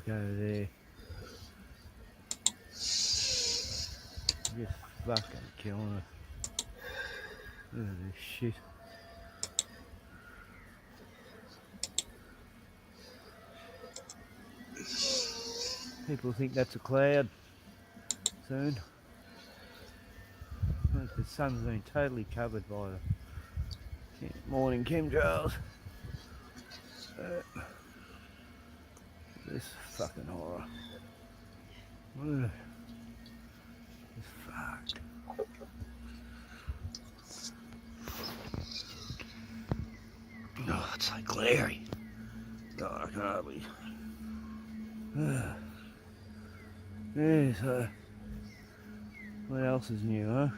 over there. Just fucking killing it. Look at this shit. People think that's a cloud soon. The sun's been totally covered by the morning chemtrails. This fucking horror. It's fucked. Oh, it's so glary. God, I can hardly. Yeah, so what else is new, huh?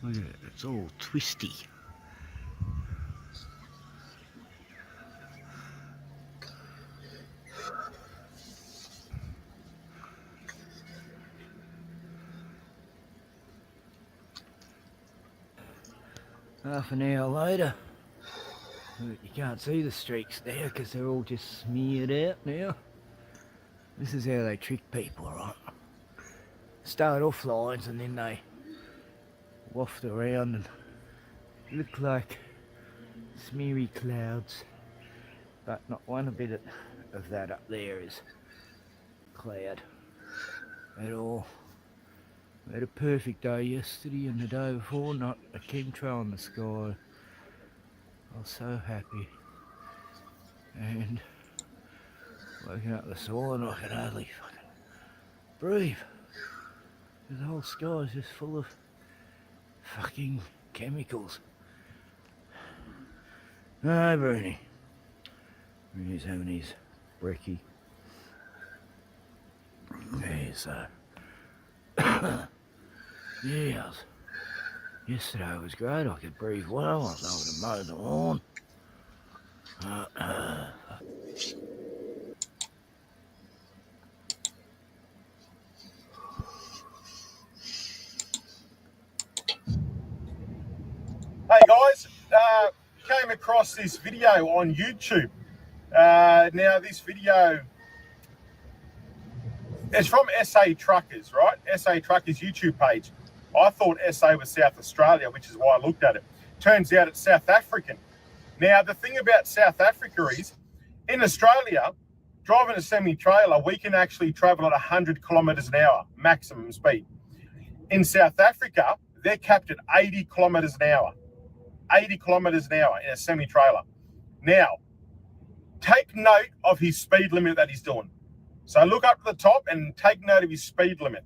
Look at it, it's all twisty. Half an hour later, you can't see the streaks there because they're all just smeared out now. This is how they trick people, right? Start off lines and then they waft around and look like smeary clouds, but not one bit of that up there is cloud at all. We had a perfect day yesterday and the day before, not a chemtrail in the sky. I was so happy. And waking up this morning, I could hardly fucking breathe. The whole sky is just full of fucking chemicals. Hi, Bernie. Bernie's having his brekkie. There's yeah, yesterday was great. I could breathe well. I was able to mow the lawn. Hey guys, came across this video on YouTube. Now this video is from SA Truckers, right? SA Truckers YouTube page. I thought SA was South Australia, which is why I looked at it. Turns out it's South African. Now the thing about South Africa is, in Australia, driving a semi-trailer, we can actually travel at 100 kilometres an hour, maximum speed. In South Africa, they're capped at 80 kilometres an hour. 80 kilometres an hour in a semi-trailer. Now, take note of his speed limit that he's doing. So look up to the top and take note of his speed limit.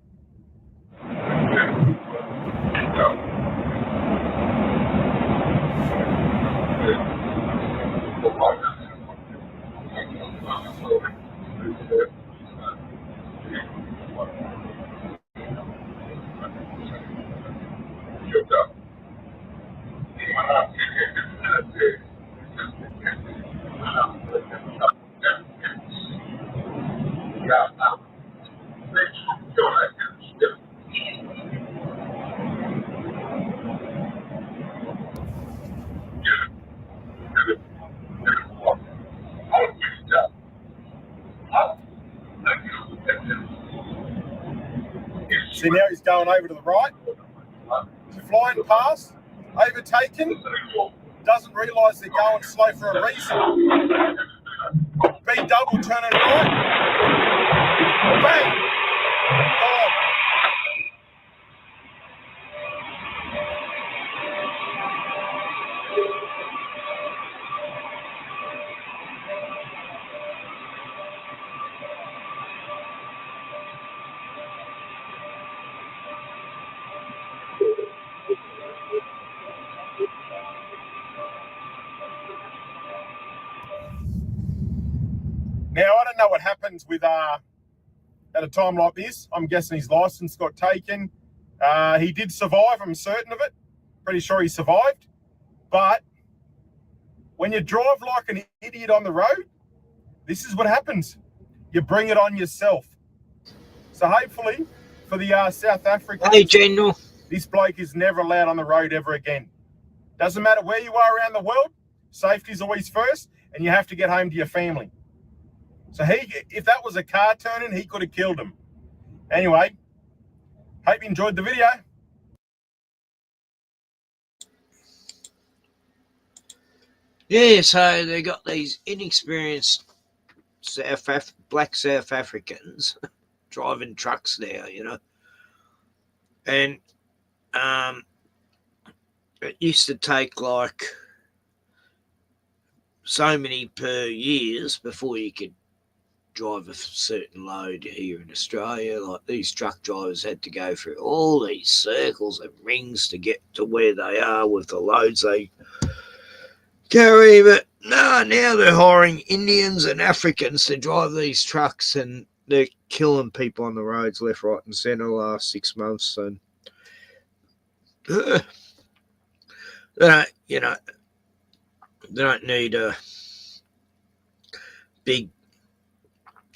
See, now he's going over to the right. He's flying past, overtaken, doesn't realise they're going slow for a reason. B double turning right. Bang! Oh. Now, I don't know what happens with at a time like this. I'm guessing his license got taken. He did survive, I'm certain of it. Pretty sure he survived. But when you drive like an idiot on the road, This is what happens. You bring it on yourself. So hopefully for the South Africans, Hey, General. this bloke is never allowed on the road ever again. Doesn't matter where you are around the world, safety's always first, and you have to get home to your family. So if that was a car turning, he could have killed him. Anyway, hope you enjoyed the video. Yeah, so they got these inexperienced black South Africans driving trucks there, you know. And it used to take like so many per years before you could drive a certain load here in Australia. Like these truck drivers had to go through all these circles and rings to get to where they are with the loads they carry. But no, now they're hiring Indians and Africans to drive these trucks, and they're killing people on the roads left, right and centre the last 6 months. And they don't need a big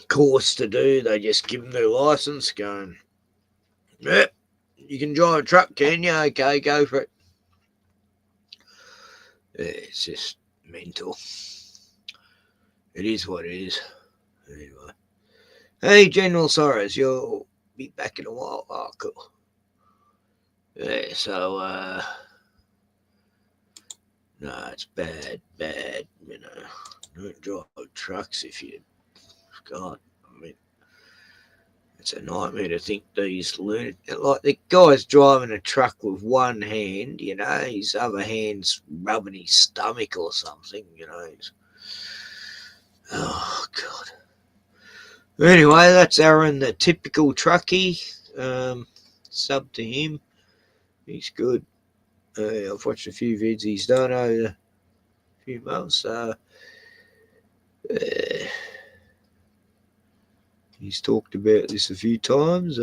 course to do. They just give them their license, going, yep, you can drive a truck, can you? Okay, go for it. It's just mental. It is what it is. Anyway. Hey, General Soros, you'll be back in a while. Oh, cool. Yeah, so, no, it's bad, you know. Don't drive trucks if you, God, I mean, it's a nightmare to think these like the guy's driving a truck with one hand, you know, his other hand's rubbing his stomach or something, you know. Oh, God. Anyway, that's Aaron, the typical truckie. Sub to him. He's good. I've watched a few vids he's done over a few months. He's talked about this a few times.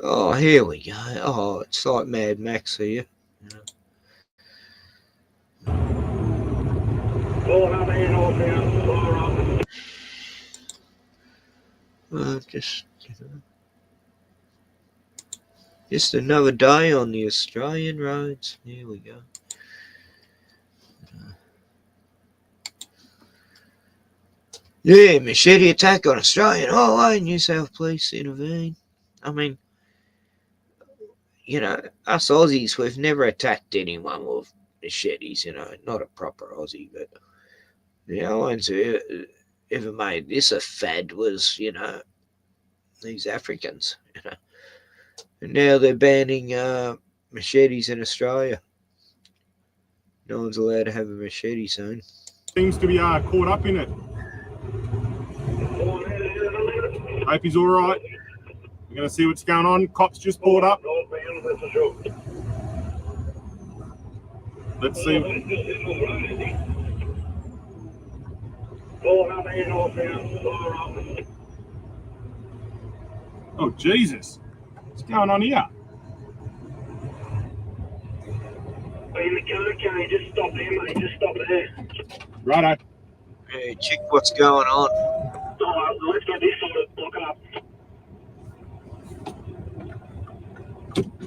Oh, here we go. Oh, it's like Mad Max here. Just another day on the Australian roads. Here we go. Yeah, machete attack on Australian highway. New South Police intervene. I mean, you know, us Aussies, we've never attacked anyone with machetes, you know, not a proper Aussie, but the only ones who ever made this a fad was, you know, these Africans, you know. And now they're banning machetes in Australia. No one's allowed to have a machete soon. Seems to be caught up in it. Hope he's all right. We're going to see what's going on. Cops just pulled up. Let's see. Oh, Jesus. What's going on here? In the car, can you just stop there, mate? Just stop there. Righto. Hey, check what's going on. Alright, let's get this sorted. Lock it up.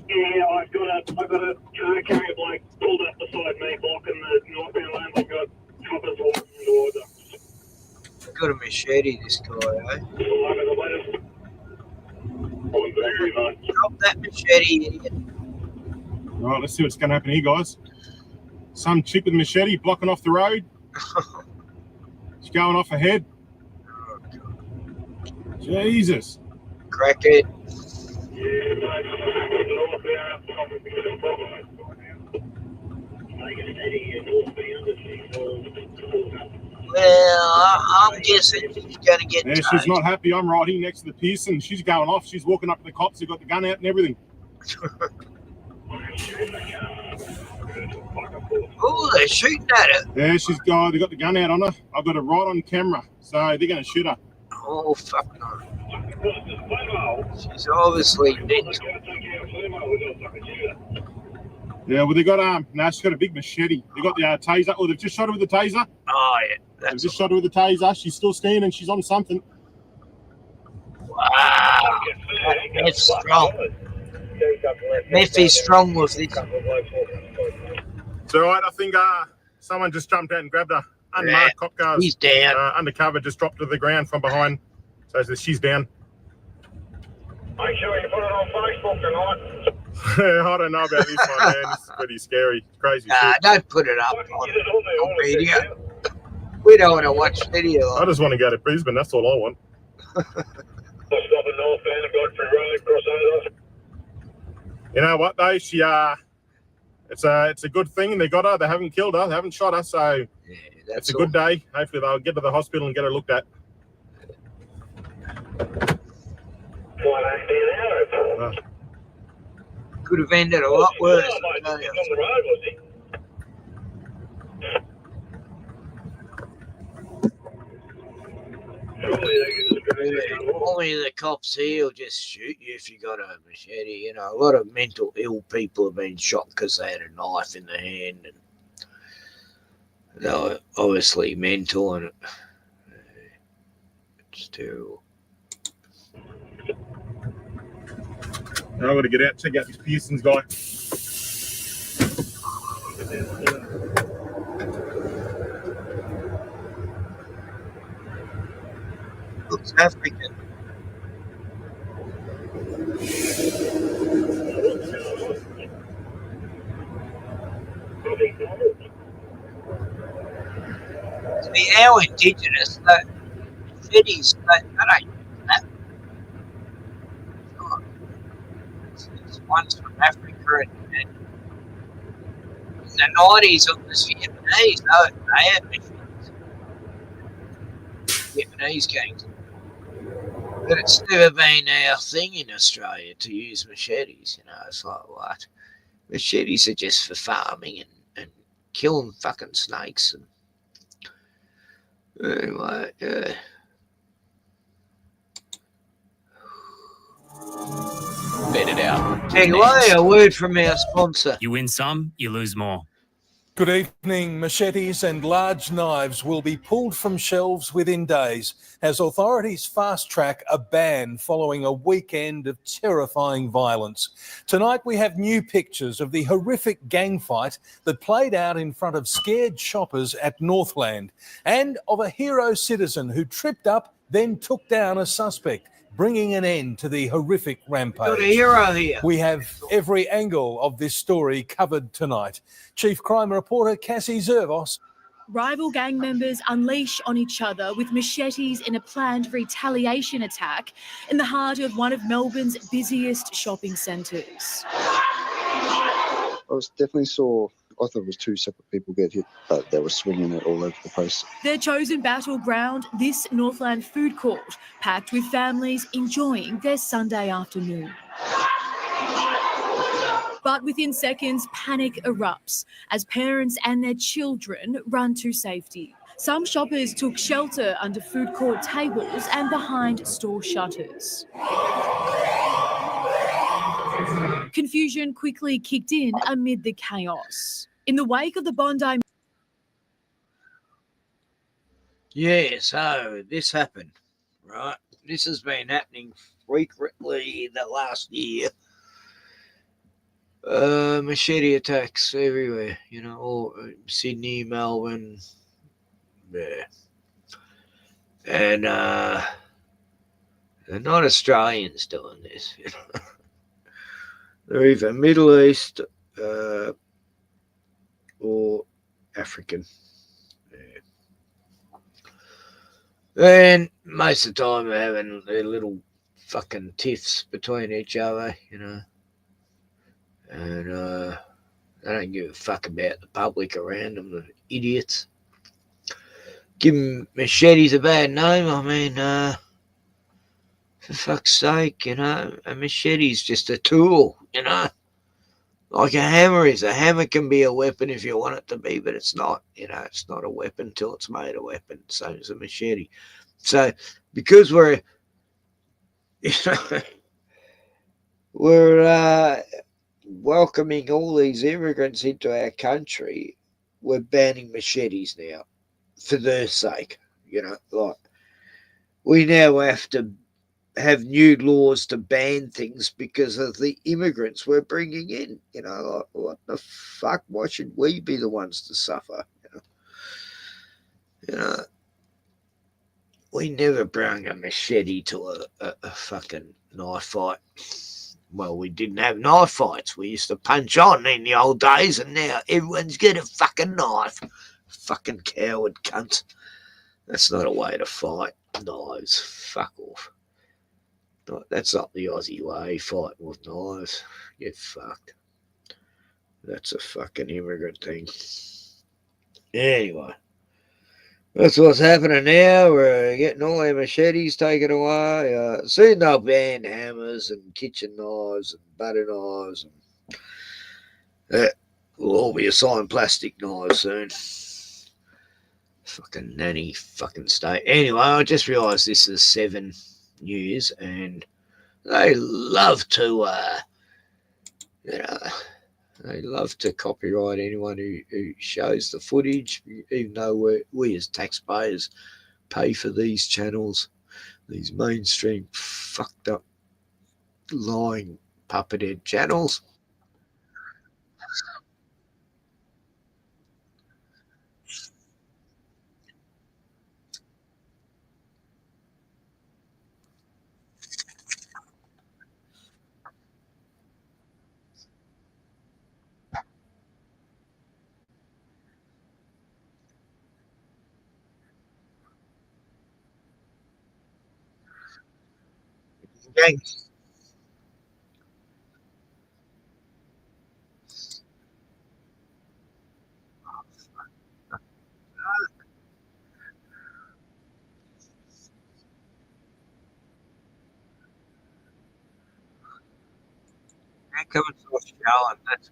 Yeah, I've got a car carrier bloke pulled up beside me, blocking the northbound lane. I've got coppers walking towards us. Got a machete, this guy, eh? Drop that machete, idiot. All right, let's see what's going to happen here, guys. Some chick with a machete blocking off the road. She's going off ahead. Jesus. Crackhead. Well, I'm guessing she's going to get Yeah, she's not happy. I'm right here next to the Pearson. She's going off. She's walking up to the cops. They've got the gun out and everything. Oh, they're shooting at her. Yeah, they got the gun out on her. I've got it right on camera. So they're going to shoot her. Oh, fuck no. She's obviously mental. Yeah, well, they got no, she's got a big machete. They got the taser. Oh, they've just shot her with the taser. Oh, yeah. They've just shot her with the taser. She's still standing. She's on something. Wow. That's strong. Meth is strong with this. It's all right. I think someone just jumped out and grabbed her. Unmarked cop cars. He's down. Undercover just dropped to the ground from behind. So she's down. Make sure you put it on Facebook tonight. I don't know about this one, man. This is pretty scary. Crazy shit. Don't put it up on media. We don't want to watch video. I just want to go to Brisbane. That's all I want. Stopping northbound and Godfrey Road, cross over. You know what though? She it's a good thing they got her. They haven't killed her. They haven't shot her. So it's a good day. Hopefully they'll get to the hospital and get her looked at. Could have ended a lot worse. On the road, was he? Only the cops here will just shoot you if you got a machete. You know, a lot of mental ill people have been shot because they had a knife in their hand, and they were obviously mental, and it's terrible. Now I've got to get out, check out this Pearson's guy. Looks African. See, our indigenous, that machetes, that ain't that. It's ones from Africa and in the 90s it was Vietnamese. No, they had machetes. Vietnamese gangs. But it's never been our thing in Australia to use machetes. You know, it's like, what? Machetes are just for farming and killing fucking snakes. And anyway, yeah. Bet it out. Anyway, a word from our sponsor. You win some, you lose more. Good evening. Machetes and large knives will be pulled from shelves within days as authorities fast-track a ban following a weekend of terrifying violence. Tonight we have new pictures of the horrific gang fight that played out in front of scared shoppers at Northland, and of a hero citizen who tripped up, then took down a suspect, bringing an end to the horrific rampage. Got a hero here. We have every angle of this story covered tonight. Chief Crime Reporter Cassie Zervos. Rival gang members unleash on each other with machetes in a planned retaliation attack in the heart of one of Melbourne's busiest shopping centres. I definitely saw, I thought it was two separate people get hit, but they were swinging it all over the place. Their chosen battleground, this Northland food court, packed with families enjoying their Sunday afternoon. But within seconds, panic erupts as parents and their children run to safety. Some shoppers took shelter under food court tables and behind store shutters. Confusion quickly kicked in amid the chaos. In the wake of the Bondi... Yeah, so this happened, right? This has been happening frequently the last year. Machete attacks everywhere, you know, all Sydney, Melbourne, yeah. And they're not Australians doing this, you know. They're either Middle East or African. Yeah. And most of the time they're having their little fucking tiffs between each other, you know. And they don't give a fuck about the public around them, the idiots. Giving machetes a bad name, I mean, for fuck's sake, you know, a machete's just a tool, you know. Like a hammer is. A hammer can be a weapon if you want it to be, but it's not, you know, it's not a weapon until it's made a weapon. Same as a machete. So, because we're, you know, welcoming all these immigrants into our country, we're banning machetes now for their sake. You know, like we now have to have new laws to ban things because of the immigrants we're bringing in. You know, like, what the fuck? Why should we be the ones to suffer? You know, we never brought a machete to a fucking knife fight. Well, we didn't have knife fights. We used to punch on in the old days, and now everyone's got a fucking knife. Fucking coward cunts. That's not a way to fight. Knives. Fuck off. That's not the Aussie way, fighting with knives. Get fucked. That's a fucking immigrant thing. Anyway, that's what's happening now. We're getting all our machetes taken away. Soon they'll ban hammers and kitchen knives and butter knives. And will all be assigned plastic knives soon. Fucking nanny fucking state. Anyway, I just realised this is 7 News, and they love to, they love to copyright anyone who shows the footage, even though we as taxpayers pay for these channels, these mainstream fucked up, lying puppethead channels. Thanks. Come and sort of show, and that's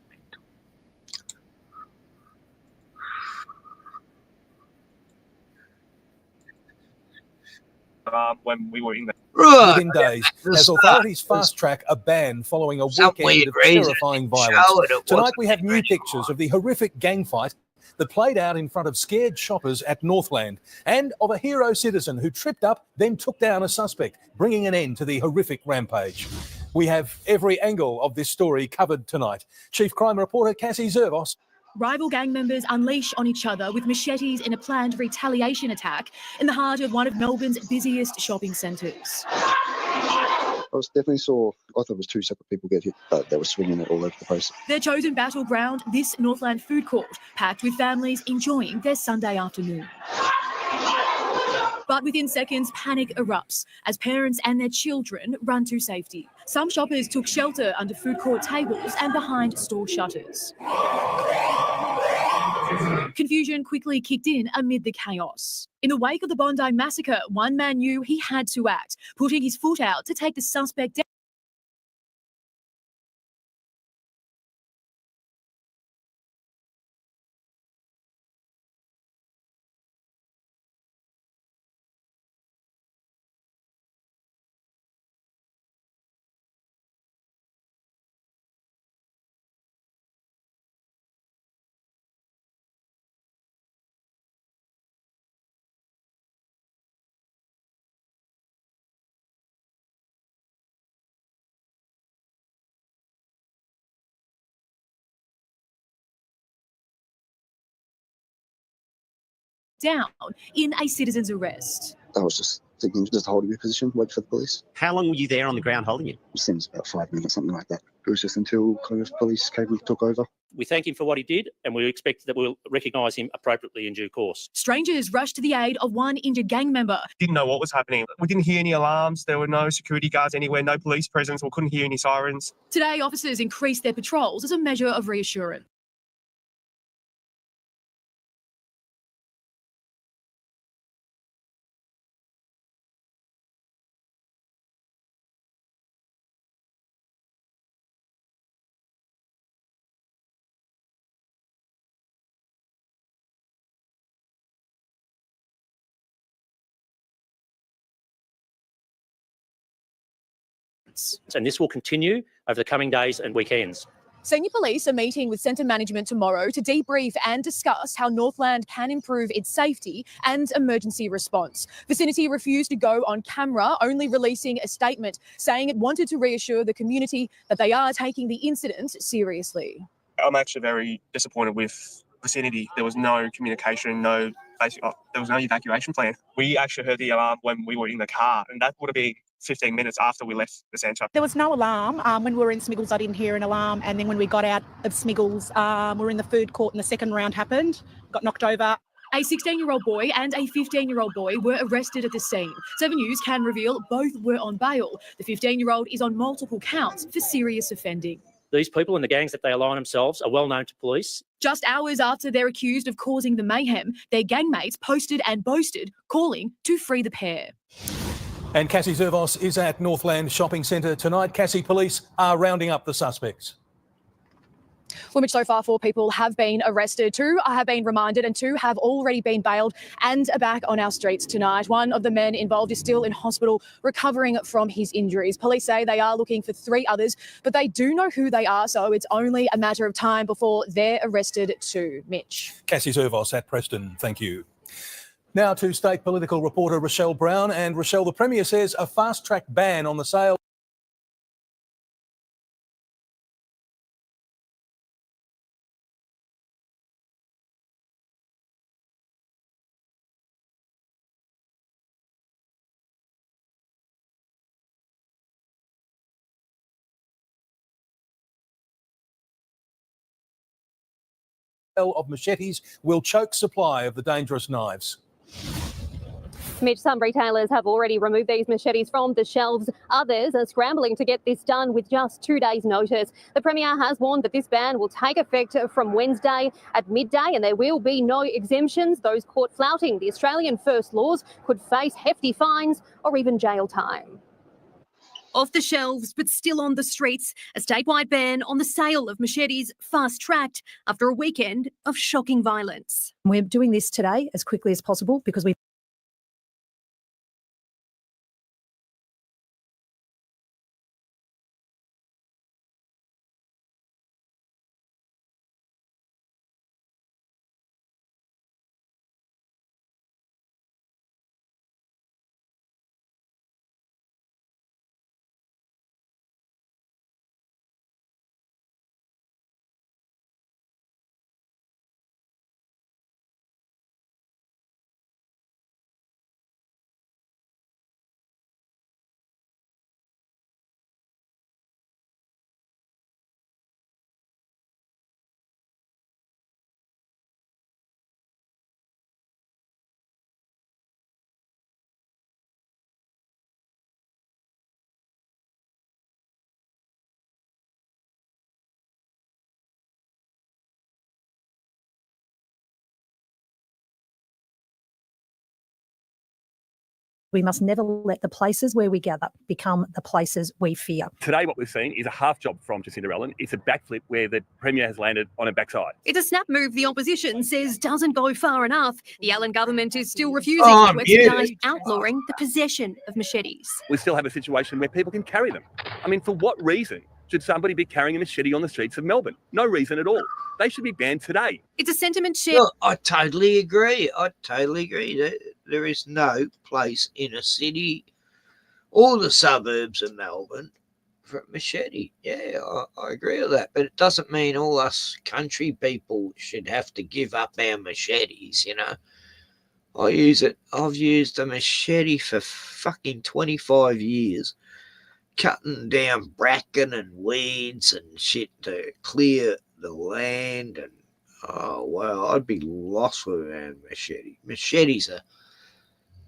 when we were in the right. Within days, as authorities fast-track a ban following a weekend of terrifying violence. Tonight we have new pictures of the horrific gang fight that played out in front of scared shoppers at Northland, and of a hero citizen who tripped up, then took down a suspect, bringing an end to the horrific rampage. We have every angle of this story covered tonight. Chief Crime Reporter Cassie Zervos. Rival gang members unleash on each other with machetes in a planned retaliation attack in the heart of one of Melbourne's busiest shopping centres. I definitely saw, I thought it was 2 separate people get hit, but they were swinging it all over the place. Their chosen battleground, this Northland food court, packed with families enjoying their Sunday afternoon. But within seconds, panic erupts as parents and their children run to safety. Some shoppers took shelter under food court tables and behind store shutters. Confusion quickly kicked in amid the chaos. In the wake of the Bondi massacre, one man knew he had to act, putting his foot out to take the suspect down. Down in a citizen's arrest. I was just thinking, just holding your position, wait for the police. How long were you there on the ground holding it? It seems about 5 minutes, something like that. It was just until kind of police came and took over. We thank him for what he did, and we expect that we'll recognise him appropriately in due course. Strangers rushed to the aid of one injured gang member. didn't know what was happening. We didn't hear any alarms. There were no security guards anywhere, no police presence. We couldn't hear any sirens. Today, officers increased their patrols as a measure of reassurance. And this will continue over the coming days and weekends. Senior police are meeting with centre management tomorrow to debrief and discuss how Northland can improve its safety and emergency response. Vicinity refused to go on camera, only releasing a statement saying it wanted to reassure the community that they are taking the incident seriously. I'm actually very disappointed with Vicinity. There was no communication, there was no evacuation plan. We actually heard the alarm when we were in the car, and that would have been 15 minutes after we left the centre. There was no alarm. When we were in Smiggles, I didn't hear an alarm. And then when we got out of Smiggles, we were in the food court and the second round happened, got knocked over. A 16-year-old boy and a 15-year-old boy were arrested at the scene. 7 News can reveal both were on bail. The 15-year-old is on multiple counts for serious offending. These people and the gangs that they align themselves are well known to police. Just hours after they're accused of causing the mayhem, their gangmates posted and boasted, calling to free the pair. And Cassie Zervos is at Northland Shopping Centre tonight. Cassie, police are rounding up the suspects. From which so far 4 people have been arrested, 2 have been remanded and 2 have already been bailed and are back on our streets tonight. One of the men involved is still in hospital recovering from his injuries. Police say they are looking for 3 others, but they do know who they are, so it's only a matter of time before they're arrested too. Mitch. Cassie Zervos at Preston, thank you. Now to state political reporter Rochelle Brown. And Rochelle, the Premier says a fast-track ban on the sale of machetes will choke supply of the dangerous knives. Mitch, some retailers have already removed these machetes from the shelves. Others are scrambling to get this done with just 2 days' notice. The Premier has warned that this ban will take effect from Wednesday at midday and there will be no exemptions. Those caught flouting the Australian first laws could face hefty fines or even jail time. Off the shelves, but still on the streets, a statewide ban on the sale of machetes fast-tracked after a weekend of shocking violence. We're doing this today as quickly as possible because we must never let the places where we gather become the places we fear. Today what we've seen is a half job from Jacinda Ardern. It's a backflip where the Premier has landed on her backside. It's a snap move the opposition says doesn't go far enough. The Allen government is still refusing to expedite outlawing the possession of machetes. We still have a situation where people can carry them. I mean, for what reason should somebody be carrying a machete on the streets of Melbourne? No reason at all. They should be banned today. It's a sentiment shared. Look, I totally agree. There is no place in a city or the suburbs of Melbourne for a machete. Yeah, I agree with that. But it doesn't mean all us country people should have to give up our machetes, you know. I've used a machete for fucking 25 years, cutting down bracken and weeds and shit to clear the land, and oh wow, I'd be lost with a machete. Machetes are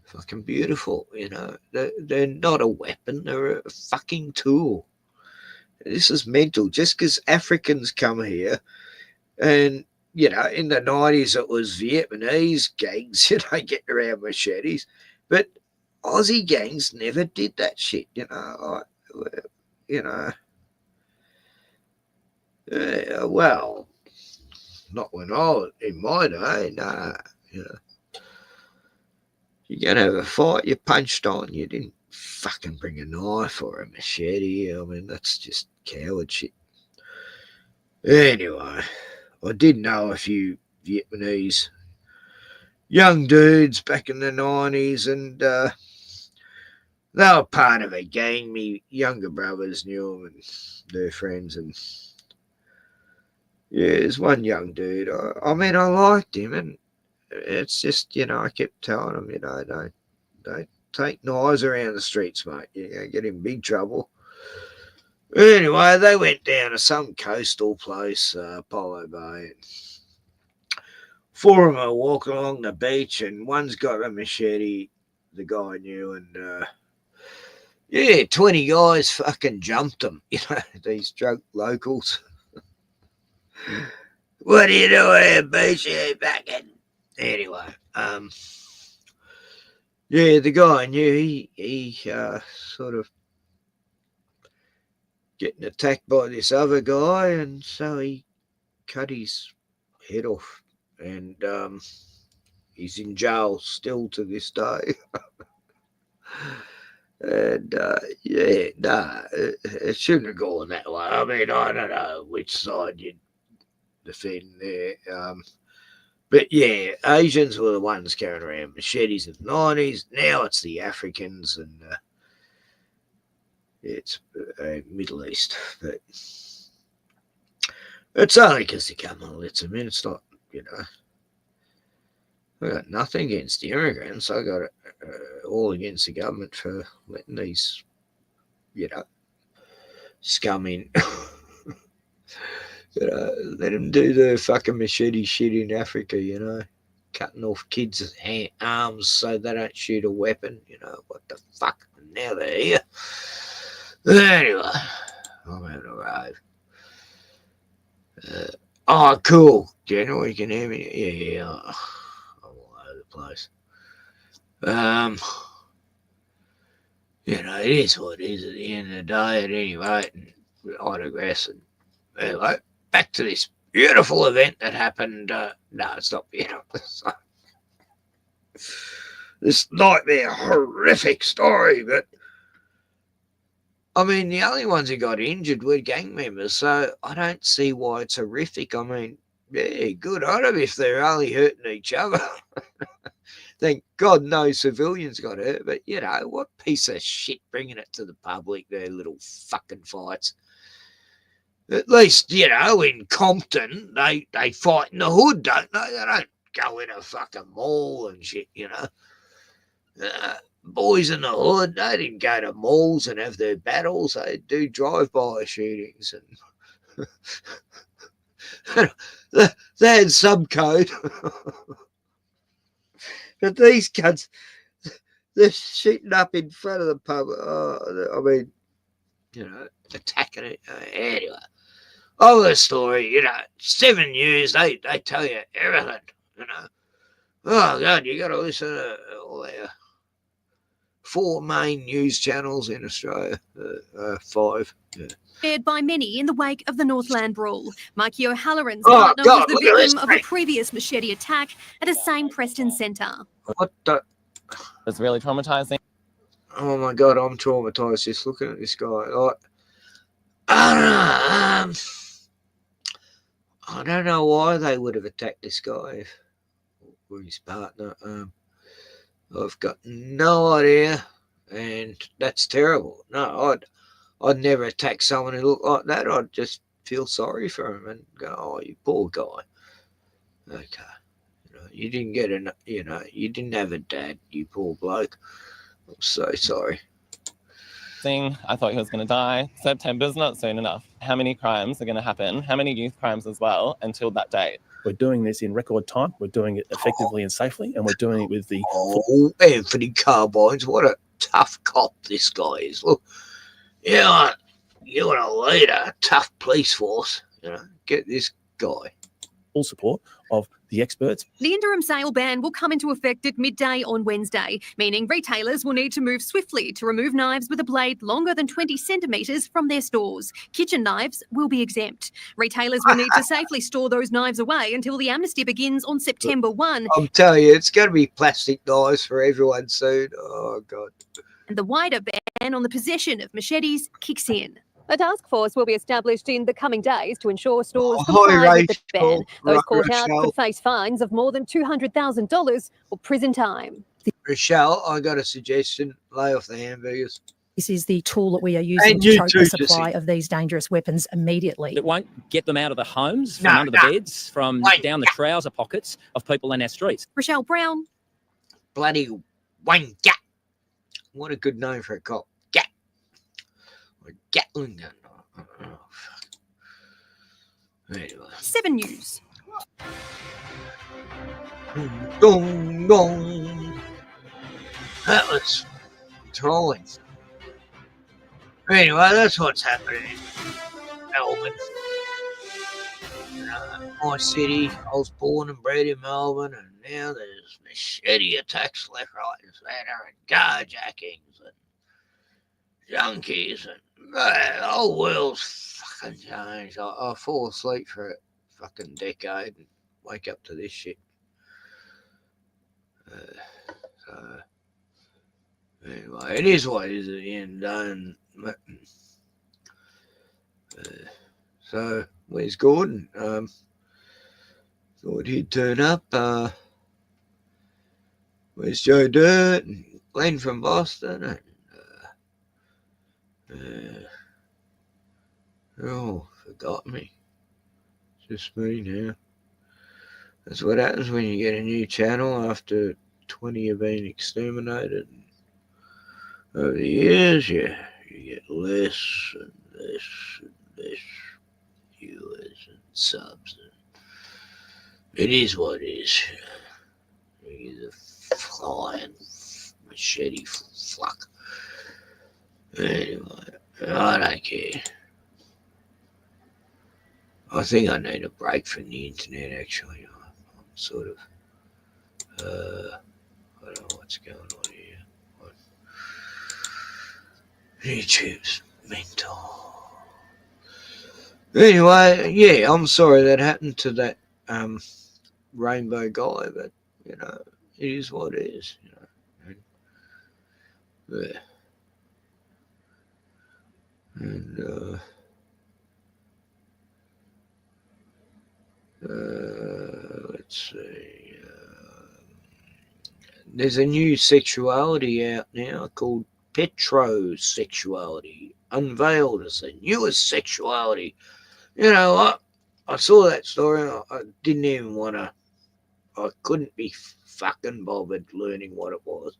fucking beautiful, you know. They're not a weapon, they're a fucking tool. This is mental. Just because Africans come here, and you know, in the 90s it was Vietnamese gangs, you know, getting around machetes, but Aussie gangs never did that shit, you know. Well, not when I was in my day, nah, you know. You're going to have a fight, you punched on, you didn't fucking bring a knife or a machete. I mean, that's just coward shit. Anyway, I did know a few Vietnamese young dudes back in the 90s, and they were part of a gang. Me younger brothers knew them and their friends, and yeah, there's one young dude. I mean, I liked him, and it's just, I kept telling him, don't take knives around the streets, mate. You're going to get in big trouble. Anyway, they went down to some coastal place, Apollo Bay. And 4 of them are walking along the beach, and one's got a machete, the guy knew, and yeah, 20 guys fucking jumped them, these drunk locals. What are you doing here, beach? You fucking... Anyway, yeah, the guy knew he sort of getting attacked by this other guy, and so he cut his head off, and he's in jail still to this day. And yeah, nah, it shouldn't have gone that way. I mean, I don't know which side you'd defend there. But yeah, Asians were the ones carrying around machetes in the 90s. Now it's the Africans, and it's Middle East. But it's only because the government lets them in. It's not, I got nothing against the immigrants. I got all against the government for letting these, scum in. Let them do the fucking machete shit in Africa, cutting off kids' arms so they don't shoot a weapon. What the fuck? Now they're here. Anyway, I'm having a rave. Oh, cool. General, you can hear me? Yeah. I'm all over the place. It is what it is at the end of the day, at any rate, and I digress. And anyway, back to this beautiful event that happened. No, it's not beautiful. This nightmare, horrific story, but I mean, the only ones who got injured were gang members, so I don't see why it's horrific. I mean, yeah, good on them if they're only hurting each other. Thank God no civilians got hurt, but what piece of shit bringing it to the public, their little fucking fights. At least, in Compton, they fight in the hood, don't they? They don't go in a fucking mall and shit, boys in the hood, they didn't go to malls and have their battles. They do drive-by shootings, and they had some code. But these cunts, they're shooting up in front of the public. I mean, attacking it. Anyway, all the story, 7 years, they tell you everything, Oh, God, you got to listen to all their 4 main news channels in Australia. 5. Yeah. Shared by many in the wake of the Northland brawl. Mikey O'Halloran's Oh, partner God, was the look at this victim of a thing. previous machete attack at a same Preston centre. What the? It's really traumatizing. Oh, my God, I'm traumatized just looking at this guy. I don't know why they would have attacked this guy or his partner. I've got no idea, and that's terrible. No, I'd never attack someone who looked like that. I'd just feel sorry for him and go, "Oh, you poor guy." Okay, you didn't get you didn't have a dad, you poor bloke. I'm so sorry. I thought he was going to die. September's not soon enough. How many crimes are going to happen? How many youth crimes as well until that date? We're doing this in record time. We're doing it effectively and safely, and we're doing it with the... Oh, Anthony Carbines, what a tough cop this guy is. Look, you want to lead a tough police force, get this guy. Full support of the experts. The interim sale ban will come into effect at midday on Wednesday, meaning retailers will need to move swiftly to remove knives with a blade longer than 20 centimetres from their stores. Kitchen knives will be exempt. Retailers will need to safely store those knives away until the amnesty begins on September 1. I'm telling you, it's going to be plastic knives for everyone soon. Oh, God. And the wider ban on the possession of machetes kicks in. A task force will be established in the coming days to ensure stores Hi, comply with the ban. Rachel. Those caught out Rochelle. could face fines of more than $200,000 or prison time. Rochelle, I got a suggestion. Lay off the hamburgers. This is the tool that we are using And to you choke too, the supply Jessie. of these dangerous weapons immediately. It won't get them out of the homes, from No, under the no. beds, from Wait, down the trouser pockets of people in our streets. Rochelle Brown. Bloody Wayne Gat. What a good name for a cop. Gat. Or Gatling gun. Oh, fuck. Anyway. 7 News. Dong, dong. That was trolling. Anyway, that's what's happening in Melbourne. My city. I was born and bred in Melbourne, and now there's machete attacks left, right, and centre, and carjackings, and junkies, and the whole world's fucking changed. I fall asleep for a fucking decade and wake up to this shit. So, anyway, it is what it is at the end of the day. So, where's Gordon? Thought he'd turn up. Where's Joe Dirt and Glenn from Boston? And, oh, forgot me. It's just me now. That's what happens when you get a new channel after 20 have been exterminated. Over the years, you get less and less and less viewers and subs. It is what it is. He's a flying machete fuck. Anyway, I don't care. I think I need a break from the internet, actually. I'm sort of, I don't know what's going on here. YouTube's mental. Anyway, yeah, I'm sorry that happened to that rainbow guy, but you know, it is what it is, you know. And, yeah. And let's see. There's a new sexuality out now called petrosexuality, unveiled as the newest sexuality. You know what? I saw that story. I didn't even want to. I couldn't be fucking bothered learning what it was.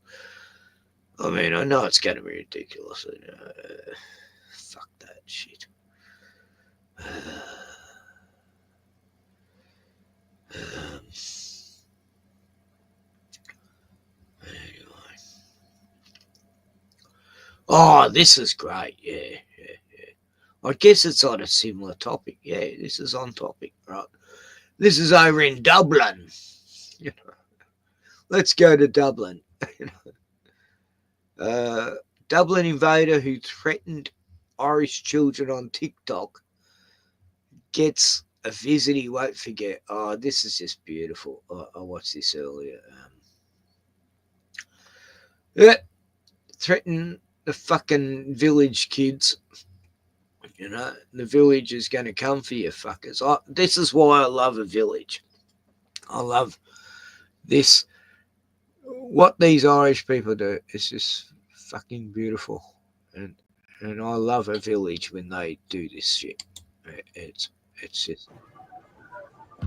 I mean, I know it's going to be ridiculous. Fuck that shit. Anyway. Oh, this is great. Yeah. I guess it's on a similar topic. Yeah, this is on topic, right? This is over in Dublin. You know, let's go to Dublin. Dublin invader who threatened Irish children on TikTok gets a visit he won't forget. Oh, this is just beautiful. I watched this earlier. Threaten the fucking village kids. You know, the village is going to come for you fuckers. This is why I love a village. I love this. What these Irish people do is just fucking beautiful. And I love a village when they do this shit. It's just...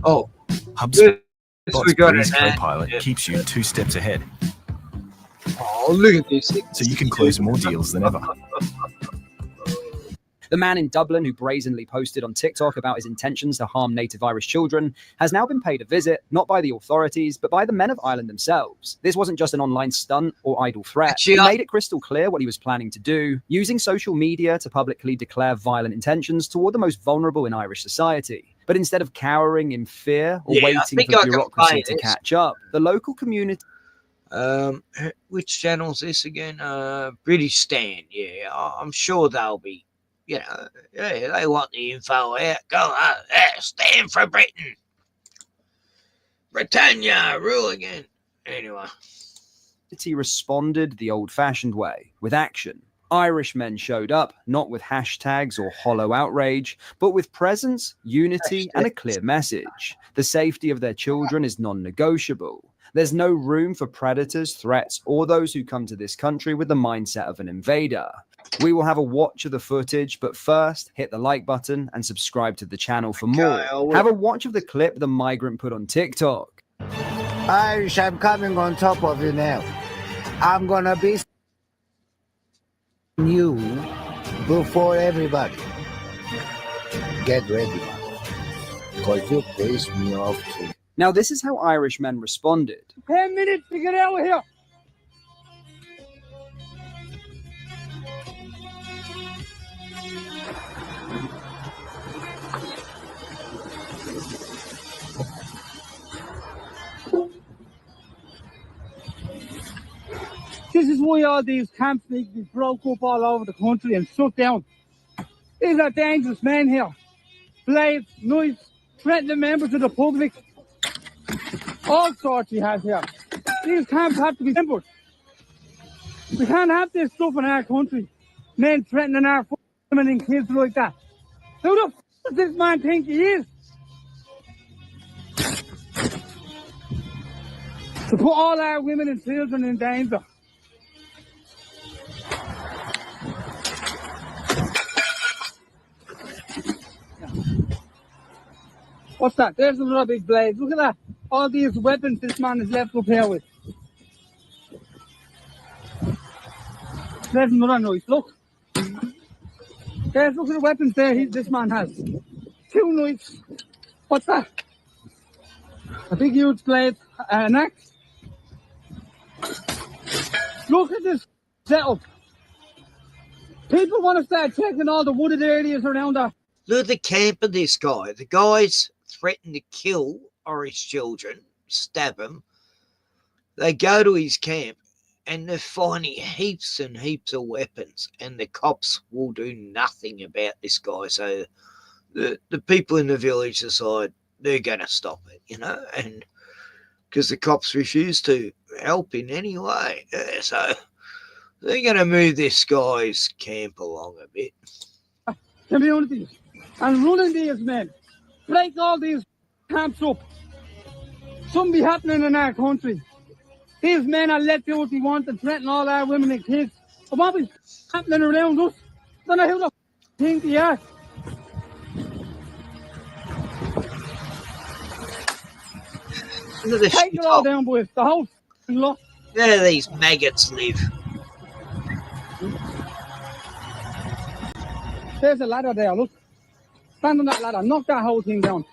Oh. HubSpot's Breeze Copilot keeps you 2 steps ahead. Oh, look at this. So you can close more deals than ever. The man in Dublin who brazenly posted on TikTok about his intentions to harm native Irish children has now been paid a visit, not by the authorities, but by the men of Ireland themselves. This wasn't just an online stunt or idle threat. He made it crystal clear what he was planning to do, using social media to publicly declare violent intentions toward the most vulnerable in Irish society. But instead of cowering in fear or waiting for bureaucracy to catch up, the local community... Which channel's this again? British Stand. Yeah, I'm sure they'll be... You know, yeah, they want the info out. Go on, stand for Britain. Britannia, rule again. Anyway. He responded the old-fashioned way, with action, Irishmen showed up, not with hashtags or hollow outrage, but with presence, unity, and a clear message. The safety of their children is non-negotiable. There's no room for predators, threats, or those who come to this country with the mindset of an invader. We will have a watch of the footage, but first, hit the like button and subscribe to the channel for more. Have a watch of the clip the migrant put on TikTok. Irish, I'm coming on top of you now. I'm gonna be you before everybody. Get ready, because you piss me off too. Now, this is how Irishmen responded. 10 minutes to get out of here. This is why all these camps need to be broke up all over the country and shut down. These are dangerous men here. Blades, knives, threatening members of the public. All sorts he has here. These camps have to be simple. We can't have this stuff in our country. Men threatening our women and kids like that. Who the f does this man think he is? To put all our women and children in danger. What's that? There's another big blade. Look at that. All these weapons this man is left up here with. There's another knife. Look. Look at the weapons there this man has. 2 knives. What's that? A big huge blade. An axe. Look at this setup. People want to start checking all the wooded areas around that. Look at the camp of this guy. The guy's threatened to kill Irish children, stab them. They go to his camp and they're finding heaps and heaps of weapons, and the cops will do nothing about this guy. So the people in the village decide they're going to stop it, you know, and because the cops refuse to help in any way. So they're going to move this guy's camp along a bit. Communities and running these men, break all these camps up. Something be happening in our country. These men are let do what they want and threaten all our women and kids. But what is happening around us? I don't know who the think they are. Take it all down, boys. The whole lot. Where do these maggots live? There's a ladder there, look. Stand on that ladder, knock that whole thing down.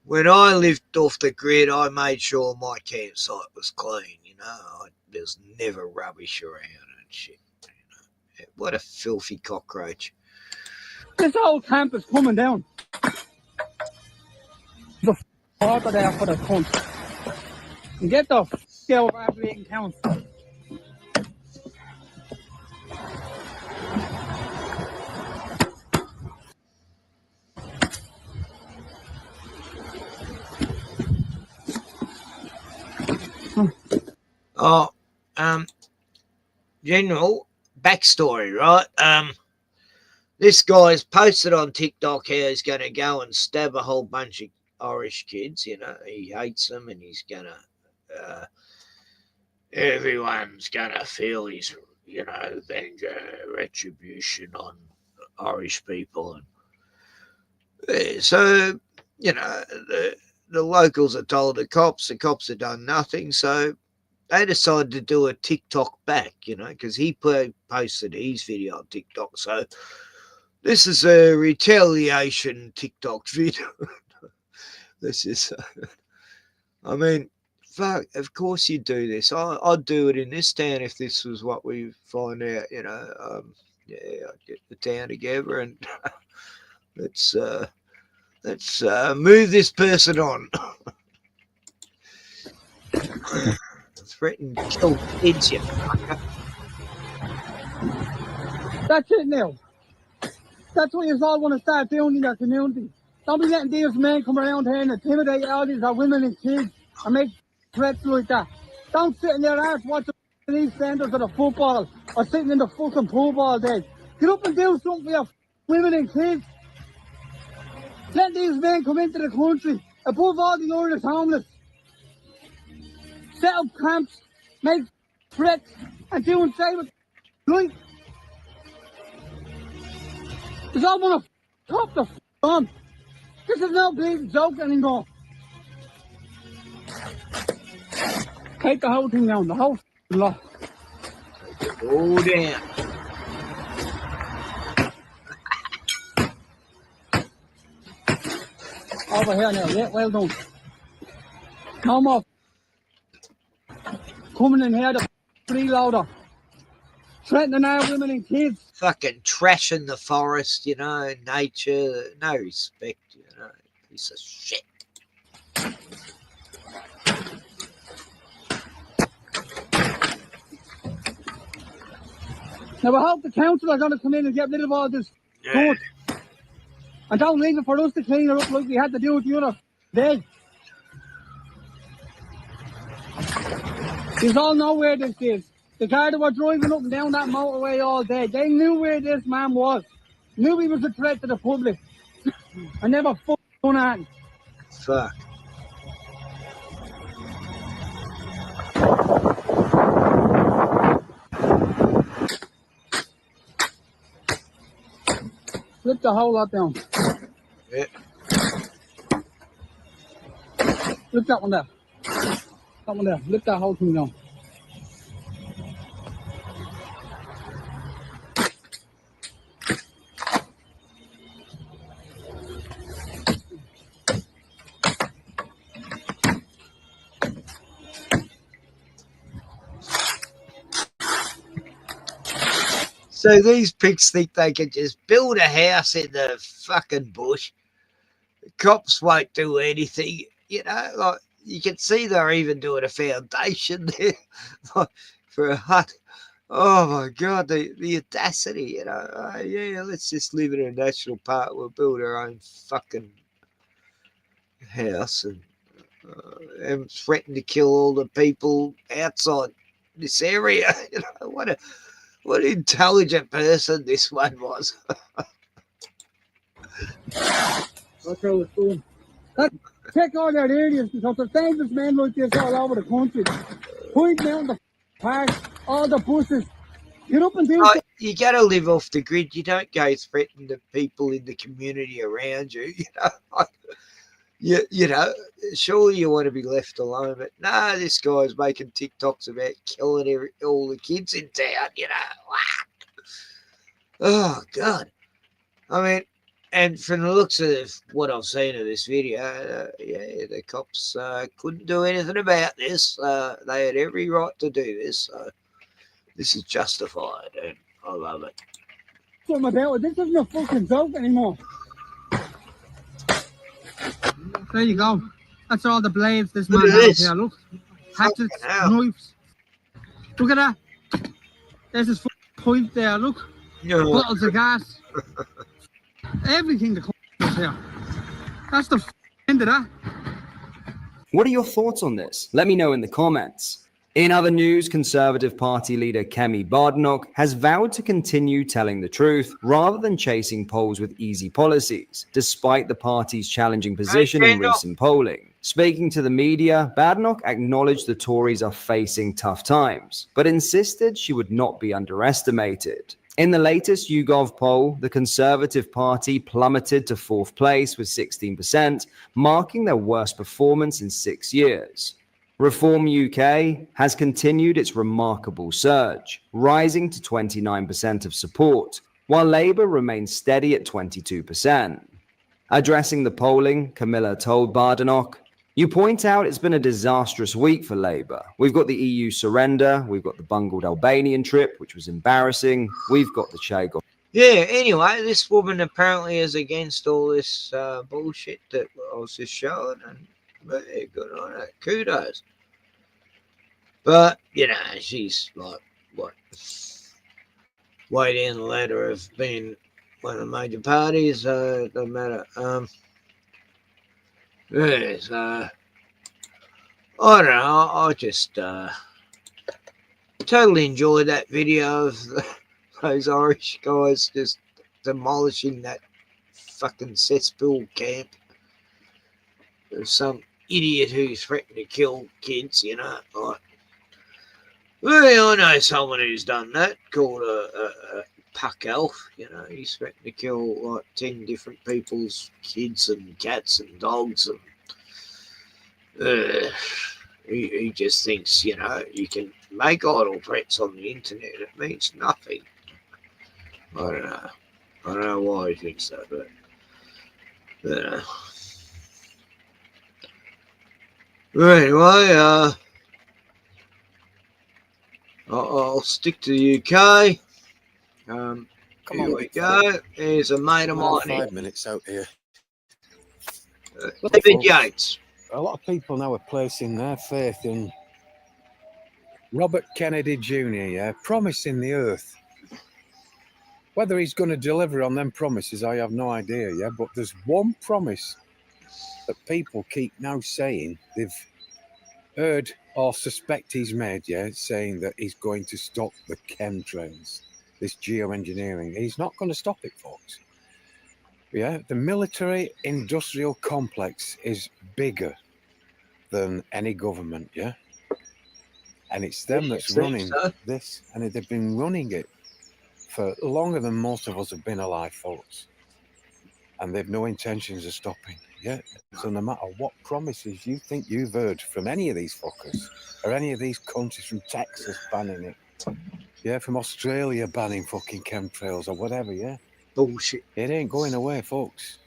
When I lived off the grid, I made sure my campsite was clean, you know. There's never rubbish around and shit, you know. What a filthy cockroach. This whole camp is coming down. The water there for the cunt. And get the out of our bleeding town. Oh, general backstory, right? This guy's posted on TikTok how he's going to go and stab a whole bunch of Irish kids. You know, he hates them, and he's going to. Everyone's going to feel his, you know, retribution on Irish people, and so you know the locals are told the cops have done nothing, so they decided to do a TikTok back, you know, because he posted his video on TikTok. So this is a retaliation TikTok video. This is, I mean, fuck, of course you do this. I'd do it in this town if this was what we find out, you know. Yeah, I'd get the town together and let's move this person on. Threaten to kill kids, you fucker. That's it now. That's what you all want to start doing in your community. Don't be letting these men come around here and intimidate all these women and kids and make threats like that. Don't sit in their ass watching these standards of the football are sitting in the fucking pub all day. Get up and do something for your women and kids. Let these men come into the country, above all the Irish homeless. Set up camps, make threats, and do and say what right. Because I want to top the on. This is no bleeding joke anymore. Take the whole thing down, the whole lot. Go down. Over here now, yeah, well done. No more coming in here, the freeloader. Threatening our women and kids. Fucking trashing the forest, you know, nature, no respect, you know, piece of shit. Now I hope the council are going to come in and get rid of all this dirt. And don't leave it for us to clean it up like we had to do it the other day. You all know where this is. The car that were driving up and down that motorway all day, they knew where this man was. Knew he was a threat to the public. I never fucking done that. Fuck. Flip the whole lot down. Yeah. Flip that one there. That one there. Flip that whole thing down. So these pigs think they can just build a house in the fucking bush. The cops won't do anything, you know, like you can see they're even doing a foundation there like, for a hut. Oh my God, the audacity, you know. Yeah, let's just live in a national park. We'll build our own fucking house and threaten to kill all the people outside this area. You know, what an intelligent person this one was. That's how it's going. Check all that areas because there's dangerous men like this all over the country. Pointing out the park, all the buses. Get up and do Right, you got to live off the grid. You don't go threaten the people in the community around you. You know, you know, surely you want to be left alone. But no, this guy's making TikToks about killing all the kids in town. You know, oh God. I mean, and from the looks of what I've seen of this video, yeah, the cops couldn't do anything about this. They had every right to do this. So this is justified, and I love it. something about it. This isn't a fucking joke anymore. There you go. That's all the blades this man has here. Look. Hatchets, knives. Look at that. There's his pipe there. Look. Bottles of gas. Everything that comes here. That's the end of that. What are your thoughts on this? Let me know in the comments. In other news, Conservative Party leader Kemi Badenoch has vowed to continue telling the truth rather than chasing polls with easy policies, despite the party's challenging position in recent polling. Speaking to the media, Badenoch acknowledged the Tories are facing tough times, but insisted she would not be underestimated. In the latest YouGov poll, the Conservative Party plummeted to fourth place with 16%, marking their worst performance in 6 years. Reform UK has continued its remarkable surge, rising to 29% of support, while Labour remains steady at 22%. Addressing the polling, Camilla told Badenoch, "You point out it's been a disastrous week for Labour. We've got the EU surrender, we've got the bungled Albanian trip, which was embarrassing, we've got the Chagos." Yeah, anyway, this woman apparently is against all this bullshit that I was just showing, and very good on her. Kudos. But, you know, she's like, what, way down the ladder of being one of the major parties, so it doesn't matter. Yes, I don't know, I just tell totally enjoyed that video of those Irish guys just demolishing that fucking cesspool camp. There's some idiot who's threatened to kill kids, you know. Like, well, I know someone who's done that, called a puck elf. You know, he's threatened to kill like 10 different people's kids and cats and dogs. And he just thinks, you know, you can make idle threats on the internet. It means nothing. I don't know. I don't know why he thinks so, but anyway, I'll stick to the UK. Here we go. There's a mate of mine. 5 minutes out here. David Yates. A lot of people now are placing their faith in Robert Kennedy Jr., yeah, promising the earth. Whether he's going to deliver on them promises, I have no idea, yeah, but there's one promise that people keep now saying they've heard or suspect he's made, yeah, saying that he's going to stop the chemtrails, this geoengineering. He's not going to stop it, folks. Yeah, the military-industrial complex is bigger than any government, yeah? And it's them that's running this, and they've been running it for longer than most of us have been alive, folks. And they've no intentions of stopping, yeah? So no matter what promises you think you've heard from any of these fuckers, or any of these countries, from Texas banning it, yeah, from Australia banning fucking chemtrails or whatever, yeah? Bullshit. It ain't going away, folks.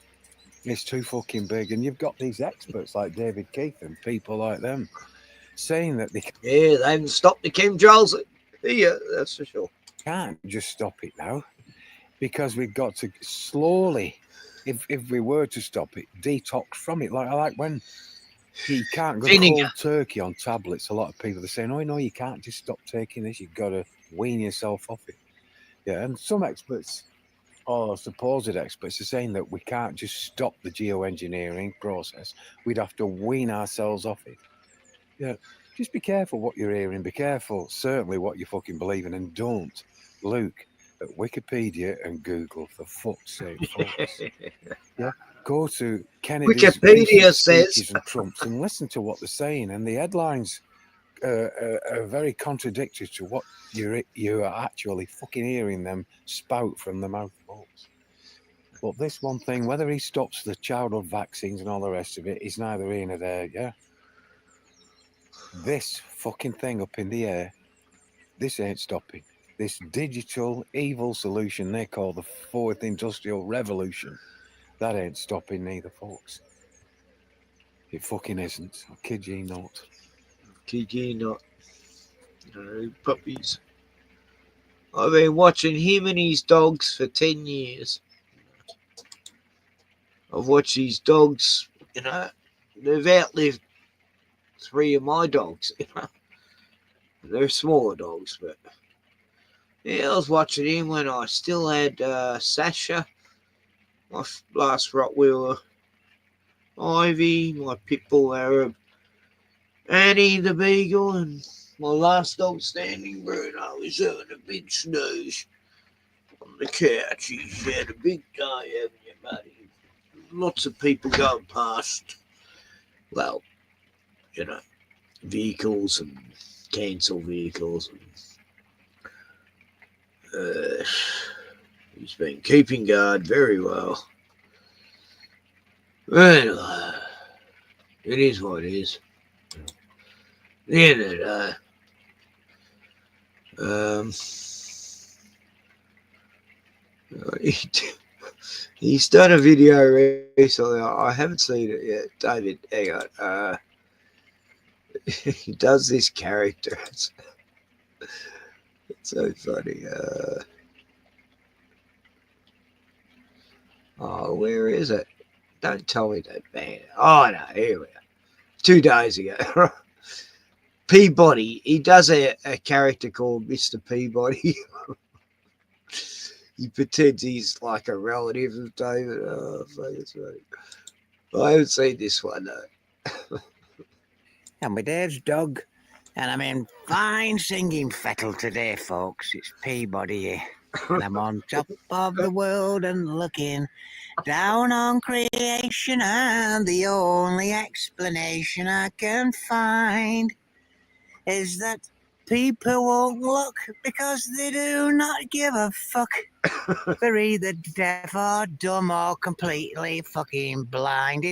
It's too fucking big. And you've got these experts like David Keith and people like them saying that they they haven't stopped the chemtrails. Yeah, that's for sure. Can't just stop it now, because we've got to slowly, if we were to stop it, detox from it. Like when you can't go cold turkey on tablets, a lot of people are saying, oh no, you can't just stop taking this, you've got to wean yourself off it. Yeah, and some experts, or supposed experts, are saying that we can't just stop the geoengineering process, we'd have to wean ourselves off it. Yeah, just be careful what you're hearing, be careful certainly what you're fucking believing, and don't look at Wikipedia and Google, for fuck's sake, folks. Yeah, go to Kennedy's Wikipedia says and Trump's and listen to what they're saying, and the headlines are very contradictory to what you're actually fucking hearing them spout from the mouth, folks. But this one thing, whether he stops the childhood vaccines and all the rest of it, is neither here nor there, yeah? This fucking thing up in the air, this ain't stopping. This digital evil solution they call the fourth industrial revolution, that ain't stopping neither, folks. It fucking isn't. I kid ye not. Kid ye not. No puppies. I've been watching him and his dogs for 10 years. I've watched these dogs, you know, they've outlived 3 of my dogs, you know. They're smaller dogs, but yeah, I was watching him when I still had Sasha, my last Rottweiler, Ivy, my Pitbull Arab, Annie the Beagle, and my last dog standing, Bruno, was having a big snooze on the couch. He's had a big day, haven't you, buddy? Lots of people going past, well, you know, vehicles and cancel vehicles. And, he's been keeping guard very well. Well, it is what it is. At the end of the day, he's done a video recently. I haven't seen it yet. David, hang on. He does this character. It's so funny. Oh, where is it? Don't tell me that, man. Oh, no, here we are. 2 days ago. Peabody. He does a character called Mr. Peabody. He pretends he's like a relative of David. Oh, fuck, it's funny. I haven't seen this one, though. And my dad's dog And I'm in fine singing fettle today, folks. It's Peabody here. And I'm on top of the world and looking down on creation, and the only explanation I can find is that people won't look because they do not give a fuck. They're either deaf or dumb or completely fucking blind.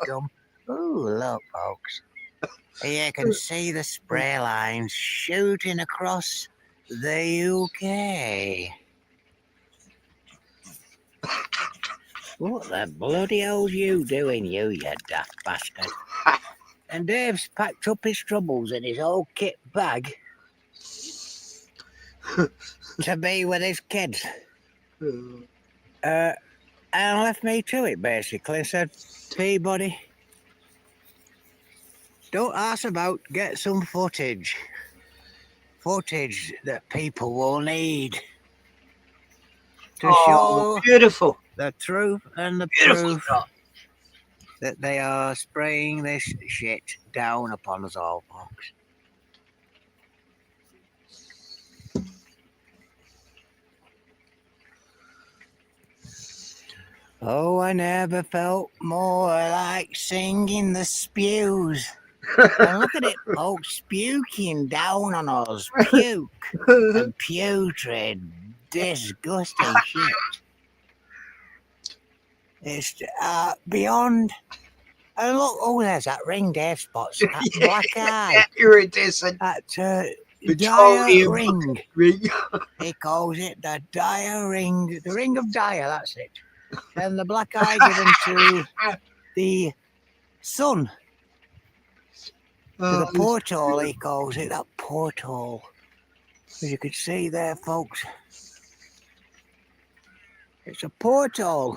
Dumb. Ooh, look, folks. You can see the spray lines shooting across the UK. What the bloody hell's you doing, you daft bastard? And Dave's packed up his troubles in his old kit bag to be with his kids. And left me to it, basically. Said, Peabody, don't ask about, get some footage. Footage that people will need to show beautiful. The truth and the Beautiful proof that they are spraying this shit down upon us all, folks. Oh, I never felt more like singing the spews. And look at it, folks, puking down on us. Puke and putrid, disgusting shit. It's beyond. And look, oh, there's that ring Dave spots. That black eye. Iridescent. That dire Petroleum ring. ring. He calls it the dire ring. The ring of dire, that's it. And the black eye given to the sun. To the porthole, he calls it, that porthole. As you can see there, folks. It's a porthole.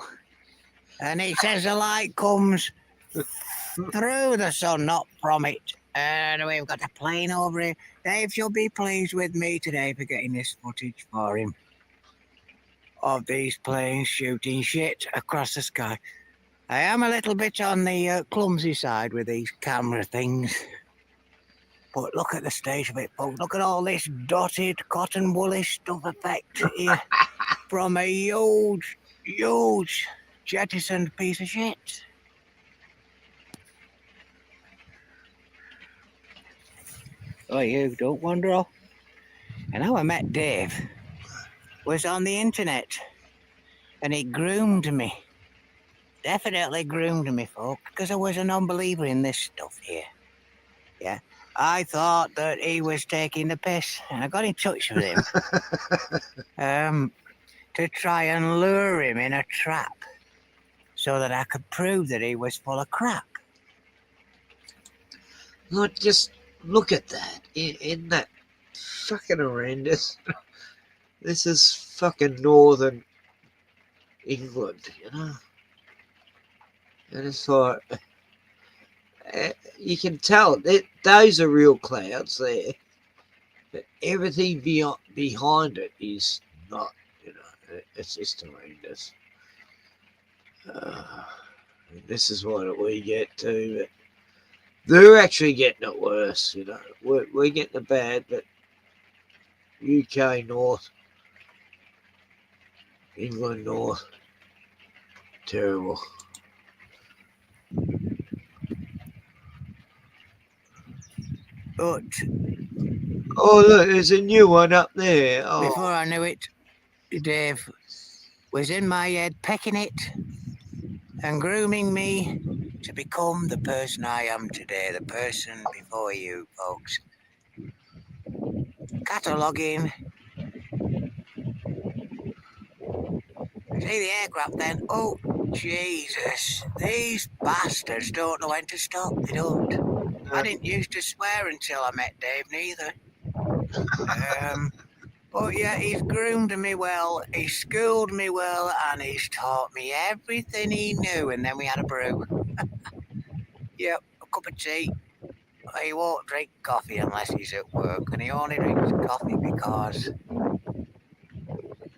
And he says the light comes through the sun, not from it. And we've got a plane over here. Dave shall be pleased with me today for getting this footage for him of these planes shooting shit across the sky. I am a little bit on the clumsy side with these camera things. But look at the state of it, folks. Look at all this dotted cotton woolly stuff effect here from a huge, huge jettisoned piece of shit. Oh, you don't wander off. And how I met Dave was on the internet. And he groomed me. Definitely groomed me, folks, because I was a non-believer in this stuff here. Yeah. I thought that he was taking the piss, and I got in touch with him to try and lure him in a trap so that I could prove that he was full of crap. Look, just look at that. Isn't that fucking horrendous? This is fucking northern England, you know? And it's like, you can tell that those are real clouds there. But everything behind it is not, you know, it's just horrendous. This is what we get to, but they're actually getting it worse, you know. We're getting it bad, but UK north, England north, terrible. But oh, look, there's a new one up there. Oh. Before I knew it, Dave was in my head pecking it and grooming me to become the person I am today, the person before you, folks. Cataloguing. See the aircraft then? Oh, Jesus. These bastards don't know when to stop. They don't. I didn't used to swear until I met Dave, neither. But yeah, he's groomed me well, he's schooled me well, and he's taught me everything he knew, and then we had a brew. Yep, a cup of tea. He won't drink coffee unless he's at work, and he only drinks coffee because,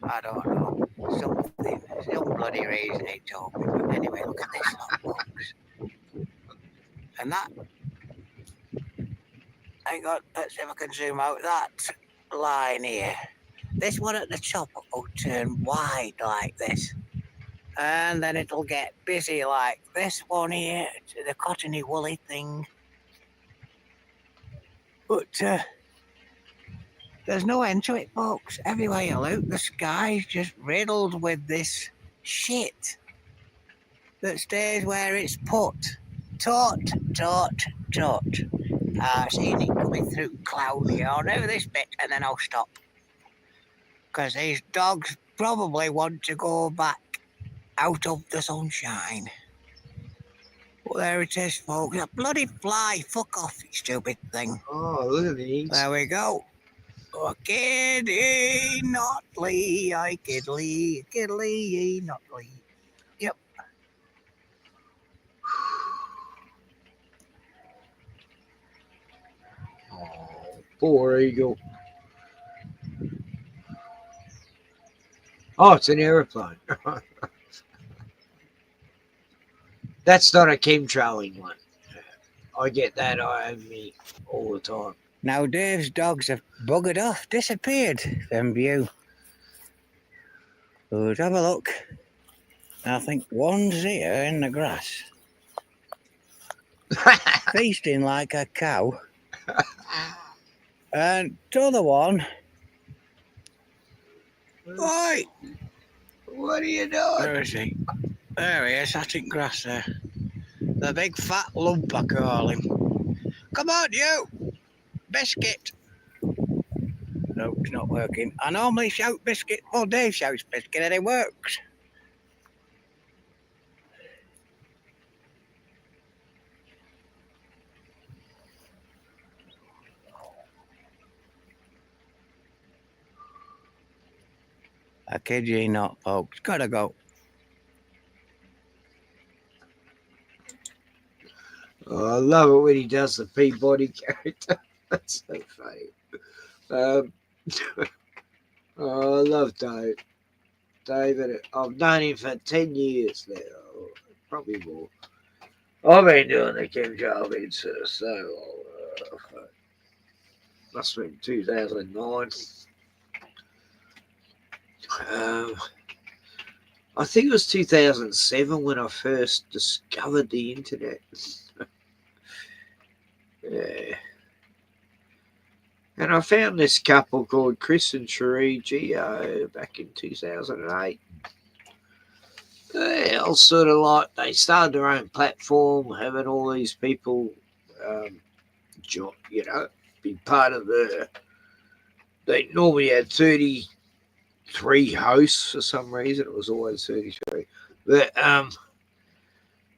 I don't know, some bloody reason he told me. But anyway, look at this lot, folks. And that, hang on, let's see if I can zoom out that line here. This one at the top will turn wide like this. And then it'll get busy like this one here, the cottony woolly thing. But there's no end to it, folks. Everywhere you look, the sky's just riddled with this shit that stays where it's put. Tot. I've seen it coming through cloudy. I'll do this bit and then I'll stop. Because these dogs probably want to go back out of the sunshine. Well, there it is, folks. A bloody fly. Fuck off, you stupid thing. Oh, look at these. There we go. Oh, kiddly, notly, I kiddly, notly. Yep. Oh, poor eagle. Oh, it's an aeroplane. That's not a chemtrailing one. I get that on me all the time. Now Dave's dogs have buggered off, disappeared from view. Let's have a look. I think one's here in the grass. Feasting like a cow. And the other one. Oi! What are you doing? Where is he? There he is, sat in grass there. The big fat lump, I call him. Come on, you! Biscuit! No, it's not working. I normally shout biscuit. Well, Dave shouts biscuit and it works. I kid you not, folks. Gotta go. Oh, I love it when he does the Peabody character. That's so funny. Oh, I love Dave. David, I've known him for 10 years now, probably more. I've been doing the chemtrail bits for so long. Must have been 2009. I think it was 2007 when I first discovered the internet. Yeah. And I found this couple called Chris and Cherie Geo back in 2008. They all sort of like, they started their own platform, having all these people, be part of they normally had 33 hosts for some reason. It was always 33. But, yeah,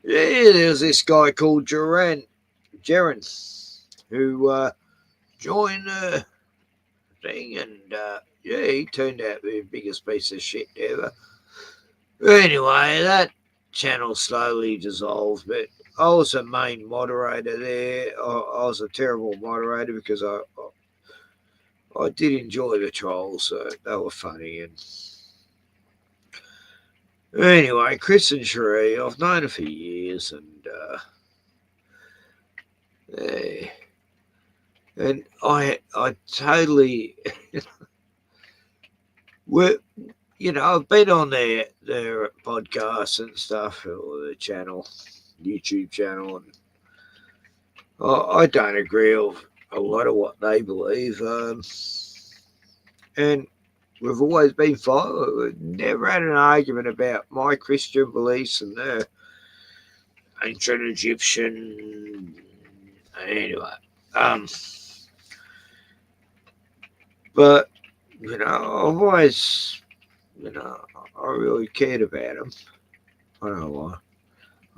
there was this guy called Jaron, who joined the thing, and yeah, he turned out to be the biggest piece of shit ever. Anyway, that channel slowly dissolved, but I was the main moderator there. I was a terrible moderator because I did enjoy the trolls, so they were funny. And anyway, Chris and Cherie, I've known her for years, and yeah. And I totally, I've been on their podcasts and stuff, or the channel, YouTube channel, and I don't agree with a lot of what they believe. And we've always been fine. We've never had an argument about my Christian beliefs and their ancient Egyptian. Anyway, but, I've always, I really cared about them. I don't know why.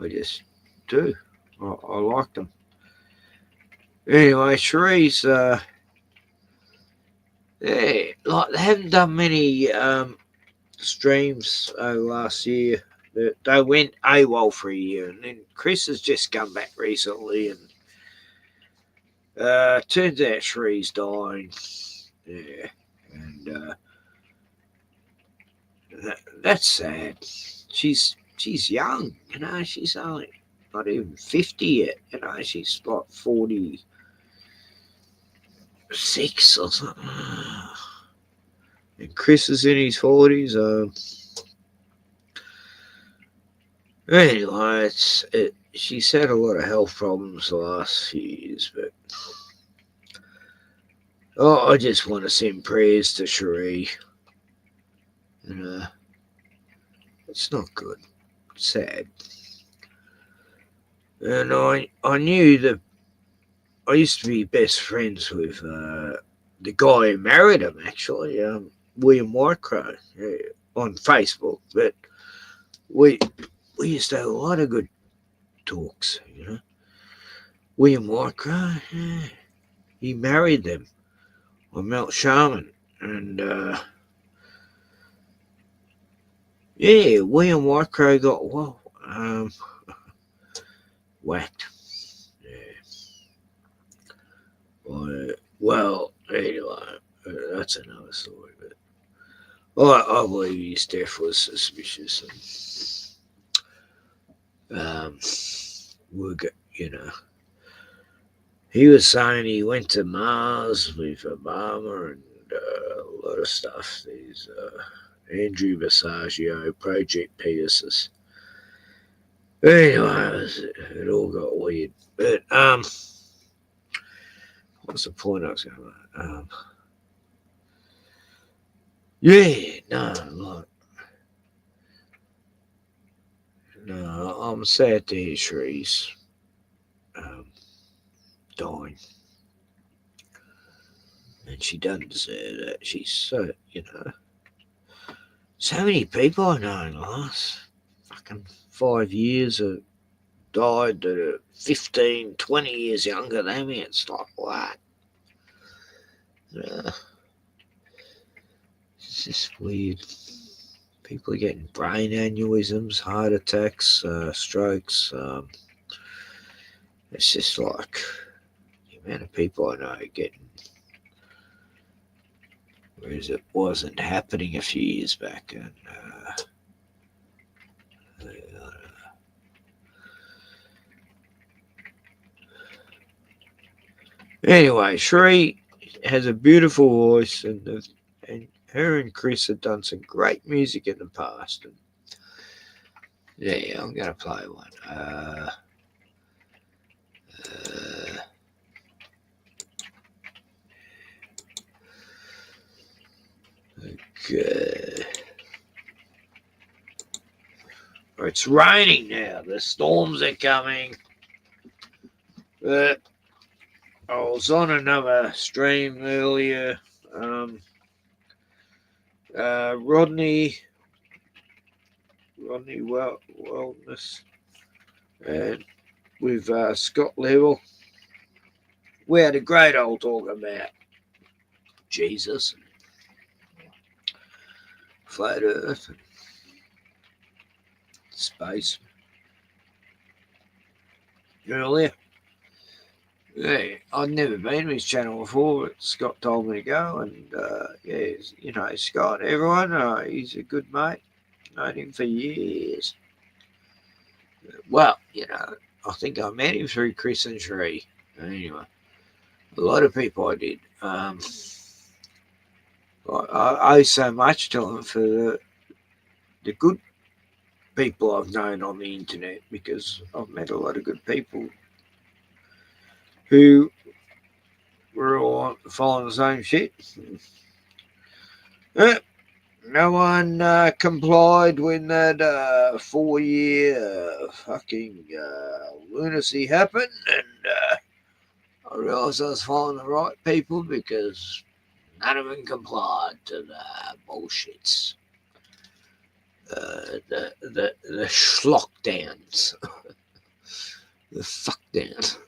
I just do. I like them. Anyway, Cherie's, yeah, they haven't done many streams last year. They went AWOL for a year, and then Chris has just come back recently, and turns out Cherie's dying. Yeah, and that's sad. She's young, she's only, I not even 50 yet. You know, she's like 46 or something. And Chris is in his 40s. Anyway, she's had a lot of health problems the last few years, but I just want to send prayers to Cherie. And it's not good. It's sad. And I knew that I used to be best friends with the guy who married him, actually, William Whitecrow, on Facebook. But we used to have a lot of good talks, you know. William Whitecrow, he married them on Mount Sharman. And, William Whitecrow got, whacked. Well, anyway, that's another story. But I believe his death was suspicious. And, you know, he was saying he went to Mars with Obama and a lot of stuff. These Andrew Basagio, Project Pegasus. Anyway, it all got weird. But what's the point I was going to no, I'm sad to hear Cherie's dying. And she doesn't deserve that. She's so, you know, so many people I know in the last fucking 5 years have died that are 15, 20 years younger than me. It's like, what? It's just weird. People are getting brain aneurysms, heart attacks, strokes. It's just like the amount of people I know getting, whereas it wasn't happening a few years back. And anyway, Sheree has a beautiful voice, and her and Chris have done some great music in the past. And I'm going to play one. Okay. It's raining now. The storms are coming. But I was on another stream earlier. Rodney Wellness, and with Scott Level. We had a great old talk about Jesus, flat Earth, and space earlier. I'd never been to his channel before, but Scott told me to go, and you know, Scott, everyone, he's a good mate. Known him for years. Well, you know, I think I met him through Chris and Sheree. Anyway, a lot of people I did. I owe so much to him for the good people I've known on the internet, because I've met a lot of good people who were all following the same shit. No one complied when that 4-year fucking lunacy happened, and I realised I was following the right people because none of them complied to the bullshits. The schlock downs. The fuck downs.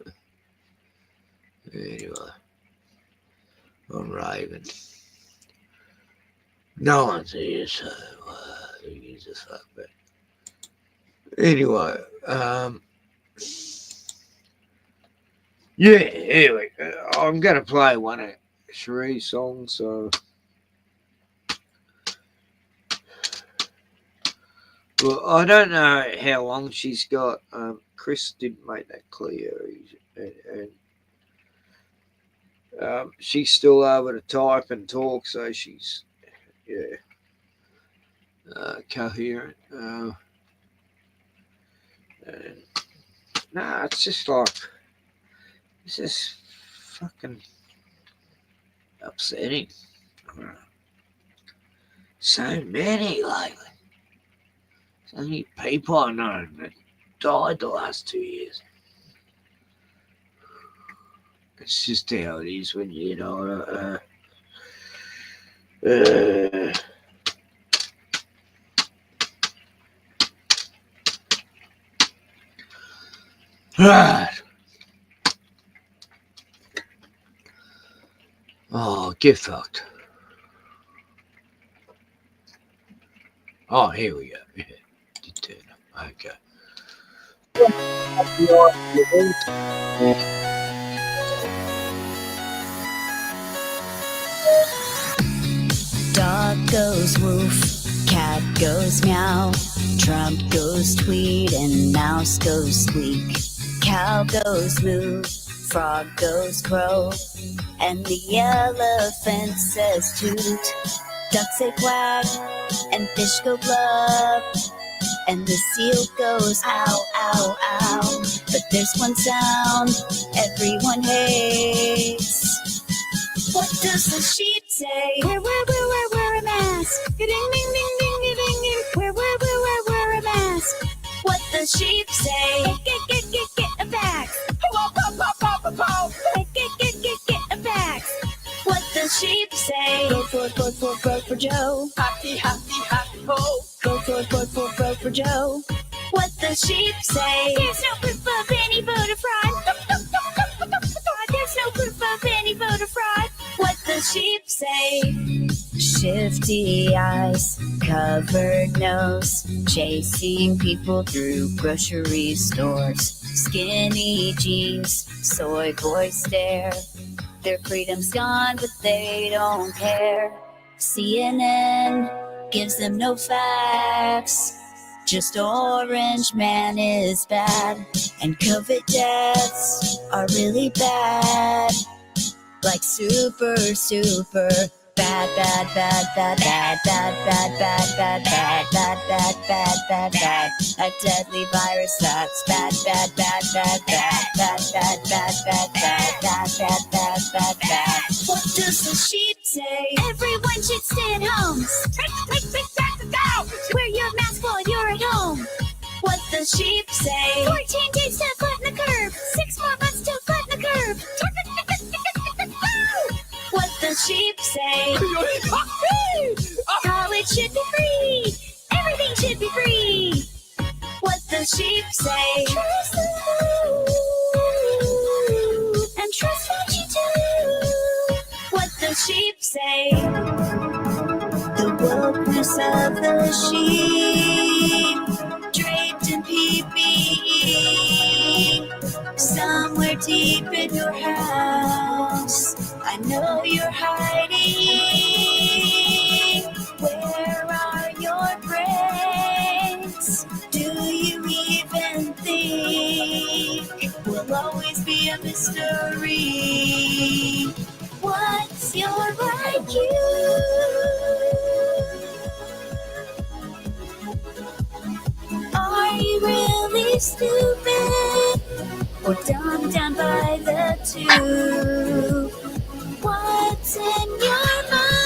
Anyway, I'm raving. No one's here, so who gives a fuck? But anyway, anyway, I'm going to play one of Cheree's songs. So, well, I don't know how long she's got. Chris didn't make that clear. And she's still able to type and talk, so she's, coherent. It's just like, it's just fucking upsetting. So many lately. So many people I know that died the last 2 years. It's just how it is when you know. Right. Oh, get fucked. Oh, here we go. Yeah, did turn up. Okay. Dog goes woof, cat goes meow, Trump goes tweet, and mouse goes squeak. Cow goes moo, frog goes crow, and the elephant says toot. Ducks say quack, and fish go blub, and the seal goes ow, ow, ow. But there's one sound everyone hates. What does the sheep say? Wear a mask. Ding, ding, ding, ding, ding, ding, ding. Wear a mask. What does sheep say? Get a vax. Get a vax. What does sheep say? Vote for Joe. Happy, ho. Vote for Joe. What does sheep say? There's no proof of any voter fraud. There's no proof of any voter fraud. What does sheep say? Shifty eyes, covered nose, chasing people through grocery stores. Skinny jeans, soy boy stare. Their freedom's gone, but they don't care. CNN gives them no facts. Just Orange Man is bad, and COVID deaths are really bad. Like super bad. A deadly virus that's bad. What does the sheep say? Everyone should stay at home. Wear your mask while you're at home. What does sheep say? 14 days to flatten the curve. 6 more months to flatten the curve. What does sheep say? College should be free. Everything should be free. What does sheep say? Trust the food and trust what you do. What does sheep say? The wokeness of the sheep, draped in PPE, somewhere deep in your house. I know you're hiding. Where are your brains? Do you even think we'll always be a mystery? What's your IQ? Are you really stupid or dumbed down by the tube? What's in your mind?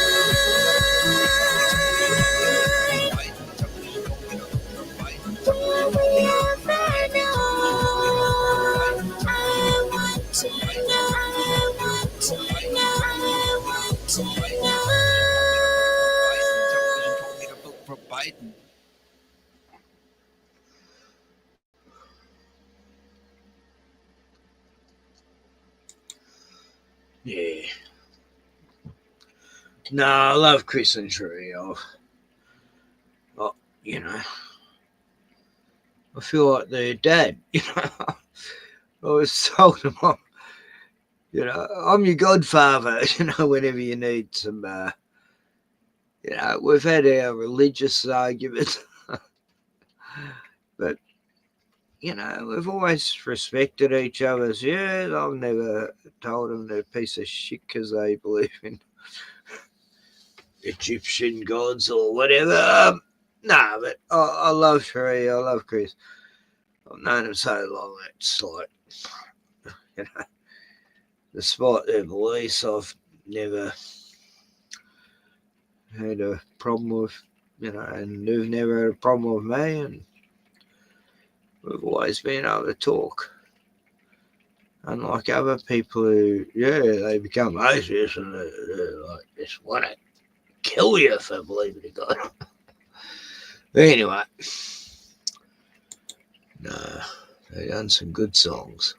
Will we ever know? I want to know. For Biden. Yeah. No, I love Chris and Tree. You know, I feel like their dad. You know, I was told them, you know, I'm your godfather. You know, whenever you need some. You know, we've had our religious arguments, but you know, we've always respected each other's. Yeah, I've never told them they're a piece of shit because they believe in Egyptian gods or whatever. No, but I love Sheree. I love Chris. I've known them so long. It's like, you know, despite their beliefs, I've never had a problem with, you know, and they've never had a problem with me, and we've always been able to talk. Unlike other people who, yeah, they become atheists and they're like, just want to kill you for believing in God. But anyway, no, they've done some good songs.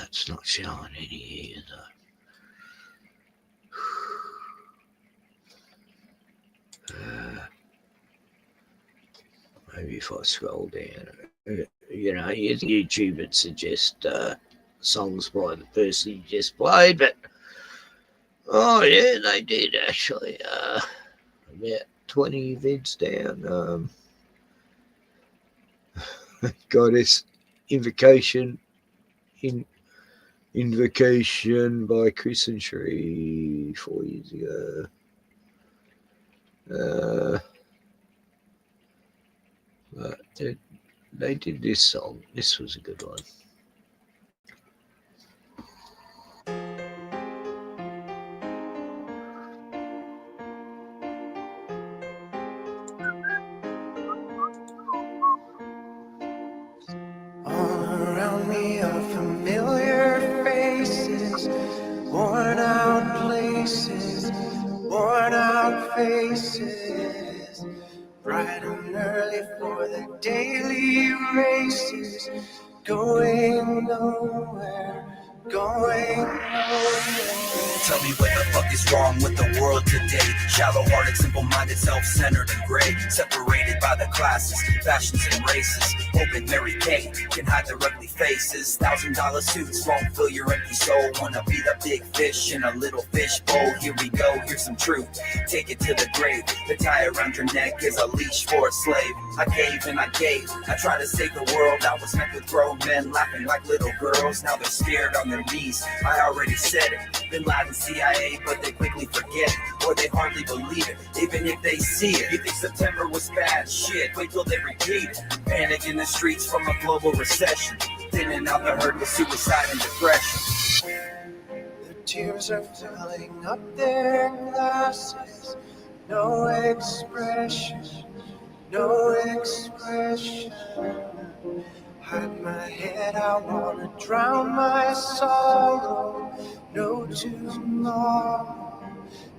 It's not showing any here, though. Maybe if I scroll down, you know, YouTube would suggest songs by the person you just played, but oh yeah, they did actually. About 20 vids down. Goddess Invocation by Chris and Sheree 4 years ago. But they did this song. This was a good one. All around me are familiar faces, worn out places, worn out faces, bright and early for the daily races, going nowhere, going nowhere. Tell me what the fuck is wrong with the world today. Shallow-hearted, simple-minded, self-centered and gray. Separated by the classes, fashions and races. Hoping Mary Kay can hide their ugly faces. $1,000 suits won't fill your empty soul. Wanna be the big fish in a little fish bowl. Here we go, here's some truth. Take it to the grave. The tie around your neck is a leash for a slave. I gave and I gave. I tried to save the world. I was met with grown men laughing like little girls. Now they're scared on their knees. I already said it. Bin Laden, CIA, but they quickly forget, or they hardly believe it, even if they see it. You think September was bad? Shit, wait till they repeat it. Panic in the streets from a global recession, thinning out the herd with suicide and depression. The tears are filling up their glasses, no expression, no expression. Hide my head, I wanna drown my sorrow. No tomorrow,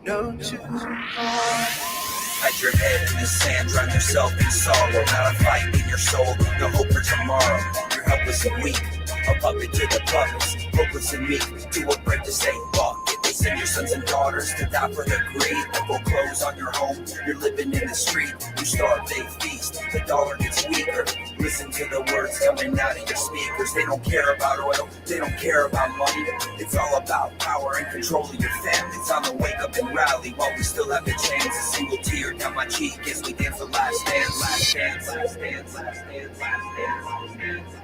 no tomorrow. Hide your head in the sand, drown yourself in sorrow. Not a fight in your soul, no hope for tomorrow. You're helpless and weak, a puppet to the puppets. Hopeless and meek, too afraid to say fuck it. They send your sons and daughters to die for their greed. No foreclose on your home, you're living in the street. You starve, they feast, the dollar gets weaker. Listen to the words coming out of your speakers. They don't care about oil, they don't care about money. It's all about power and control of your family. It's on the wake up and rally while we still have the chance. A single tear down my cheek as we dance the last dance, last dance, last dance, last dance, last dance, last dance.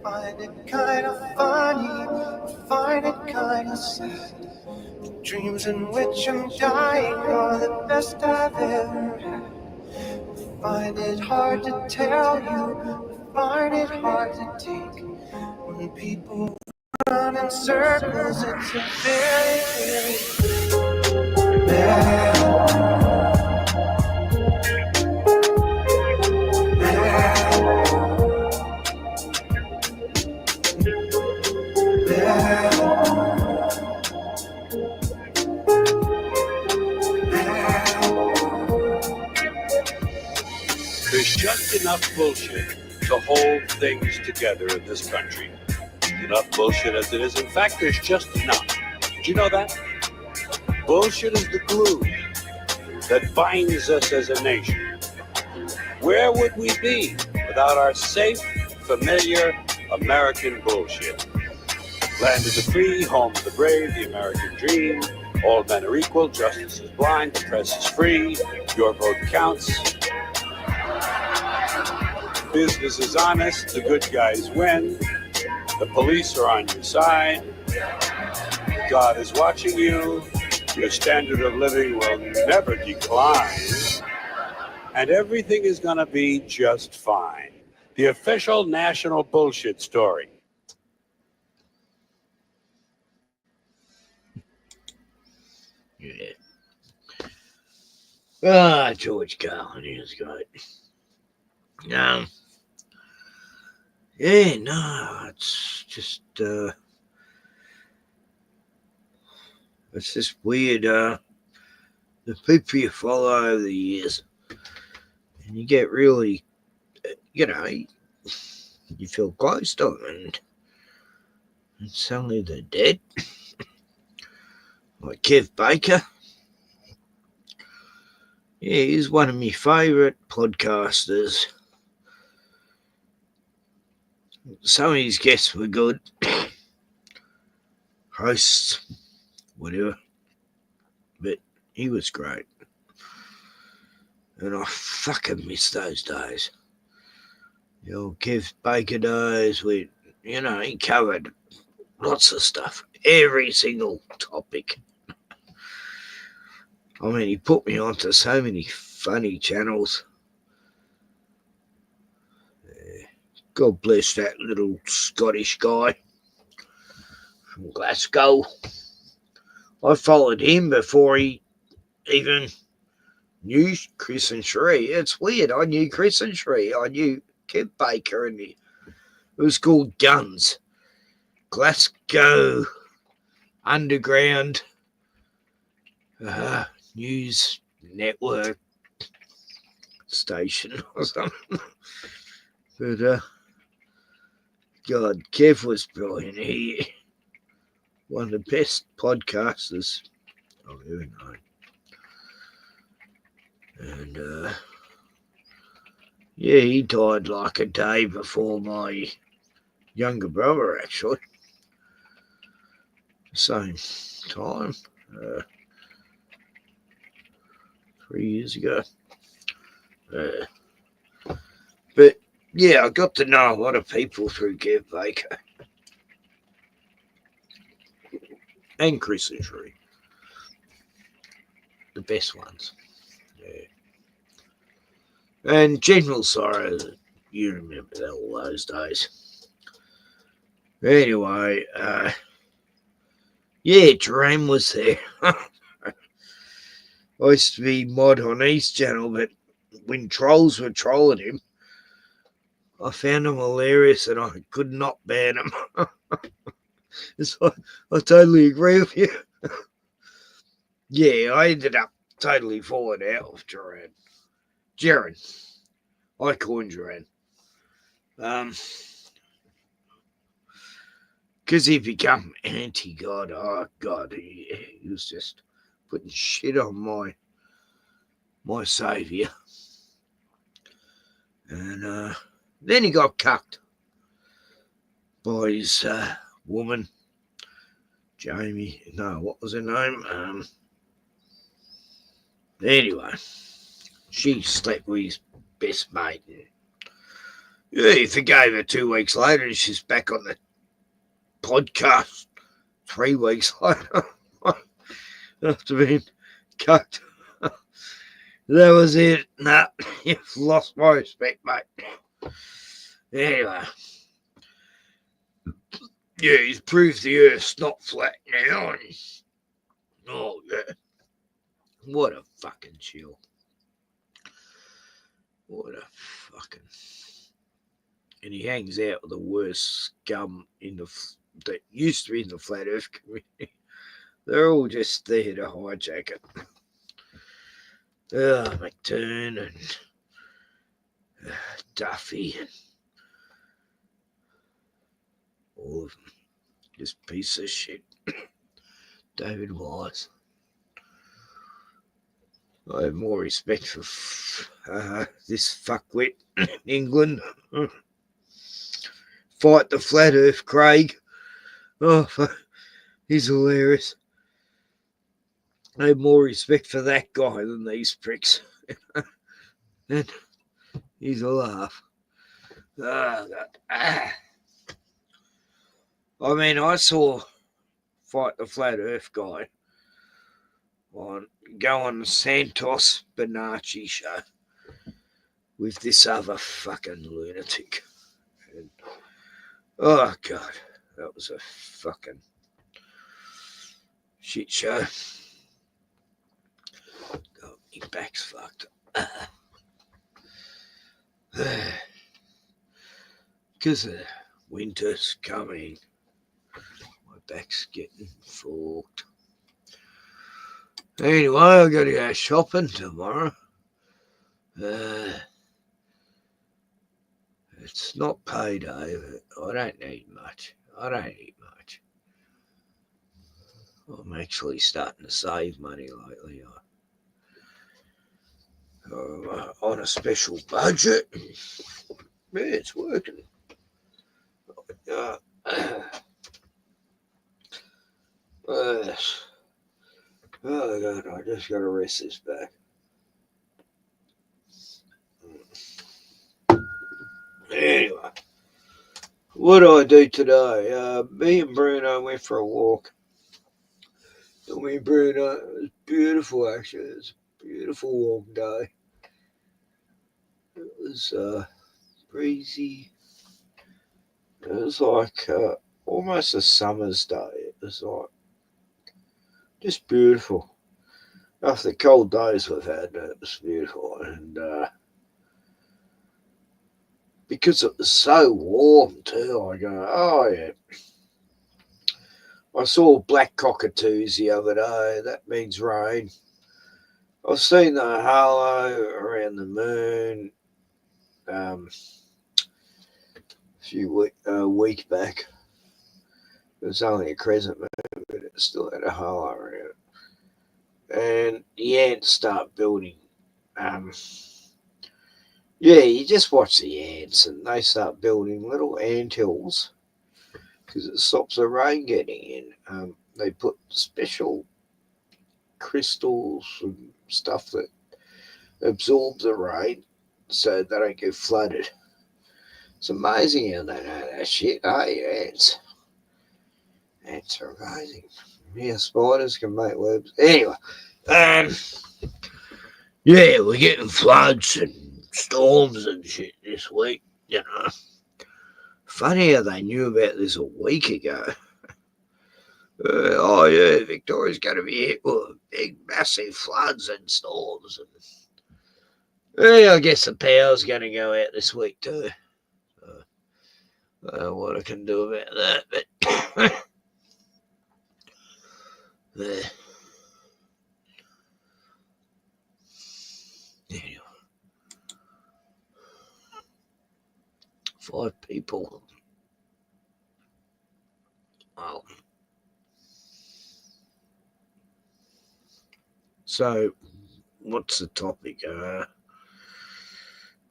I find it kind of funny, I find it kind of sad. The dreams in which I'm dying are the best I've ever had. I find it hard to tell you, I find it hard to take. When people run in circles, it's a very, very bad. There's just enough bullshit to hold things together in this country. Enough bullshit as it is. In fact, there's just enough. Did you know that? Bullshit is the glue that binds us as a nation. Where would we be without our safe, familiar, American bullshit. Land of the free, home of the brave, the American dream. All men are equal, justice is blind, the press is free, your vote counts. Business is honest, the good guys win. The police are on your side. God is watching you. Your standard of living will never decline. And everything is going to be just fine. The official national bullshit story. Yeah. Ah, George Carlin, he was great. Yeah, no, it's just weird. The people you follow over the years, and you get really, you feel close to them, and suddenly they're dead. Like Kev Baker. Yeah, he's one of my favourite podcasters. Some of his guests were good. Hosts, whatever. But he was great. And I fucking miss those days. The old Kev Baker days where, he covered lots of stuff. Every single topic. I mean, he put me onto so many funny channels. God bless that little Scottish guy from Glasgow. I followed him before he even knew Chris and Sheree. It's weird. I knew Chris and Sheree. I knew Kev Baker, and it was called Guns. Glasgow Underground News Network station or something. But God, Kev was brilliant. He one of the best podcasters I've ever known. And he died like a day before my younger brother, actually. Same time. 3 years ago. But yeah, I got to know a lot of people through Kev Baker and Chris and Sheree. The best ones. Yeah. And General Sorrow, you remember that, all those days. Anyway, Jerome was there. I used to be mod on his channel, but when trolls were trolling him, I found him hilarious and I could not ban him. So I totally agree with you. Yeah, I ended up totally falling out with Duran. Jaron. I call him Duran. Because he become anti-God. Oh, God. He was just putting shit on my saviour. And then he got cucked by his woman, Jamie. No, what was her name? Anyway, she slept with his best mate. And, he forgave her 2 weeks later, and she's back on the podcast 3 weeks later after being cucked. That was it. Nah, you've lost my respect, mate. Anyway. Yeah, he's proved the Earth's not flat now. And, oh, yeah. What a fucking chill. What a fucking... And he hangs out with the worst scum that used to be in the flat Earth community. They're all just there to hijack it. McTurn and Duffy and all of them. Just piece of shit. David Wise. I have more respect for this fuckwit in England. Fight the Flat Earth, Craig. Oh, he's hilarious. I have more respect for that guy than these pricks. And he's a laugh. Oh, God. I mean, I saw Fight the Flat Earth guy go on the Santos Bonacci show with this other fucking lunatic. And, oh, God, that was a fucking shit show. God, my back's fucked. Because the winter's coming, my back's getting fucked. Anyway, I got to go shopping tomorrow. It's not payday, but I don't need much. I'm actually starting to save money lately. I'm on a special budget. Yeah, it's working. Oh, God, I just got to rest this back. Anyway, what do I do today? Me and Bruno went for a walk. Me and Bruno, it was beautiful actually. It was a beautiful walk day. It was breezy. It was like almost a summer's day. It was like just beautiful. After the cold days we've had, it was beautiful. And because it was so warm too, I go, oh yeah. I saw black cockatoos the other day. That means rain. I've seen the halo around the moon a week back. It was only a crescent moon, but it still had a halo around it. And the ants start building. You just watch the ants and they start building little anthills because it stops the rain getting in. They put special crystals and stuff that absorbs the rain so they don't get flooded. It's amazing how they know that shit. Hey, ants. Ants are amazing. Yeah, spiders can make webs. Anyway, we're getting floods and storms and shit this week, you know. Funny how they knew about this a week ago. Victoria's going to be hit with big, massive floods and storms. And I guess the power's going to go out this week too. I don't know what I can do about that, but anyway, 5 people. Wow. So, what's the topic?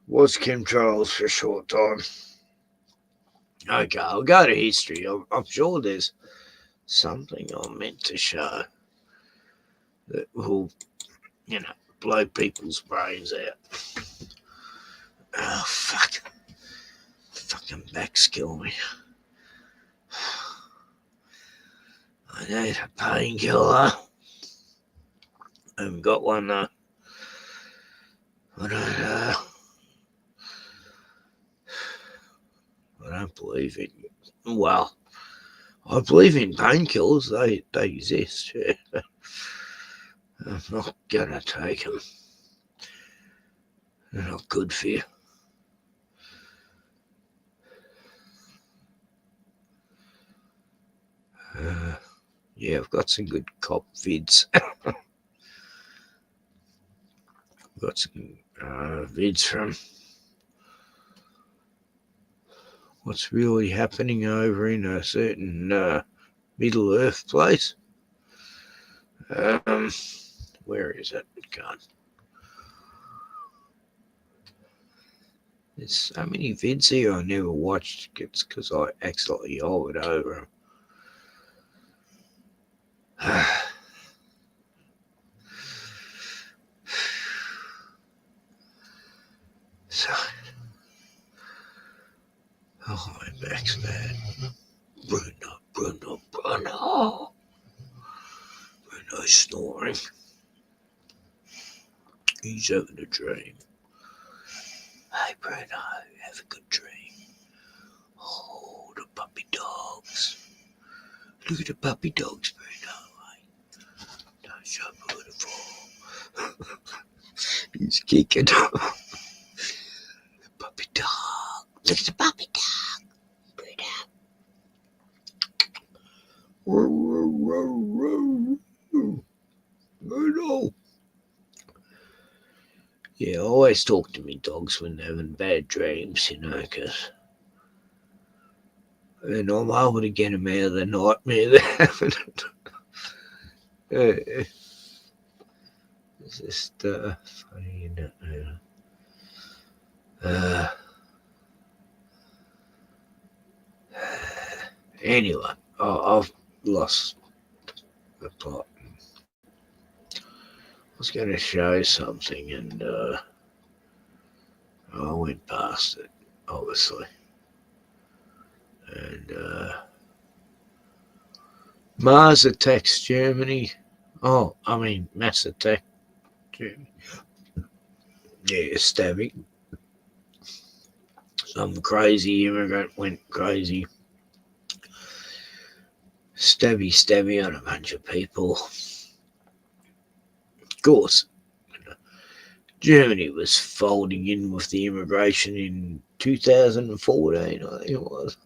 Was chemtrails for a short time? Okay, I'll go to history. I'm sure there's something I'm meant to show that will, blow people's brains out. Oh, fuck. Fucking back's killing me. I need a painkiller. I haven't got one though. I don't believe in. Well, I believe in painkillers. They exist. Yeah. I'm not gonna take them. They're not good for you. I've got some good cop vids. I've got some vids from what's really happening over in a certain Middle Earth place. Where is it? God. There's so many vids here I never watched. It's because I accidentally hovered over them. So, oh, my back's bad. Bruno. Bruno's snoring. He's having a dream. Hey, Bruno, have a good dream. Oh, the puppy dogs. Look at the puppy dogs, Bruno. Don't show beautiful. He's kicking. The puppy dog. Look at the puppy dog. Bruno. Yeah, I always talk to me dogs when they're having bad dreams, because and I'm able to get them out of the nightmare they're having. It's just funny, isn't it? Anyway, I've lost the plot. I was going to show something and I went past it, obviously. And Mars attacks Germany. Oh, I mean, mass attack Germany. Yeah, stabbing. Some crazy immigrant went crazy. Stabby on a bunch of people. Of course, Germany was folding in with the immigration in 2014, I think it was.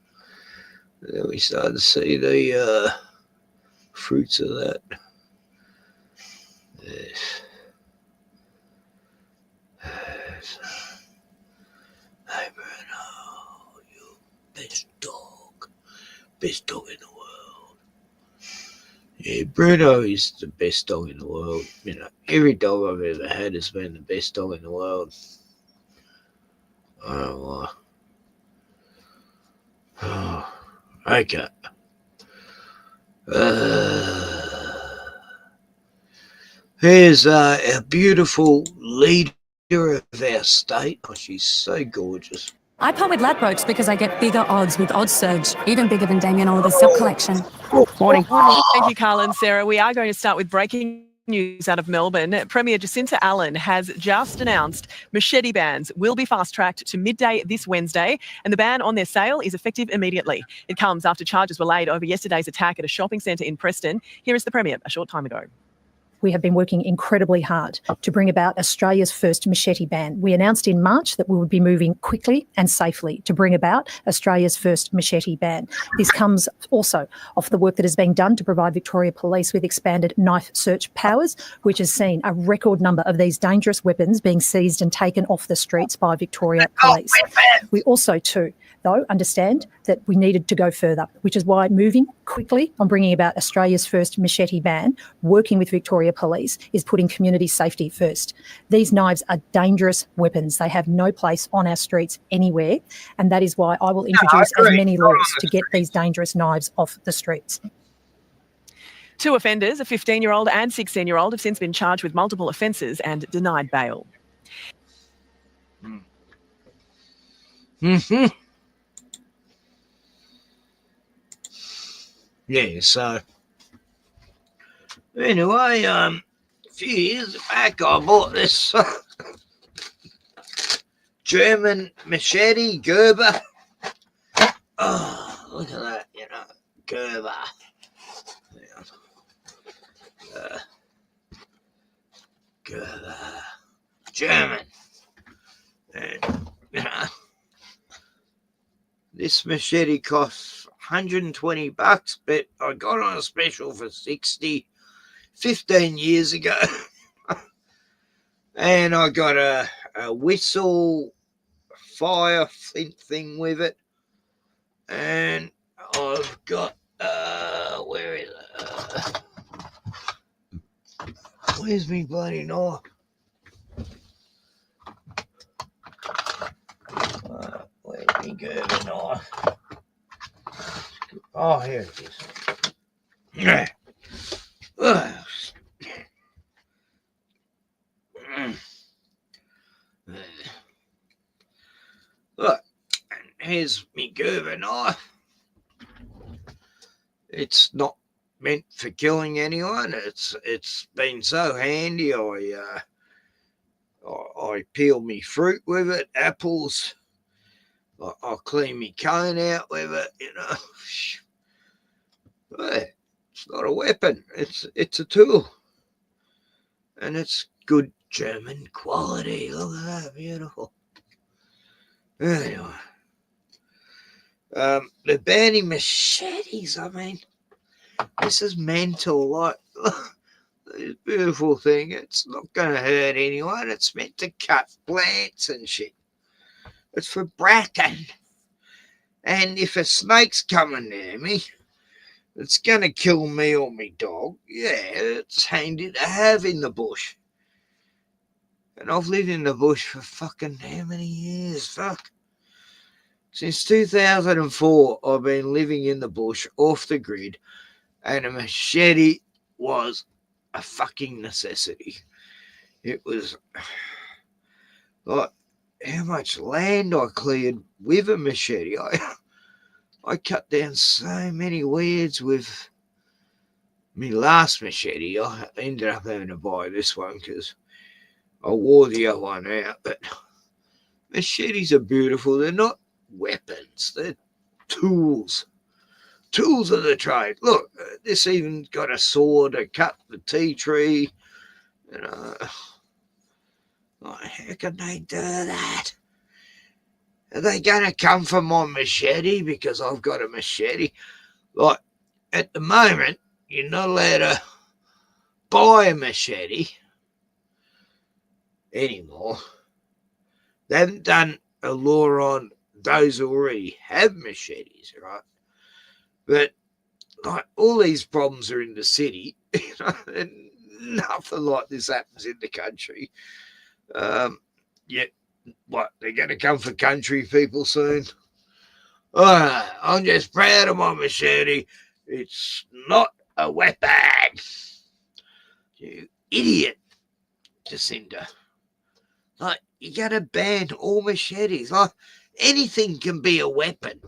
And then we started to see the fruits of that. Yes. Hey, Bruno, you best dog in the world. Yeah, Bruno is the best dog in the world. Every dog I've ever had has been the best dog in the world. I don't know why. Oh, okay. Here's a beautiful leader of our state. Oh, she's so gorgeous. I part with Ladbrokes because I get bigger odds with Odds Surge, even bigger than Damien Oliver's silk collection. Morning. Thank you, Carl and Sarah. We are going to start with breaking news out of Melbourne. Premier Jacinta Allen has just announced machete bans will be fast-tracked to midday this Wednesday, and the ban on their sale is effective immediately. It comes after charges were laid over yesterday's attack at a shopping centre in Preston. Here is the Premier a short time ago. We have been working incredibly hard to bring about Australia's first machete ban. We announced in March that we would be moving quickly and safely to bring about Australia's first machete ban. This comes also off the work that is being done to provide Victoria Police with expanded knife search powers, which has seen a record number of these dangerous weapons being seized and taken off the streets by Victoria Police. We also, too, though, understand that we needed to go further, which is why moving quickly on bringing about Australia's first machete ban, working with Victoria Police, is putting community safety first. These knives are dangerous weapons. They have no place on our streets anywhere, and that is why I will introduce as many laws to get these dangerous knives off the streets. Two offenders, a 15-year-old and 16-year-old, have since been charged with multiple offences and denied bail. Mm-hmm. Yeah, so anyway, a few years back I bought this German machete Gerber. Oh, look at that, Gerber. Gerber. German. And, this machete costs $120, but I got on a special for $60 15 years ago. And I got a whistle fire flint thing with it. And I've got, where is it? Where's me bloody knife? me Gerber knife. Oh, here it is. Yeah. Look, here's me Gerber knife. It's not meant for killing anyone. It's been so handy. I peel me fruit with it, apples. I'll clean me cone out with it. It's not a weapon. It's a tool, and it's good German quality. Look at that, beautiful. Anyway, the banning machetes. I mean, this is mental. Like, this beautiful thing. It's not going to hurt anyone. It's meant to cut plants and shit. It's for bracken. And if a snake's coming near me, it's going to kill me or me dog. Yeah, it's handy to have in the bush. And I've lived in the bush for fucking how many years? Fuck. Since 2004, I've been living in the bush, off the grid, and a machete was a fucking necessity. It was like how much land I cleared with a machete. I cut down so many weeds with my last machete. I ended up having to buy this one because I wore the other one out. But machetes are beautiful. They're not weapons. They're tools. Tools of the trade. Look, this even got a saw to cut the tea tree. How can they do that? Are they going to come for my machete because I've got a machete? Like, at the moment, you're not allowed to buy a machete anymore. They haven't done a law on those who already have machetes, right? But, like, all these problems are in the city, and nothing like this happens in the country. What, they're going to come for country people soon? I'm just proud of my machete. It's not a weapon. You idiot, Jacinda. Like, you got to ban all machetes. Like, anything can be a weapon.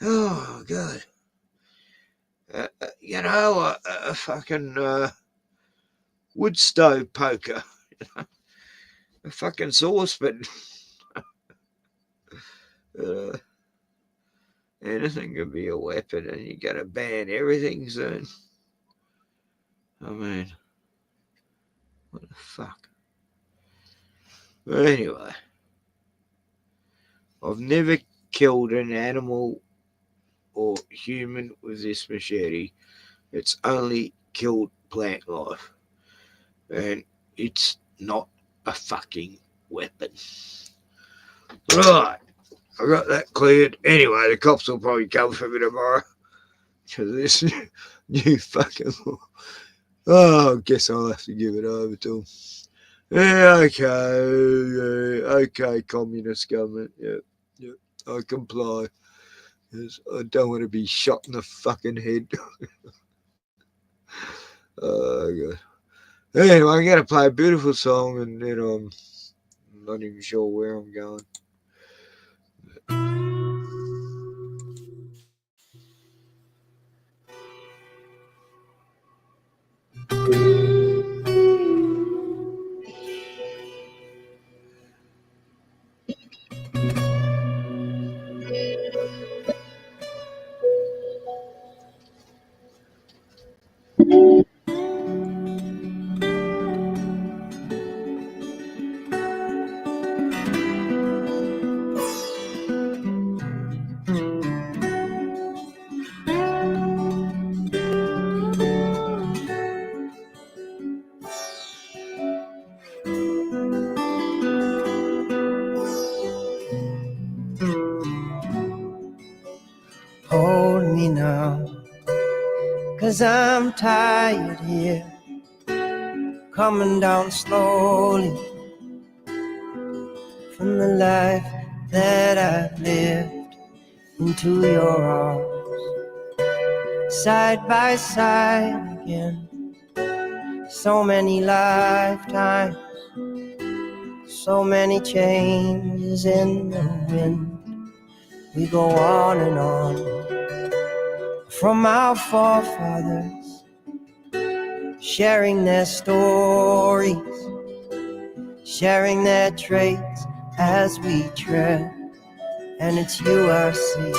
Oh, God. A fucking wood stove poker. A fucking saucepan. Anything can be a weapon, and you got to ban everything soon. I mean, what the fuck? But anyway, I've never killed an animal or human with this machete. It's only killed plant life, and it's not a fucking weapon. Right, I got that cleared. Anyway, the cops will probably come for me tomorrow because this new fucking law. Oh, I guess I'll have to give it over to them. Yeah, okay, communist government. Yeah, I comply. Yes, I don't want to be shot in the fucking head. Oh, God. Anyway, I'm going to play a beautiful song, and then I'm not even sure where I'm going. Hold me now, 'cause I'm tired here, coming down slowly from the life that I've lived into your arms, side by side again. So many lifetimes, so many changes in the wind. We go on and on from our forefathers, sharing their stories, sharing their traits as we tread. And it's you I see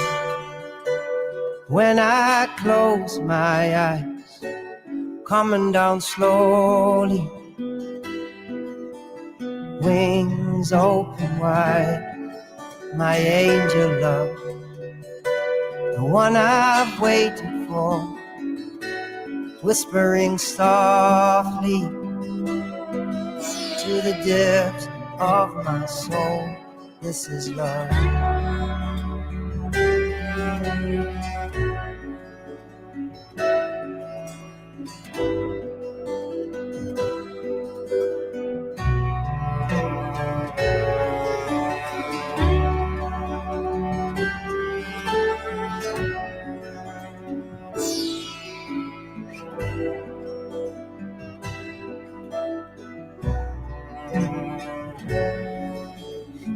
when I close my eyes, coming down slowly, wings open wide. My angel love, the one I've waited for, whispering softly to the depths of my soul. This is love.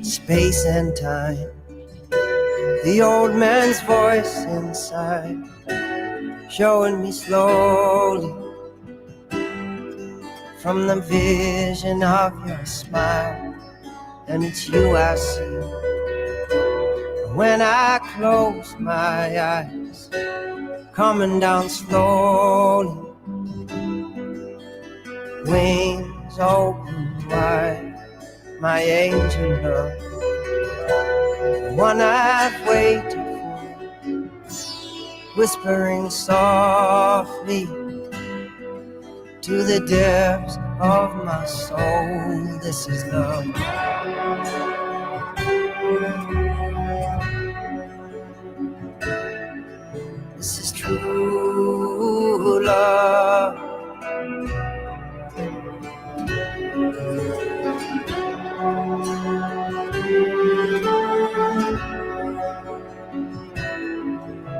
Space and time, the old man's voice inside, showing me slowly from the vision of your smile. And it's you I see when I close my eyes, coming down slowly, wings open wide. My angel love, the one I've waited for, whispering softly to the depths of my soul. This is love. This is true love.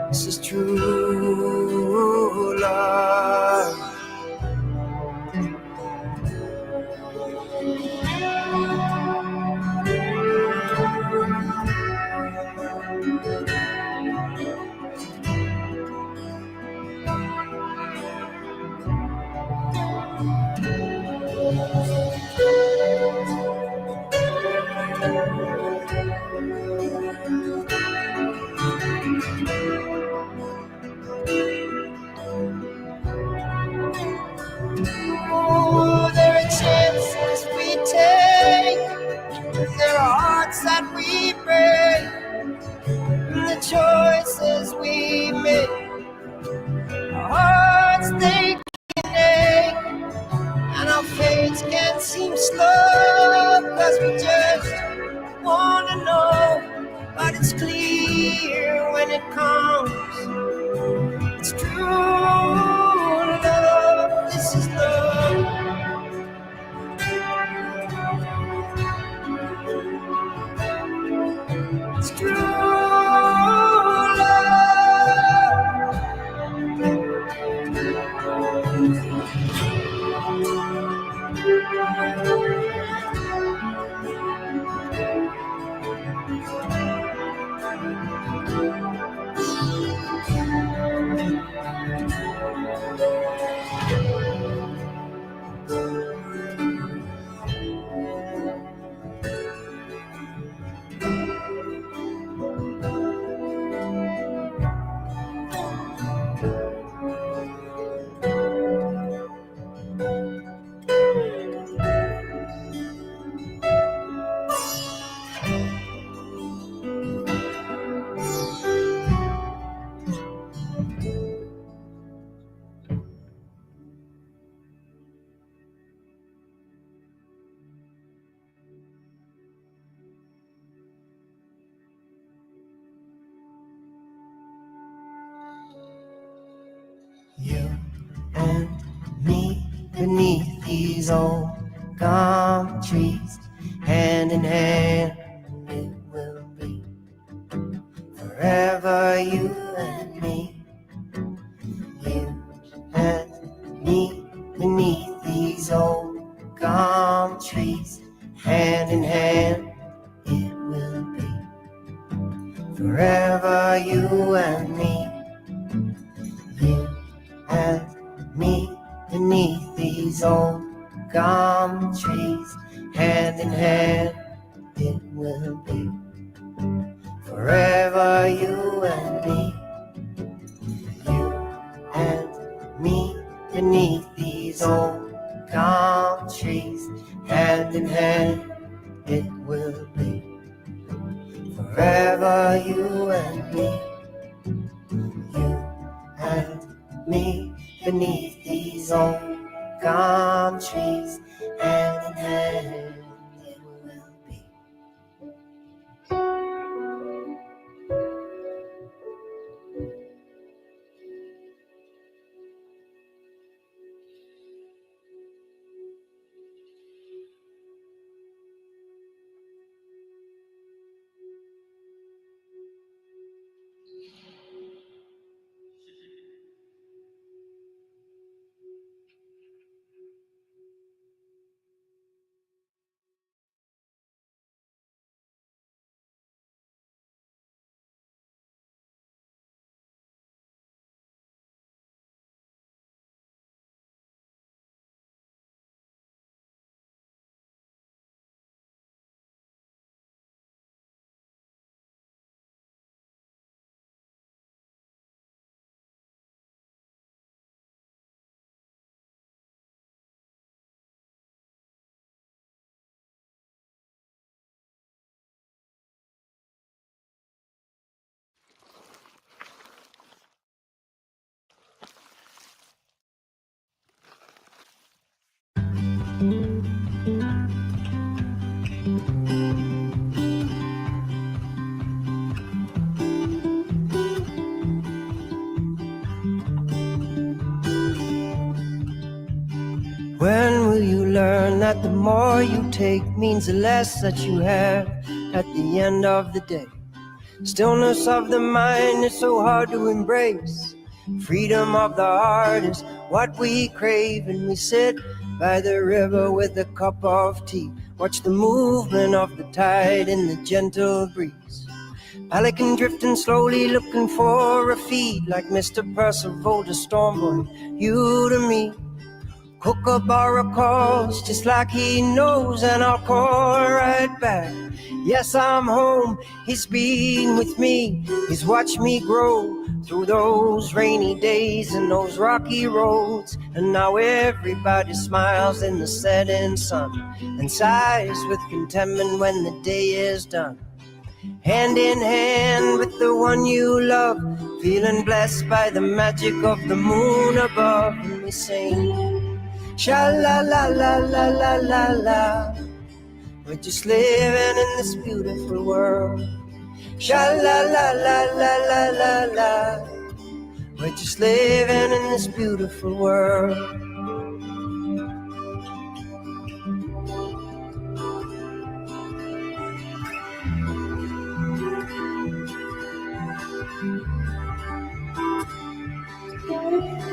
This is true love. Oh, there are chances we take, there are hearts that we break, and the choices we make, our hearts they can ache, and our fates can seem slow, cause we just wanna know, but it's clear when it comes, it's true love, this is love. It's true you and me beneath these old gum trees, hand in hand it will be. Forever you and me, you and me beneath these old gum trees, hand in hand it will be. Forever you and me, you and me beneath these old gum trees, hand in hand it will be. Forever you and me, you and me beneath these old gum trees, hand in hand it will be. Forever you and me, you and me beneath these old gum trees, hand in hand it will be. When will you learn that the more you take means the less that you have at the end of the day? Stillness of the mind is so hard to embrace. Freedom of the heart is what we crave, and we sit by the river with a cup of tea. Watch the movement of the tide in the gentle breeze. Pelican drifting slowly, looking for a feed, like Mr. Percival, the storm boy, you to me. Kookaburra calls just like he knows, and I'll call right back. Yes, I'm home, he's been with me, he's watched me grow through those rainy days and those rocky roads. And now everybody smiles in the setting sun and sighs with contentment when the day is done. Hand in hand with the one you love, feeling blessed by the magic of the moon above. And we sing sha-la-la-la-la-la-la-la. We're just living in this beautiful world. Sha-la-la-la-la-la-la-la. We're just living in this beautiful world.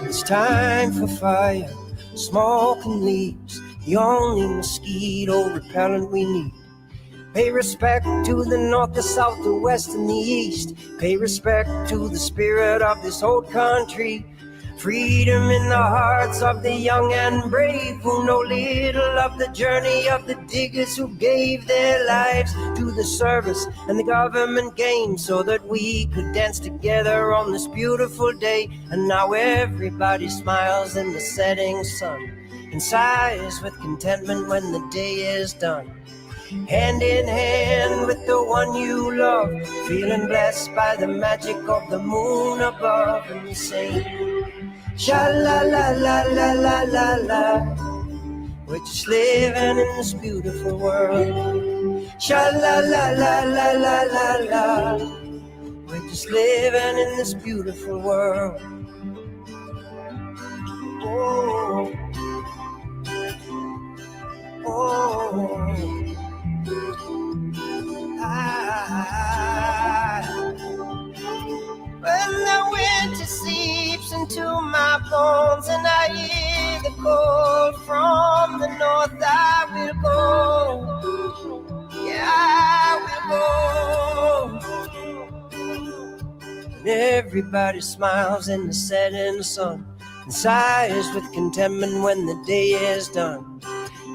It's time for fire, smoke and leaves, the only mosquito repellent we need. Pay respect to the north, the south, the west, and the east. Pay respect to the spirit of this old country. Freedom in the hearts of the young and brave, who know little of the journey of the diggers who gave their lives to the service and the government gain, so that we could dance together on this beautiful day. And now everybody smiles in the setting sun and sighs with contentment when the day is done. Hand in hand with the one you love, feeling blessed by the magic of the moon above. And we sing sha-la-la-la-la-la-la-la. We're just living in this beautiful world. Sha-la-la-la-la-la-la-la. We're just living in this beautiful world. Oh, oh. everybody smiles in the setting sun and sighs with contentment when the day is done.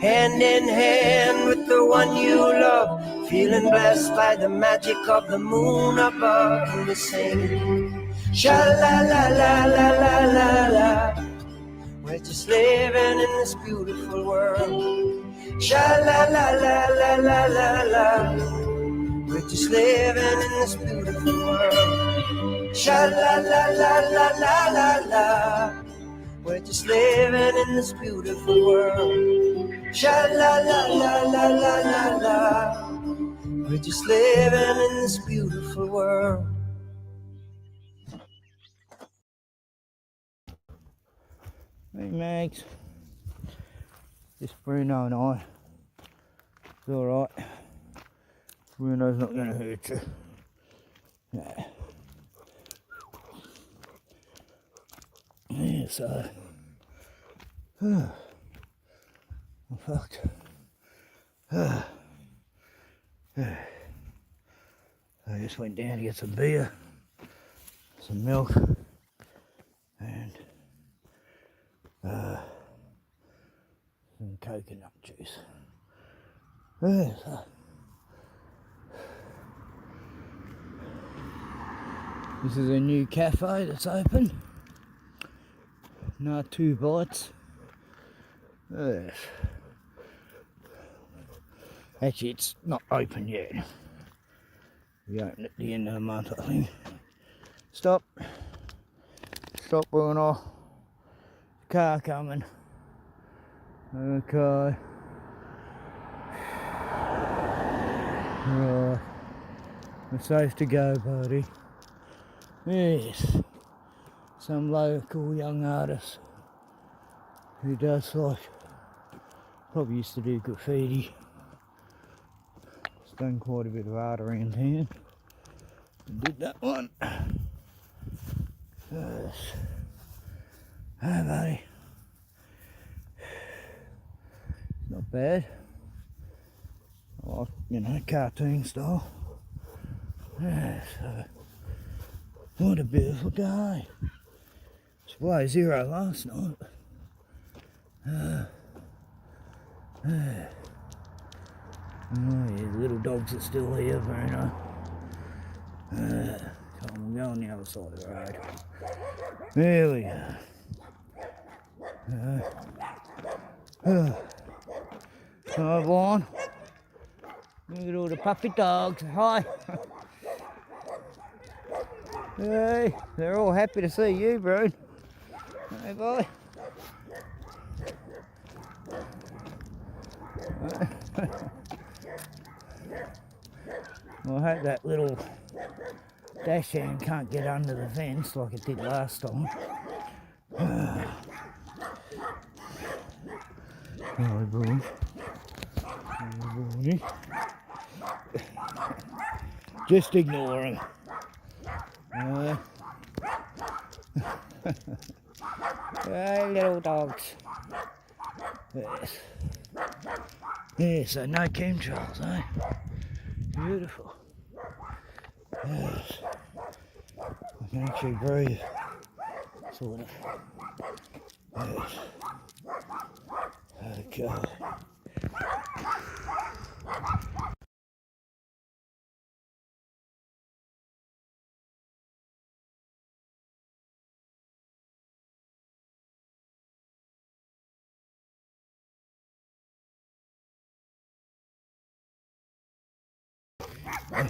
Hand in hand with the one you love, feeling blessed by the magic of the moon above. And we sing, sha-la-la-la-la-la-la-la. We're just living in this beautiful world. Sha-la-la-la-la-la-la-la. We're just living in this beautiful world. Sha-la-la-la-la-la-la-la. We're just living in this beautiful world. Sha-la-la-la-la-la-la-la. We're just living in this beautiful world. Hey Mags, just Bruno and I. It's alright. Bruno's not going to hurt you. Yeah. Yeah, so. I'm fucked. I just went down to get some beer, some milk, and some coconut juice. Yeah, so. This is a new cafe that's open. No 2 bites. Yes. Actually, it's not open yet. We open at the end of the month, I think. Stop. Stop, Bruno. Car coming. Okay. Right. We're safe to go, buddy. Yes. Some local young artist who does like, probably used to do graffiti. He's done quite a bit of art around here. Did that one. Yes. Hi, buddy. Not bad. I like, you know, cartoon style. Yes. What a beautiful day. It's below 0 last night. Oh, yeah, the little dogs are still here, Bruno. Come on, we'll go on the other side of the road. There we go. Hi, Vaughn. Look at all the puppy dogs. Hi. Hey, they're all happy to see you, bro. Hey, boy. Well, I hope that little dachshund can't get under the fence like it did last time. Hello, boy. Hello, boy. Just ignore him. Hey, little dogs. Yes. Yeah, so no chemtrails, eh? Beautiful. Yes. I can actually breathe. Sort of. Yes. Okay.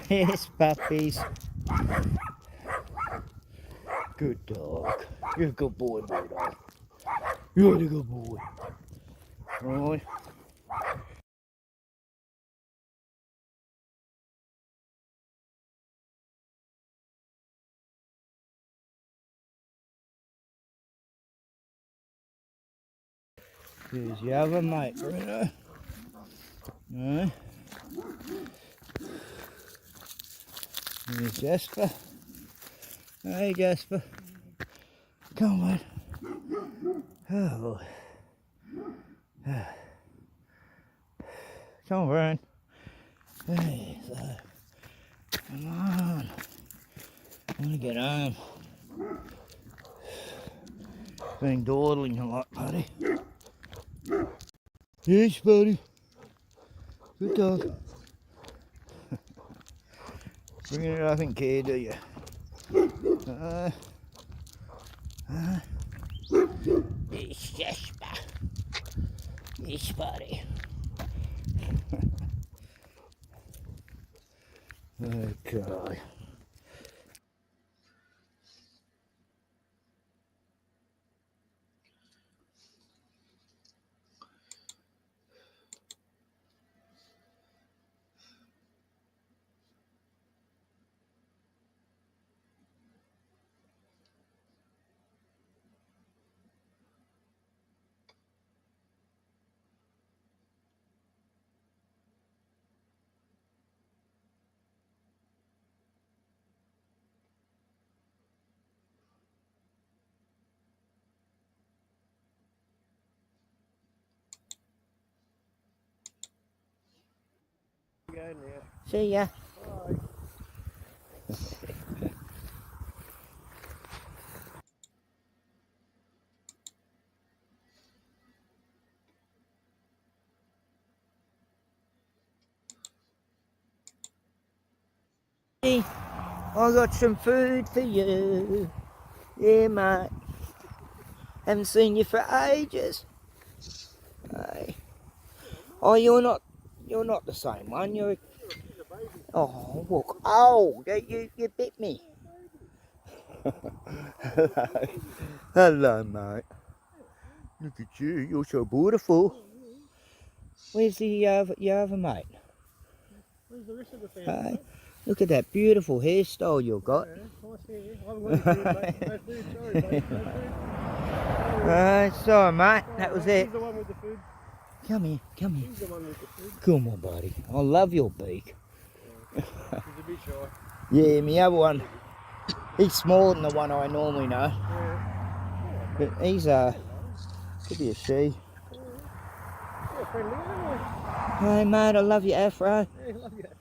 Yes, puppies. Good dog. You're a good boy, Bulldog. You're a good boy. Right. Here's your other mate, Bruno. Right. Here's Jasper. Hey, Jasper. Come on, mate. Oh, boy. Come on, Brian. Hey, so. Come on. I want to get home. Been dawdling a lot, buddy. Yes, buddy. Good dog. Bringing it up in care, do you? Yes, Jasper. Yes, buddy. Okay. See ya. I got some food for you. Yeah, mate. Haven't seen you for ages. Hey. Oh, you're not the same one. You're. Oh, look. Oh, you bit me. Hello. Hello, mate. Look at you. You're so beautiful. Where's your other mate? Where's the rest of the family? Hey. Look at that beautiful hairstyle you've got. Yeah, nice hair. I haven't got any food, mate. No food, sorry, mate. No food. Sorry, mate. That was it. He's the one with the food. Come here, come here. He's the one with the food. Come on, buddy. I love your beak. Yeah. He's a bit shy. Yeah, my other one. He's smaller than the one I normally know. Yeah. But he's could be a she. Yeah, friendly, aren't Hey, mate, I love your afro. we? Yeah, I love you, Afro.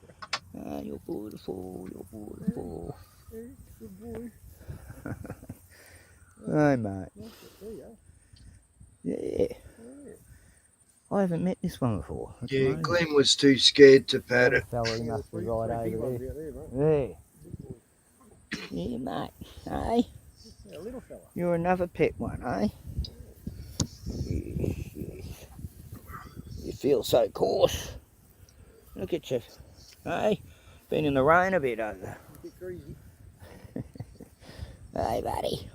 You're beautiful. You're beautiful. Yeah, good boy. Hey, mate. Nice to see you. Yeah. I haven't met this one before. That's Yeah, amazing. Glenn was too scared to pat it. Fella, he must be right Three big over ones there. out there, mate. Yeah. Yeah, mate. Hey, Yeah, a little fella. you're another pet one, eh? Yes, yes. You feel so coarse. Look at you. Hey, been in the rain a bit over. A bit greasy. Hey, buddy.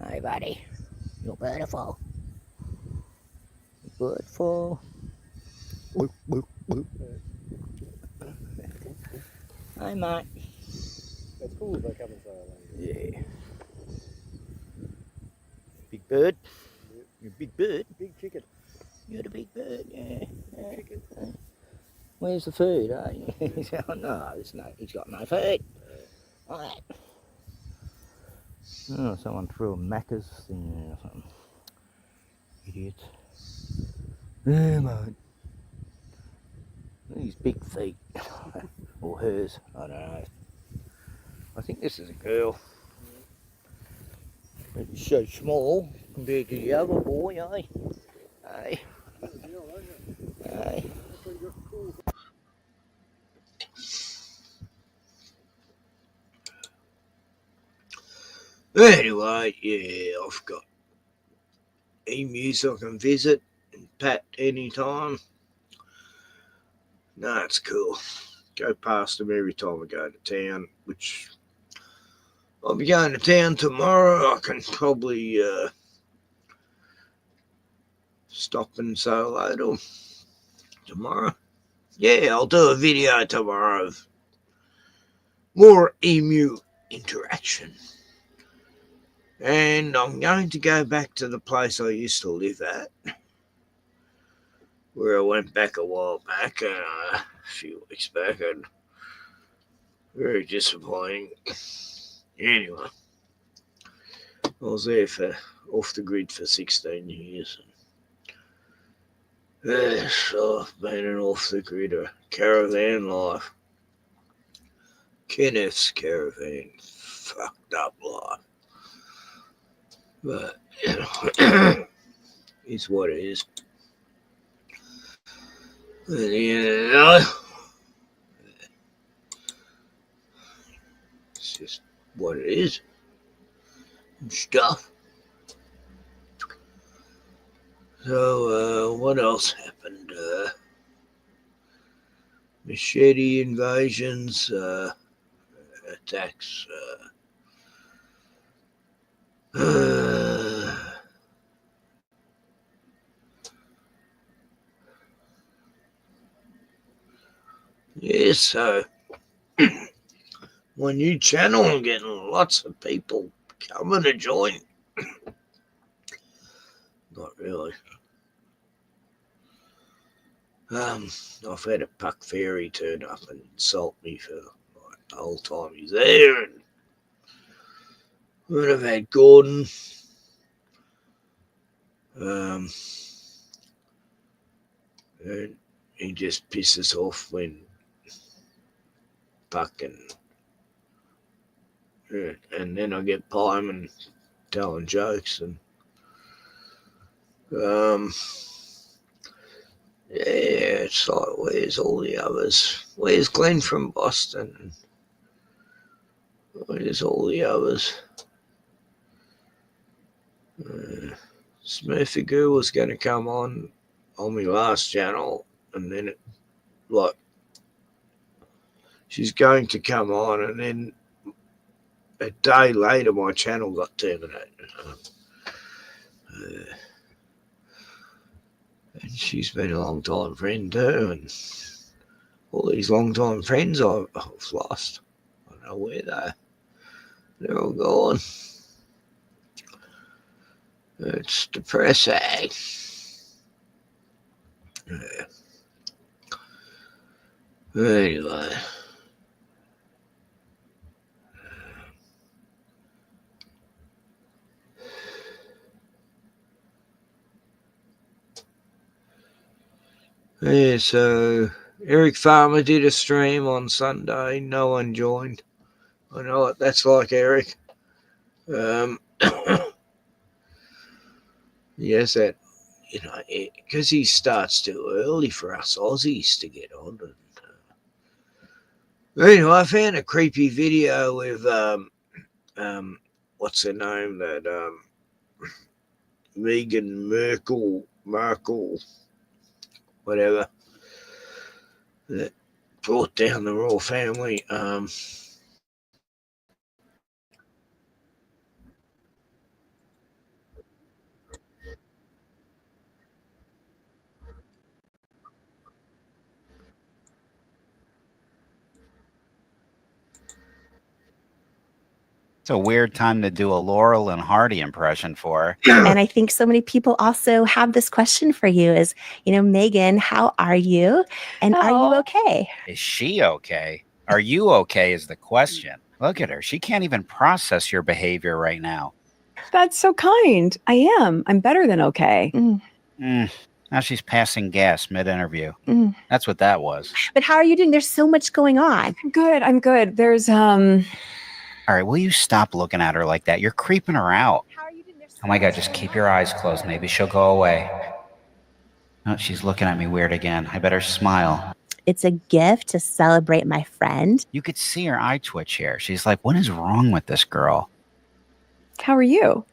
Hey, buddy. You're beautiful. You're beautiful. Boop, boop, boop. Hey, mate. That's cool if they come and say hello. Yeah. Big bird. You're a big bird. Big chicken. You're the big bird, yeah. Big chicken. Where's the food, eh? Oh, no, he's got no food. Right. Oh, someone threw a Macca's thing there or something. Idiot. Yeah, mate. These big feet. Or hers, I don't know. I think this is a girl. But it's so small compared to the other boy, eh? Hey. Hey. Anyway, yeah, I've got emus I can visit and pat anytime. No, it's cool. Go past them every time I go to town, which I'll be going to town tomorrow. I can probably stop and say hello to them tomorrow. Yeah, I'll do a video tomorrow of more emu interaction. And I'm going to go back to the place I used to live at, where I went back a while back, a few weeks back, and very disappointing. Anyway, I was there for off the grid for 16 years. So I've been an off the grid, a caravan life. Kenneth's caravan. fucked up life. But, you know, it's what it is. And, you know, it's just what it is. And stuff. So, what else happened? Machete invasions, attacks, yeah, so my new channel, I'm getting lots of people coming to join. Not really. I've had a puck fairy turn up and insult me for like, the whole time he's there, and then I've had Gordon. And he just pisses off when fucking, and then I get Pyman telling jokes, and yeah, it's like, where's all the others? Where's Glenn from Boston? Where's all the others? Smurfy Girl was going to come on my last channel, and then she's going to come on, and then a day later my channel got terminated. And she's been a long time friend too, and all these long time friends I've lost. I don't know where they're all gone. It's depressing. Yeah. Anyway. Yeah, so Eric Farmer did a stream on Sunday. No one joined. I know what that's like, Eric. Yes, that, you know, because he starts too early for us Aussies to get on. And, anyway, I found a creepy video with what's her name? That Meghan Markle, whatever, that brought down the royal family. It's a weird time to do a Laurel and Hardy impression for her. And I think so many people also have this question for you is, you know, Megan, how are you? And are you okay? Is she okay? Are you okay is the question. Look at her. She can't even process your behavior right now. That's so kind. I am. I'm better than okay. Now she's passing gas mid-interview. Mm. That's what that was. But how are you doing? There's so much going on. Good. I'm good. There's All right, will you stop looking at her like that? You're creeping her out. Oh my God, just keep your eyes closed. Maybe she'll go away. No, she's looking at me weird again. I better smile. It's a gift to celebrate my friend. You could see her eye twitch here. She's like, what is wrong with this girl? How are you?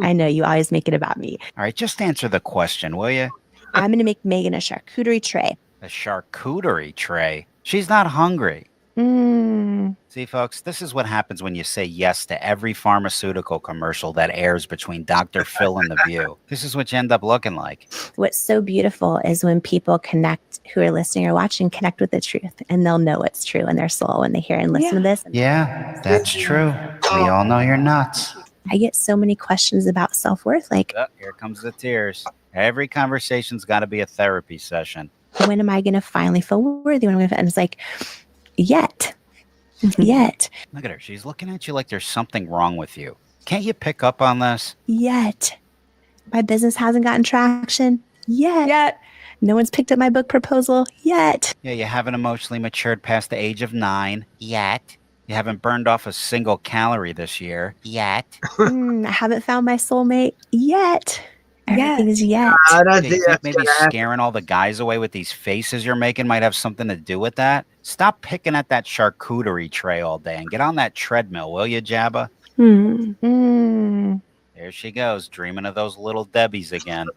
I know you always make it about me. All right, just answer the question, will you? I'm going to make Megan a charcuterie tray. A charcuterie tray? She's not hungry. See, folks, this is what happens when you say yes to every pharmaceutical commercial that airs between Dr. Phil and The View. This is what you end up looking like. What's so beautiful is when people connect, who are listening or watching, connect with the truth, and they'll know it's true in their soul when they hear and listen to this. Yeah, that's true. We all know you're nuts. I get so many questions about self-worth, like, Oh, here comes the tears. Every conversation's got to be a therapy session. when am I going to finally feel worthy? And it's like, yet. Look at her. She's looking at you like there's something wrong with you. Can't you pick up on this? Yet. My business hasn't gotten traction. Yet. No one's picked up my book proposal. Yet. Yeah, you haven't emotionally matured past the age of 9. Yet. You haven't burned off a single calorie this year yet. I haven't found my soulmate yet. Everything's yet. I don't Do you think think that's maybe going to happen. scaring all the guys away with these faces you're making might have something to do with that? Stop picking at that charcuterie tray all day and get on that treadmill, will you, Jabba? There she goes, dreaming of those little Debbies again.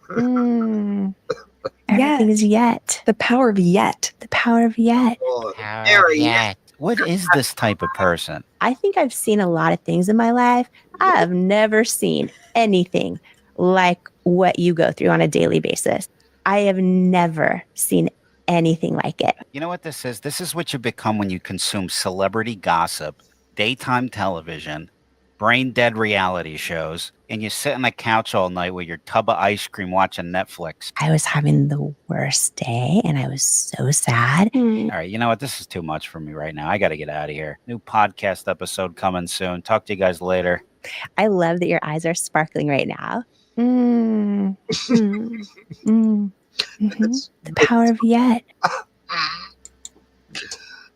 Everything's yet. The power of yet. The power of yet. Yet. What is this type of person? I think I've seen a lot of things in my life. I have never seen anything like what you go through on a daily basis. I have never seen anything like it. You know what this is? This is what you become when you consume celebrity gossip, daytime television, brain-dead reality shows, and you sit on the couch all night with your tub of ice cream watching Netflix. I was having the worst day and I was so sad. All right, you know what? This is too much for me right now. I got to get out of here. New podcast episode coming soon. Talk to you guys later. I love that your eyes are sparkling right now. The power of yet.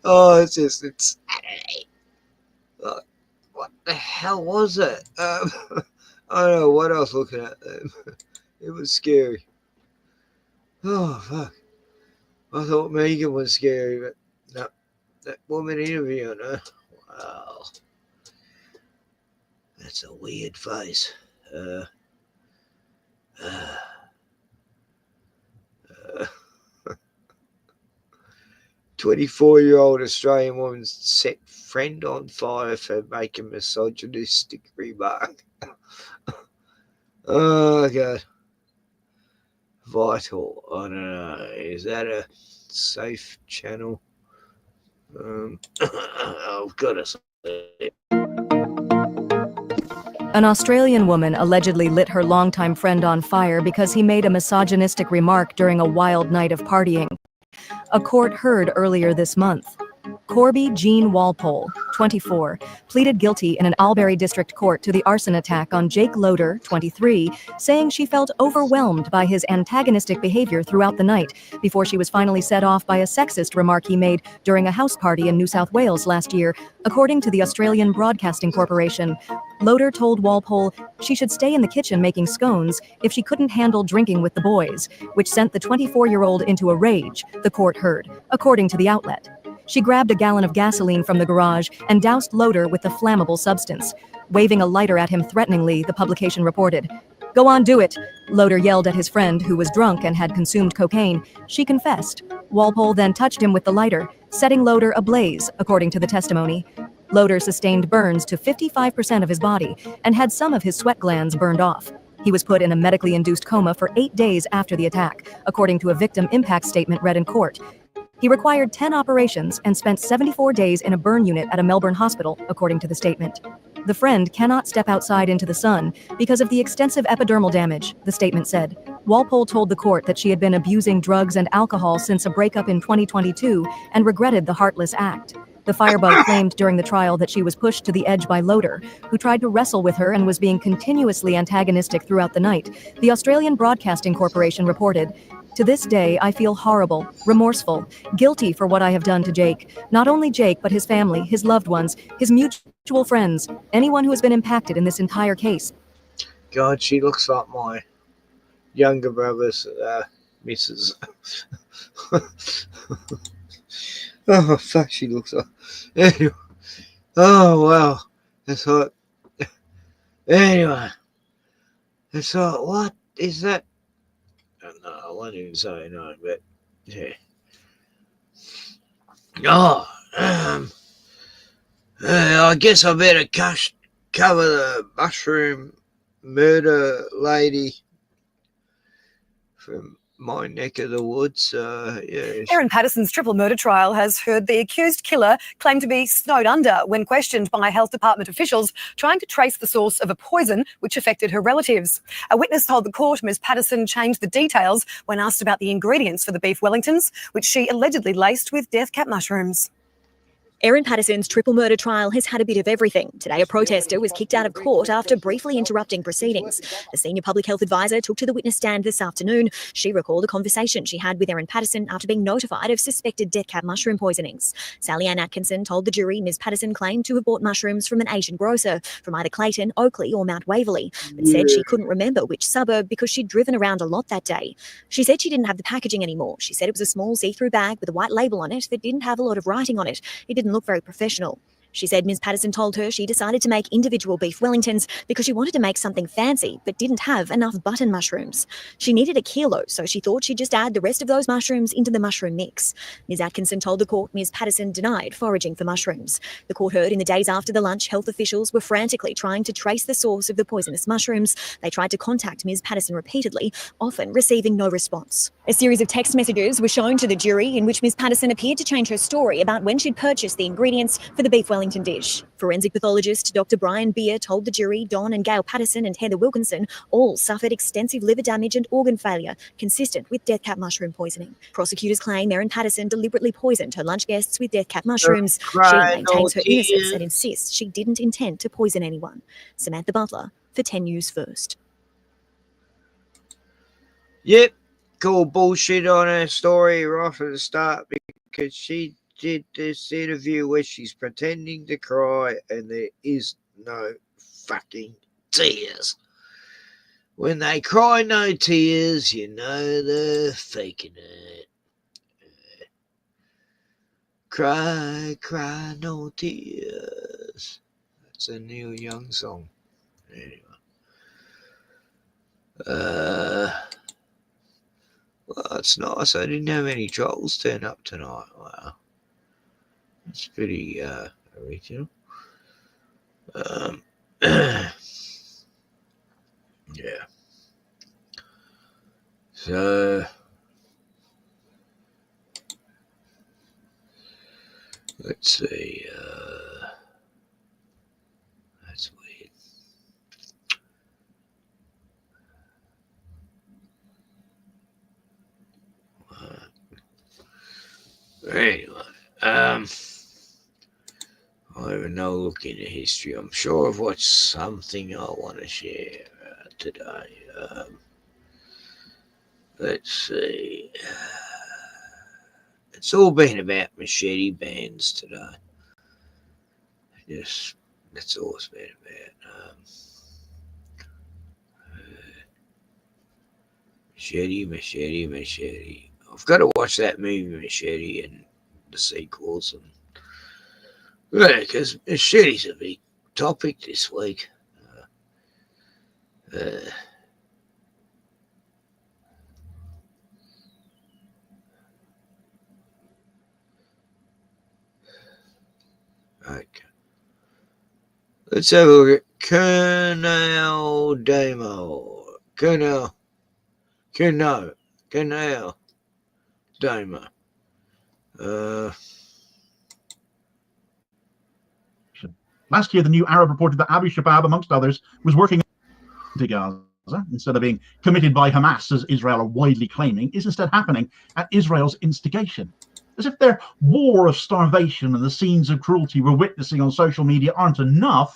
Oh, it's. What the hell was it? I don't know what I was looking at. It was scary. Oh, fuck. I thought Megan was scary, but no. That woman interviewing her. Wow. That's a weird face. 24-year-old Australian woman set friend on fire for making misogynistic remark. Oh, God. Vital. I don't know. Is that a safe channel? I've got to say it. An Australian woman allegedly lit her longtime friend on fire because he made a misogynistic remark during a wild night of partying. A court heard earlier this month. Corby Jean Walpole, 24, pleaded guilty in an Albury District Court to the arson attack on Jake Loader, 23, saying she felt overwhelmed by his antagonistic behavior throughout the night before she was finally set off by a sexist remark he made during a house party in New South Wales last year, according to the Australian Broadcasting Corporation. Loader told Walpole she should stay in the kitchen making scones if she couldn't handle drinking with the boys, which sent the 24-year-old into a rage, the court heard, according to the outlet. She grabbed a gallon of gasoline from the garage and doused Loader with the flammable substance. Waving a lighter at him threateningly, the publication reported. "Go on, do it," Loader yelled at his friend, who was drunk and had consumed cocaine. She confessed. Walpole then touched him with the lighter, setting Loader ablaze, according to the testimony. Loader sustained burns to 55% of his body and had some of his sweat glands burned off. He was put in a medically induced coma for 8 days after the attack, according to a victim impact statement read in court. He required 10 operations and spent 74 days in a burn unit at a Melbourne hospital, according to the statement. The friend cannot step outside into the sun because of the extensive epidermal damage, the statement said. Walpole told the court that she had been abusing drugs and alcohol since a breakup in 2022 and regretted the heartless act. The firebug claimed during the trial that she was pushed to the edge by Loader, who tried to wrestle with her and was being continuously antagonistic throughout the night. The Australian Broadcasting Corporation reported, "To this day, I feel horrible, remorseful, guilty for what I have done to Jake. Not only Jake, but his family, his loved ones, his mutual friends, anyone who has been impacted in this entire case." God, she looks like my younger brother's missus. Oh, fuck, she looks like... Anyway. Oh, well. That's what... Anyway. It's like, what is that? No, I won't even say no, but... Yeah. Oh, I guess I better cover the mushroom murder lady from my neck of the woods. Yeah. Erin Patterson's triple murder trial has heard the accused killer claim to be snowed under when questioned by health department officials trying to trace the source of a poison which affected her relatives. A witness told the court Ms Patterson changed the details when asked about the ingredients for the beef Wellingtons, which she allegedly laced with death cap mushrooms. Erin Patterson's triple murder trial has had a bit of everything. Today, a protester was kicked out of court after briefly interrupting proceedings. The senior public health advisor took to the witness stand this afternoon. She recalled a conversation she had with Erin Patterson after being notified of suspected death cap mushroom poisonings. Sally Ann Atkinson told the jury Ms. Patterson claimed to have bought mushrooms from an Asian grocer from either Clayton, Oakley or Mount Waverley, but said she couldn't remember which suburb because she'd driven around a lot that day. She said she didn't have the packaging anymore. She said it was a small see-through bag with a white label on it that didn't have a lot of writing on it. It didn't look very professional. She said Ms. Patterson told her she decided to make individual beef Wellingtons because she wanted to make something fancy but didn't have enough button mushrooms. She needed a kilo, so she thought she'd just add the rest of those mushrooms into the mushroom mix. Ms. Atkinson told the court Ms. Patterson denied foraging for mushrooms. The court heard in the days after the lunch, health officials were frantically trying to trace the source of the poisonous mushrooms. They tried to contact Ms. Patterson repeatedly, often receiving no response. A series of text messages were shown to the jury in which Ms. Patterson appeared to change her story about when she'd purchased the ingredients for the beef Wellington dish. Forensic pathologist Dr. Brian Beer told the jury Don and Gail Patterson and Heather Wilkinson all suffered extensive liver damage and organ failure consistent with death cap mushroom poisoning. Prosecutors claim Erin Patterson deliberately poisoned her lunch guests with death cap mushrooms. She maintains her innocence and insists she didn't intend to poison anyone. Samantha Butler for 10 News First. Yep, call bullshit on her story right at the start because she did this interview where she's pretending to cry and there is no fucking tears. When they cry no tears, you know they're faking it. Cry, cry, no tears. That's a Neil Young song. Anyway. Well, it's nice. I didn't have any trolls turn up tonight. Wow. It's pretty original. Yeah. So let's see. That's weird. Anyway, I'll have no look into history. I'm sure I've watched something I want to share today. Let's see. It's all been about machete bands today. Just that's all it's been about. Machete. I've got to watch that movie Machete and the sequels, and yeah, because machete's a big topic this week. Okay. Let's have a look at Canal Demo. Canal Demo. Last year, the New Arab reported that Abu Shabab, amongst others, was working to Gaza instead of being committed by Hamas, as Israel are widely claiming, is instead happening at Israel's instigation. As if their war of starvation and the scenes of cruelty we're witnessing on social media aren't enough,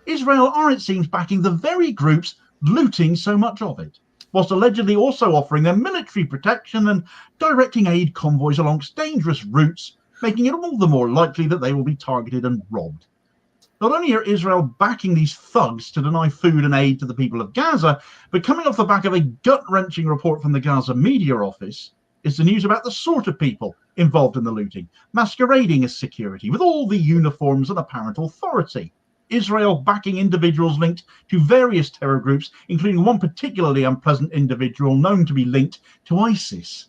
Israel are, it seems, backing the very groups looting so much of it, whilst allegedly also offering them military protection and directing aid convoys alongst dangerous routes, making it all the more likely that they will be targeted and robbed. Not only are Israel backing these thugs to deny food and aid to the people of Gaza, but coming off the back of a gut-wrenching report from the Gaza Media Office is the news about the sort of people involved in the looting, masquerading as security with all the uniforms and apparent authority. Israel backing individuals linked to various terror groups, including one particularly unpleasant individual known to be linked to ISIS.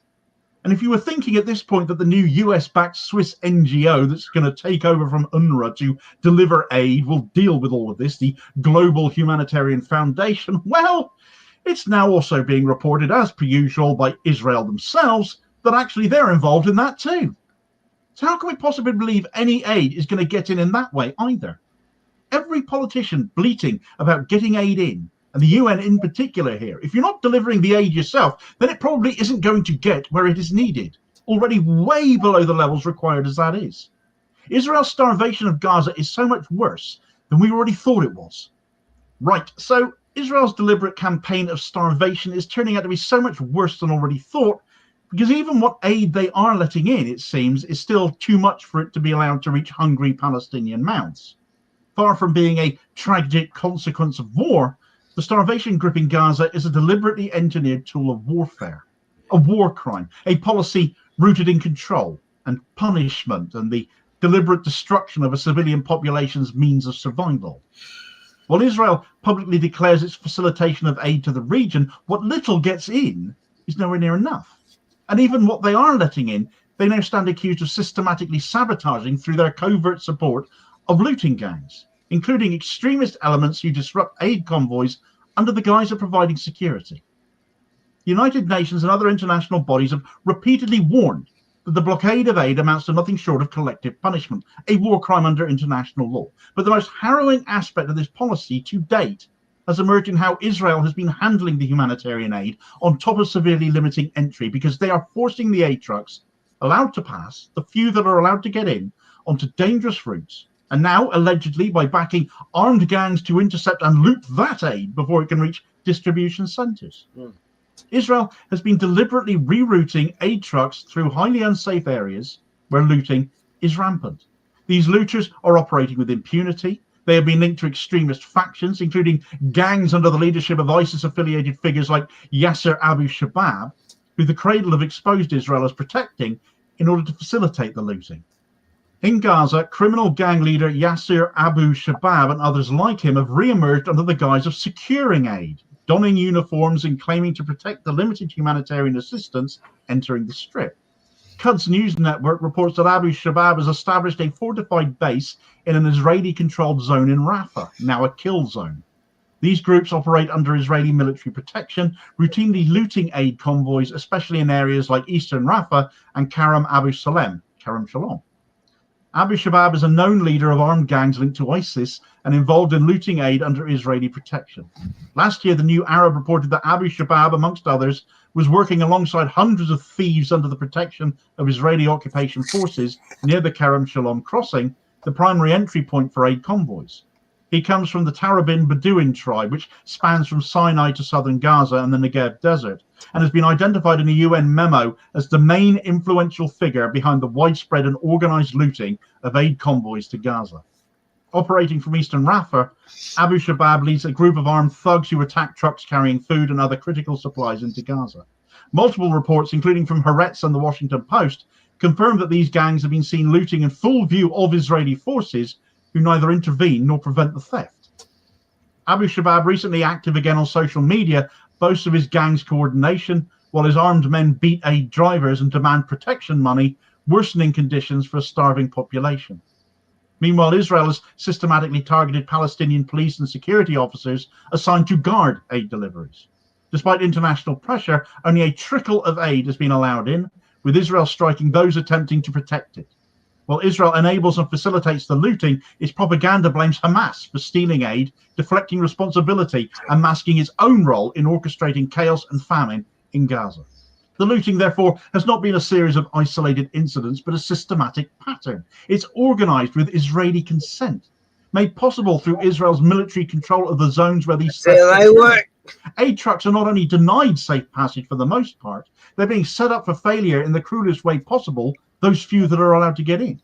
And if you were thinking at this point that the new US-backed Swiss NGO that's going to take over from UNRWA to deliver aid will deal with all of this, the Global Humanitarian Foundation, well, it's now also being reported, as per usual, by Israel themselves, that actually they're involved in that too. So how can we possibly believe any aid is going to get in that way either? Every politician bleating about getting aid in, and the UN in particular here, if you're not delivering the aid yourself, then it probably isn't going to get where it is needed, already way below the levels required as that is. Israel's starvation of Gaza is so much worse than we already thought it was. Right, so Israel's deliberate campaign of starvation is turning out to be so much worse than already thought, because even what aid they are letting in, it seems, is still too much for it to be allowed to reach hungry Palestinian mouths. Far from being a tragic consequence of war, the starvation gripping Gaza is a deliberately engineered tool of warfare, a war crime, a policy rooted in control and punishment and the deliberate destruction of a civilian population's means of survival. While Israel publicly declares its facilitation of aid to the region, what little gets in is nowhere near enough. And even what they are letting in, they now stand accused of systematically sabotaging through their covert support of looting gangs, including extremist elements who disrupt aid convoys under the guise of providing security. The United Nations and other international bodies have repeatedly warned that the blockade of aid amounts to nothing short of collective punishment, a war crime under international law. But the most harrowing aspect of this policy to date has emerged in how Israel has been handling the humanitarian aid on top of severely limiting entry, because they are forcing the aid trucks allowed to pass, the few that are allowed to get in, onto dangerous routes, and now allegedly by backing armed gangs to intercept and loot that aid before it can reach distribution centres. Israel has been deliberately rerouting aid trucks through highly unsafe areas where looting is rampant. These looters are operating with impunity. They have been linked to extremist factions, including gangs under the leadership of ISIS-affiliated figures like Yasser Abu Shabab, who the Cradle have exposed Israel as protecting in order to facilitate the looting. In Gaza, criminal gang leader Yasser Abu Shabab and others like him have re-emerged under the guise of securing aid, donning uniforms and claiming to protect the limited humanitarian assistance entering the Strip. Quds News Network reports that Abu Shabab has established a fortified base in an Israeli-controlled zone in Rafah, now a kill zone. These groups operate under Israeli military protection, routinely looting aid convoys, especially in areas like eastern Rafah and Kerem Shalom. Abu Shabab is a known leader of armed gangs linked to ISIS and involved in looting aid under Israeli protection. Last year, the New Arab reported that Abu Shabab, amongst others, was working alongside hundreds of thieves under the protection of Israeli occupation forces near the Kerem Shalom crossing, the primary entry point for aid convoys. He comes from the Tarabin Bedouin tribe, which spans from Sinai to southern Gaza and the Negev desert, and has been identified in a UN memo as the main influential figure behind the widespread and organized looting of aid convoys to Gaza. Operating from eastern Rafah, Abu Shabab leads a group of armed thugs who attack trucks carrying food and other critical supplies into Gaza. Multiple reports, including from Haaretz and the Washington Post, confirm that these gangs have been seen looting in full view of Israeli forces who neither intervene nor prevent the theft. Abu Shabab, recently active again on social media, boasts of his gang's coordination, while his armed men beat aid drivers and demand protection money, worsening conditions for a starving population. Meanwhile, Israel has systematically targeted Palestinian police and security officers assigned to guard aid deliveries. Despite international pressure, only a trickle of aid has been allowed in, with Israel striking those attempting to protect it. While Israel enables and facilitates the looting, its propaganda blames Hamas for stealing aid, deflecting responsibility and masking its own role in orchestrating chaos and famine in Gaza. The looting, therefore, has not been a series of isolated incidents, but a systematic pattern. It's organized with Israeli consent, made possible through Israel's military control of the zones where these aid trucks are not only denied safe passage for the most part, they're being set up for failure in the cruelest way possible, those few that are allowed to get in.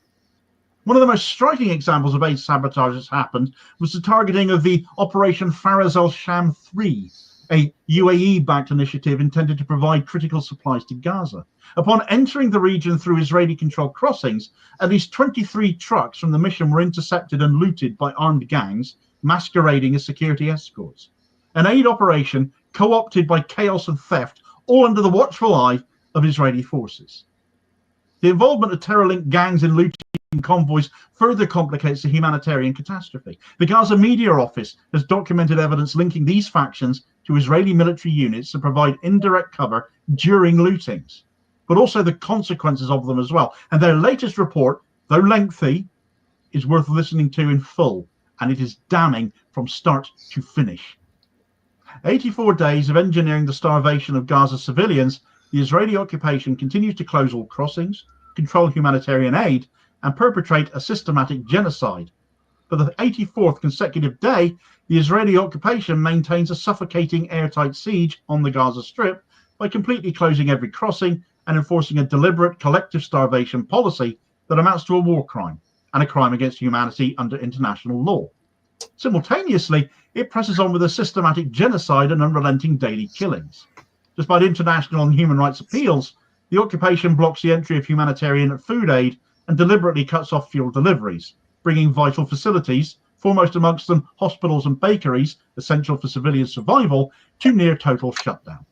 One of the most striking examples of aid sabotage that's happened was the targeting of the Operation Faraz al-Sham 3, a UAE-backed initiative intended to provide critical supplies to Gaza. Upon entering the region through Israeli-controlled crossings, at least 23 trucks from the mission were intercepted and looted by armed gangs masquerading as security escorts. An aid operation co-opted by chaos and theft, all under the watchful eye of Israeli forces. The involvement of terror-linked gangs in looting convoys further complicates the humanitarian catastrophe. The Gaza Media Office has documented evidence linking these factions to Israeli military units to provide indirect cover during lootings, but also the consequences of them as well. And their latest report, though lengthy, is worth listening to in full, and it is damning from start to finish. 84 days of engineering the starvation of Gaza civilians, the Israeli occupation continues to close all crossings, control humanitarian aid, and perpetrate a systematic genocide. For the 84th consecutive day, the Israeli occupation maintains a suffocating airtight siege on the Gaza Strip by completely closing every crossing and enforcing a deliberate collective starvation policy that amounts to a war crime and a crime against humanity under international law. Simultaneously, it presses on with a systematic genocide and unrelenting daily killings. Despite international and human rights appeals, the occupation blocks the entry of humanitarian food aid and deliberately cuts off fuel deliveries, bringing vital facilities, foremost amongst them hospitals and bakeries, essential for civilian survival, to near total shutdown.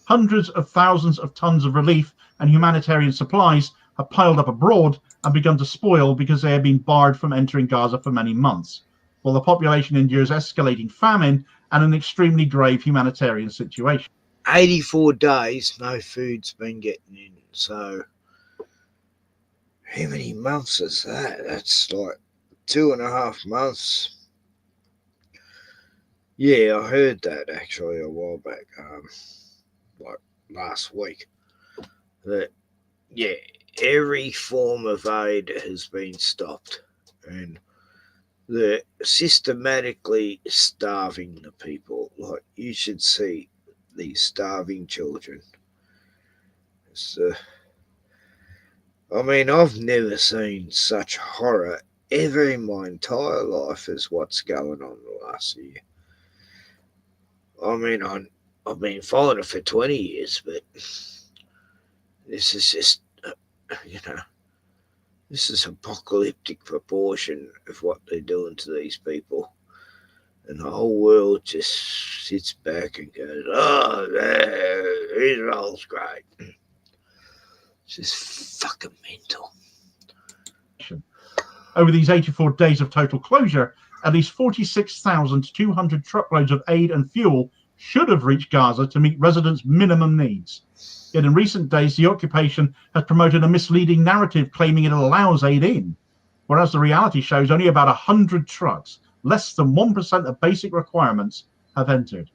Hundreds of thousands of tons of relief and humanitarian supplies have piled up abroad and begun to spoil because they have been barred from entering Gaza for many months, while the population endures escalating famine and an extremely grave humanitarian situation. 84 days, no food's been getting in. So, how many months is that? That's like 2.5 months. Yeah, I heard that actually a while back, like last week. That, yeah, every form of aid has been stopped, and they're systematically starving the people. Like, you should see these starving children. I mean, I've never seen such horror ever in my entire life as what's going on the last year. I mean, I've been following it for 20 years, but this is just, this is apocalyptic proportion of what they're doing to these people. And the whole world just sits back and goes, oh, Israel's great. It's just fucking mental. Over these 84 days of total closure, at least 46,200 truckloads of aid and fuel should have reached Gaza to meet residents' minimum needs. Yet in recent days, the occupation has promoted a misleading narrative claiming it allows aid in, whereas the reality shows only about 100 trucks, less than 1% of basic requirements, have entered.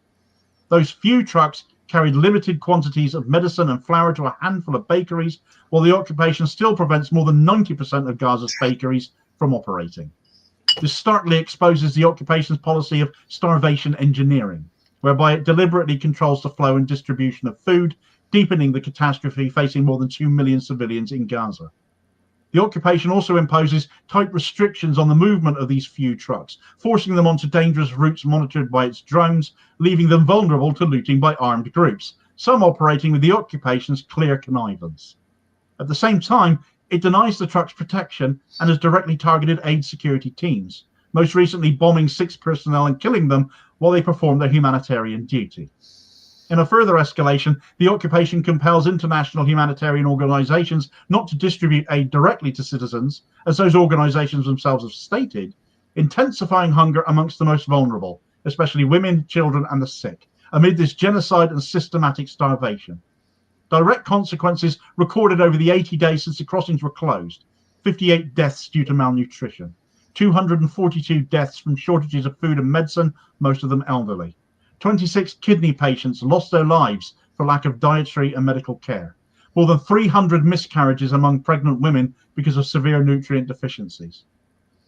Those few trucks carried limited quantities of medicine and flour to a handful of bakeries, while the occupation still prevents more than 90% of Gaza's bakeries from operating. This starkly exposes the occupation's policy of starvation engineering, whereby it deliberately controls the flow and distribution of food, deepening the catastrophe facing more than 2 million civilians in Gaza. The occupation also imposes tight restrictions on the movement of these few trucks, forcing them onto dangerous routes monitored by its drones, leaving them vulnerable to looting by armed groups, some operating with the occupation's clear connivance. At the same time, it denies the trucks protection and has directly targeted aid security teams, most recently bombing 6 personnel and killing them while they perform their humanitarian duty. In a further escalation, the occupation compels international humanitarian organizations not to distribute aid directly to citizens, as those organizations themselves have stated, intensifying hunger amongst the most vulnerable, especially women, children, and the sick, amid this genocide and systematic starvation. Direct consequences recorded over the 80 days since the crossings were closed: 58 deaths due to malnutrition, 242 deaths from shortages of food and medicine, most of them elderly. 26 kidney patients lost their lives for lack of dietary and medical care. More than 300 miscarriages among pregnant women because of severe nutrient deficiencies.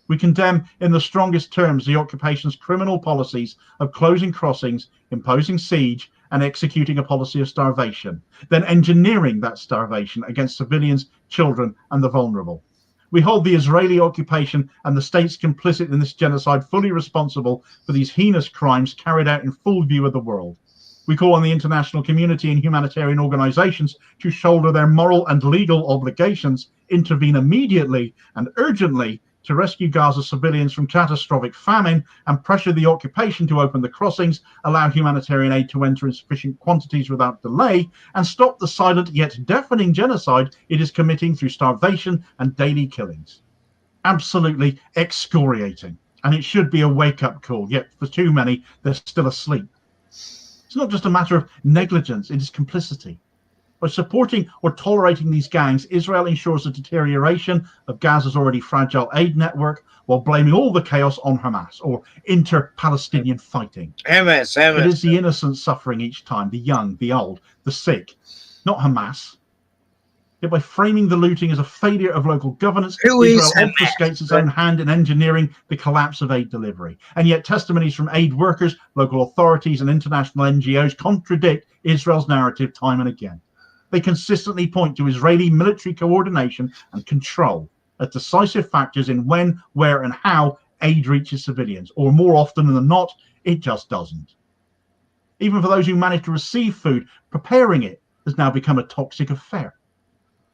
We condemn in the strongest terms the occupation's criminal policies of closing crossings, imposing siege, and executing a policy of starvation, then engineering that starvation against civilians, children, and the vulnerable. We hold the Israeli occupation and the states complicit in this genocide fully responsible for these heinous crimes carried out in full view of the world. We call on the international community and humanitarian organizations to shoulder their moral and legal obligations, intervene immediately and urgently to rescue Gaza civilians from catastrophic famine, and pressure the occupation to open the crossings, allow humanitarian aid to enter in sufficient quantities without delay, and stop the silent yet deafening genocide it is committing through starvation and daily killings. Absolutely excoriating, and it should be a wake-up call, yet for too many, they're still asleep. It's not just a matter of negligence, it is complicity. By supporting or tolerating these gangs, Israel ensures the deterioration of Gaza's already fragile aid network while blaming all the chaos on Hamas or inter-Palestinian fighting. Hamas. It is the innocent suffering each time, the young, the old, the sick, not Hamas. Yet by framing the looting as a failure of local governance, Who is Israel Hamas? obfuscates its own hand in engineering the collapse of aid delivery. And yet testimonies from aid workers, local authorities and international NGOs contradict Israel's narrative time and again. They consistently point to Israeli military coordination and control as decisive factors in when, where and how aid reaches civilians, or more often than not, it just doesn't. Even for those who manage to receive food, preparing it has now become a toxic affair.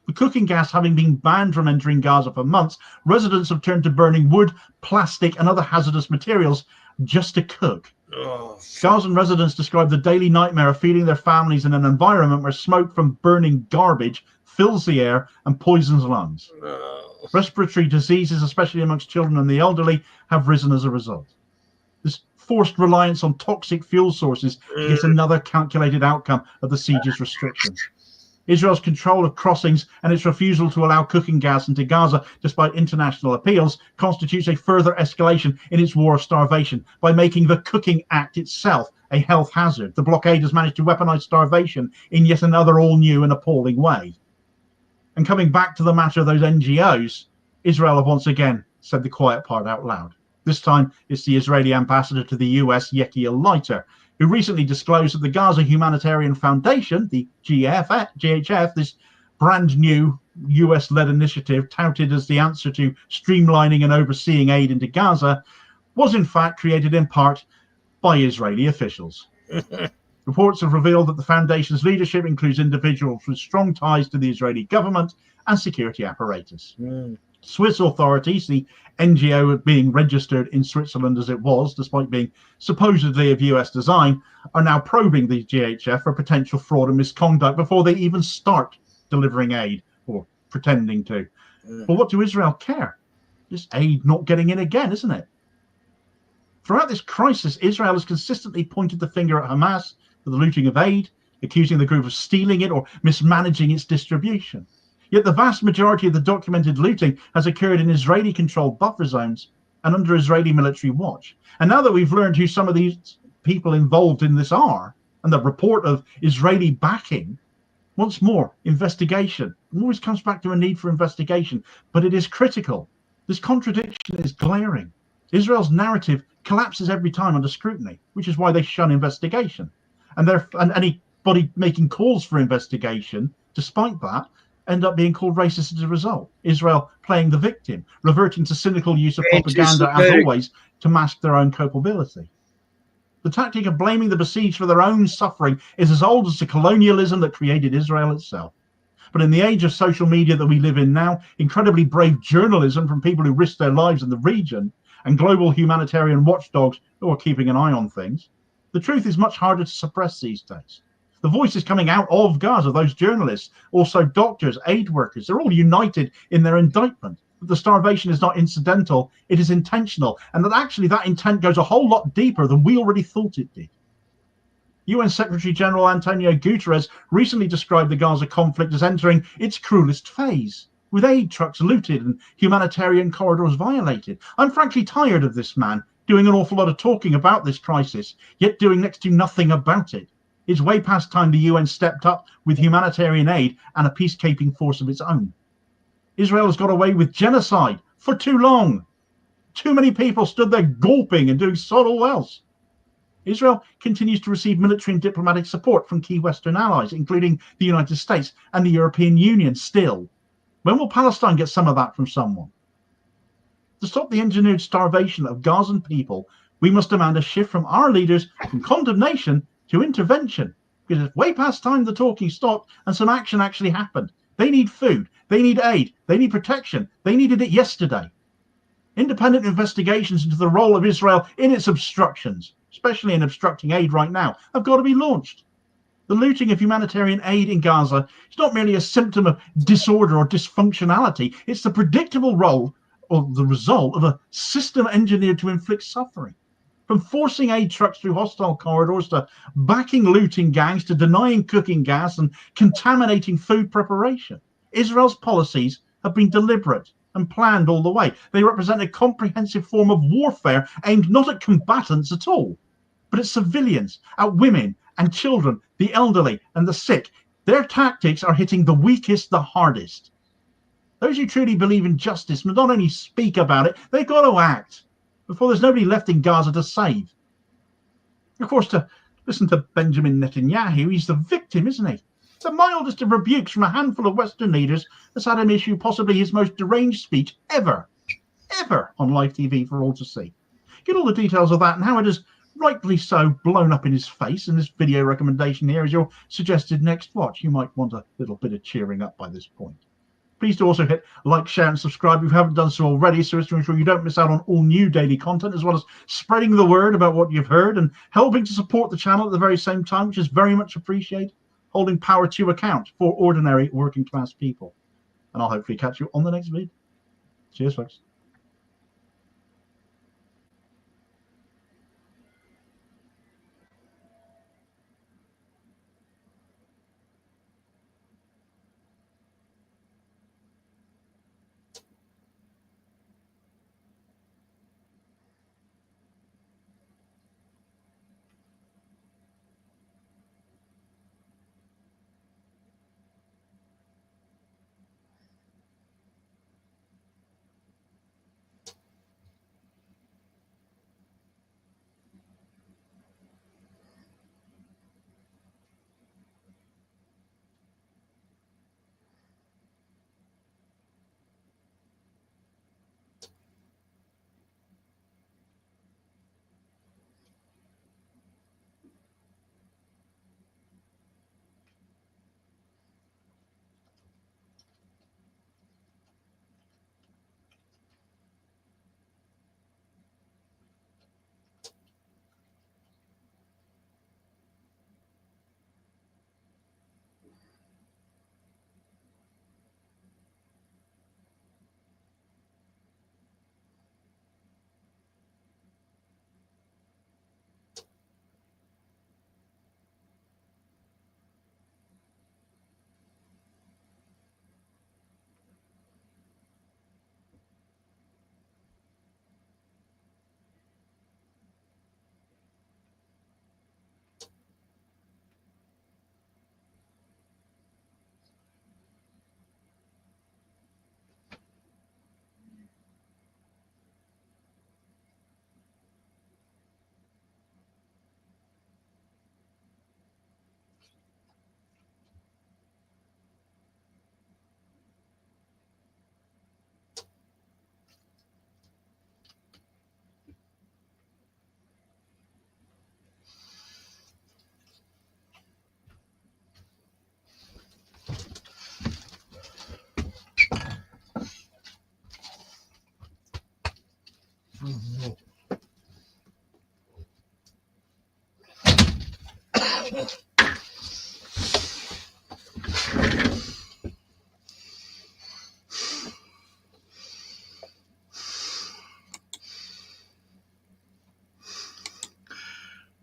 With cooking gas having been banned from entering Gaza for months, residents have turned to burning wood, plastic and other hazardous materials just to cook. Gazan residents describe the daily nightmare of feeding their families in an environment where smoke from burning garbage fills the air and poisons lungs. Respiratory diseases, especially amongst children and the elderly, have risen as a result. This forced reliance on toxic fuel sources is yet another calculated outcome of the siege's restrictions. Israel's control of crossings and its refusal to allow cooking gas into Gaza, despite international appeals, constitutes a further escalation in its war of starvation by making the Cooking Act itself a health hazard. The blockade has managed to weaponize starvation in yet another all-new and appalling way. And coming back to the matter of those NGOs, Israel have once again said the quiet part out loud. This time, it's the Israeli ambassador to the US, Yechiel Leiter, who recently disclosed that the Gaza Humanitarian Foundation, the GHF, this brand new US-led initiative touted as the answer to streamlining and overseeing aid into Gaza, was in fact created in part by Israeli officials. Reports have revealed that the foundation's leadership includes individuals with strong ties to the Israeli government and security apparatus. Swiss authorities, the NGO being registered in Switzerland as it was, despite being supposedly of US design, are now probing the GHF for potential fraud and misconduct before they even start delivering aid, or pretending to. But what do Israel care? Just aid not getting in again, isn't it? Throughout this crisis, Israel has consistently pointed the finger at Hamas for the looting of aid, accusing the group of stealing it or mismanaging its distribution. Yet the vast majority of the documented looting has occurred in Israeli-controlled buffer zones and under Israeli military watch. And now that we've learned who some of these people involved in this are, and the report of Israeli backing, once more, investigation. It always comes back to a need for investigation, but it is critical. This contradiction is glaring. Israel's narrative collapses every time under scrutiny, which is why they shun investigation. And anybody making calls for investigation, despite that, end up being called racist as a result. Israel playing the victim, reverting to cynical use of propaganda, as always, to mask their own culpability. The tactic of blaming the besieged for their own suffering is as old as the colonialism that created Israel itself. But in the age of social media that we live in now, incredibly brave journalism from people who risk their lives in the region, and global humanitarian watchdogs who are keeping an eye on things, the truth is much harder to suppress these days. The voices coming out of Gaza, those journalists, also doctors, aid workers, they're all united in their indictment that the starvation is not incidental, it is intentional, and that actually that intent goes a whole lot deeper than we already thought it did. UN Secretary General Antonio Guterres recently described the Gaza conflict as entering its cruelest phase, with aid trucks looted and humanitarian corridors violated. I'm frankly tired of this man doing an awful lot of talking about this crisis, yet doing next to nothing about it. It's way past time the UN stepped up with humanitarian aid and a peacekeeping force of its own. Israel has got away with genocide for too long. Too many people stood there gulping and doing sod all else. Israel continues to receive military and diplomatic support from key Western allies, including the United States and the European Union still. When will Palestine get some of that from someone? To stop the engineered starvation of Gazan people, we must demand a shift from our leaders from condemnation to intervention, because it's way past time the talking stopped and some action actually happened. They need food, they need aid, they need protection, they needed it yesterday. Independent investigations into the role of Israel in its obstructions, especially in obstructing aid right now, have got to be launched. The looting of humanitarian aid in Gaza is not merely a symptom of disorder or dysfunctionality, it's the predictable role or the result of a system engineered to inflict suffering. From forcing aid trucks through hostile corridors to backing looting gangs to denying cooking gas and contaminating food preparation, Israel's policies have been deliberate and planned all the way. They represent a comprehensive form of warfare aimed not at combatants at all, but at civilians, at women and children, the elderly and the sick, Their tactics are hitting the weakest the hardest. Those who truly believe in justice must not only speak about it, they've got to act before there's nobody left in Gaza to save. Of course, to listen to Benjamin Netanyahu, he's the victim, isn't he? The mildest of rebukes from a handful of Western leaders has had him issue possibly his most deranged speech ever on live TV for all to see. Get all the details of that and how it has rightly so blown up in his face in this video recommendation here as your suggested next watch. You might want a little bit of cheering up by this point. Please do also hit like, share and subscribe if you haven't done so already, so as to ensure you don't miss out on all new daily content, as well as spreading the word about what you've heard and helping to support the channel at the very same time, which is very much appreciated, holding power to account for ordinary working class people. And I'll hopefully catch you on the next video. Cheers, folks.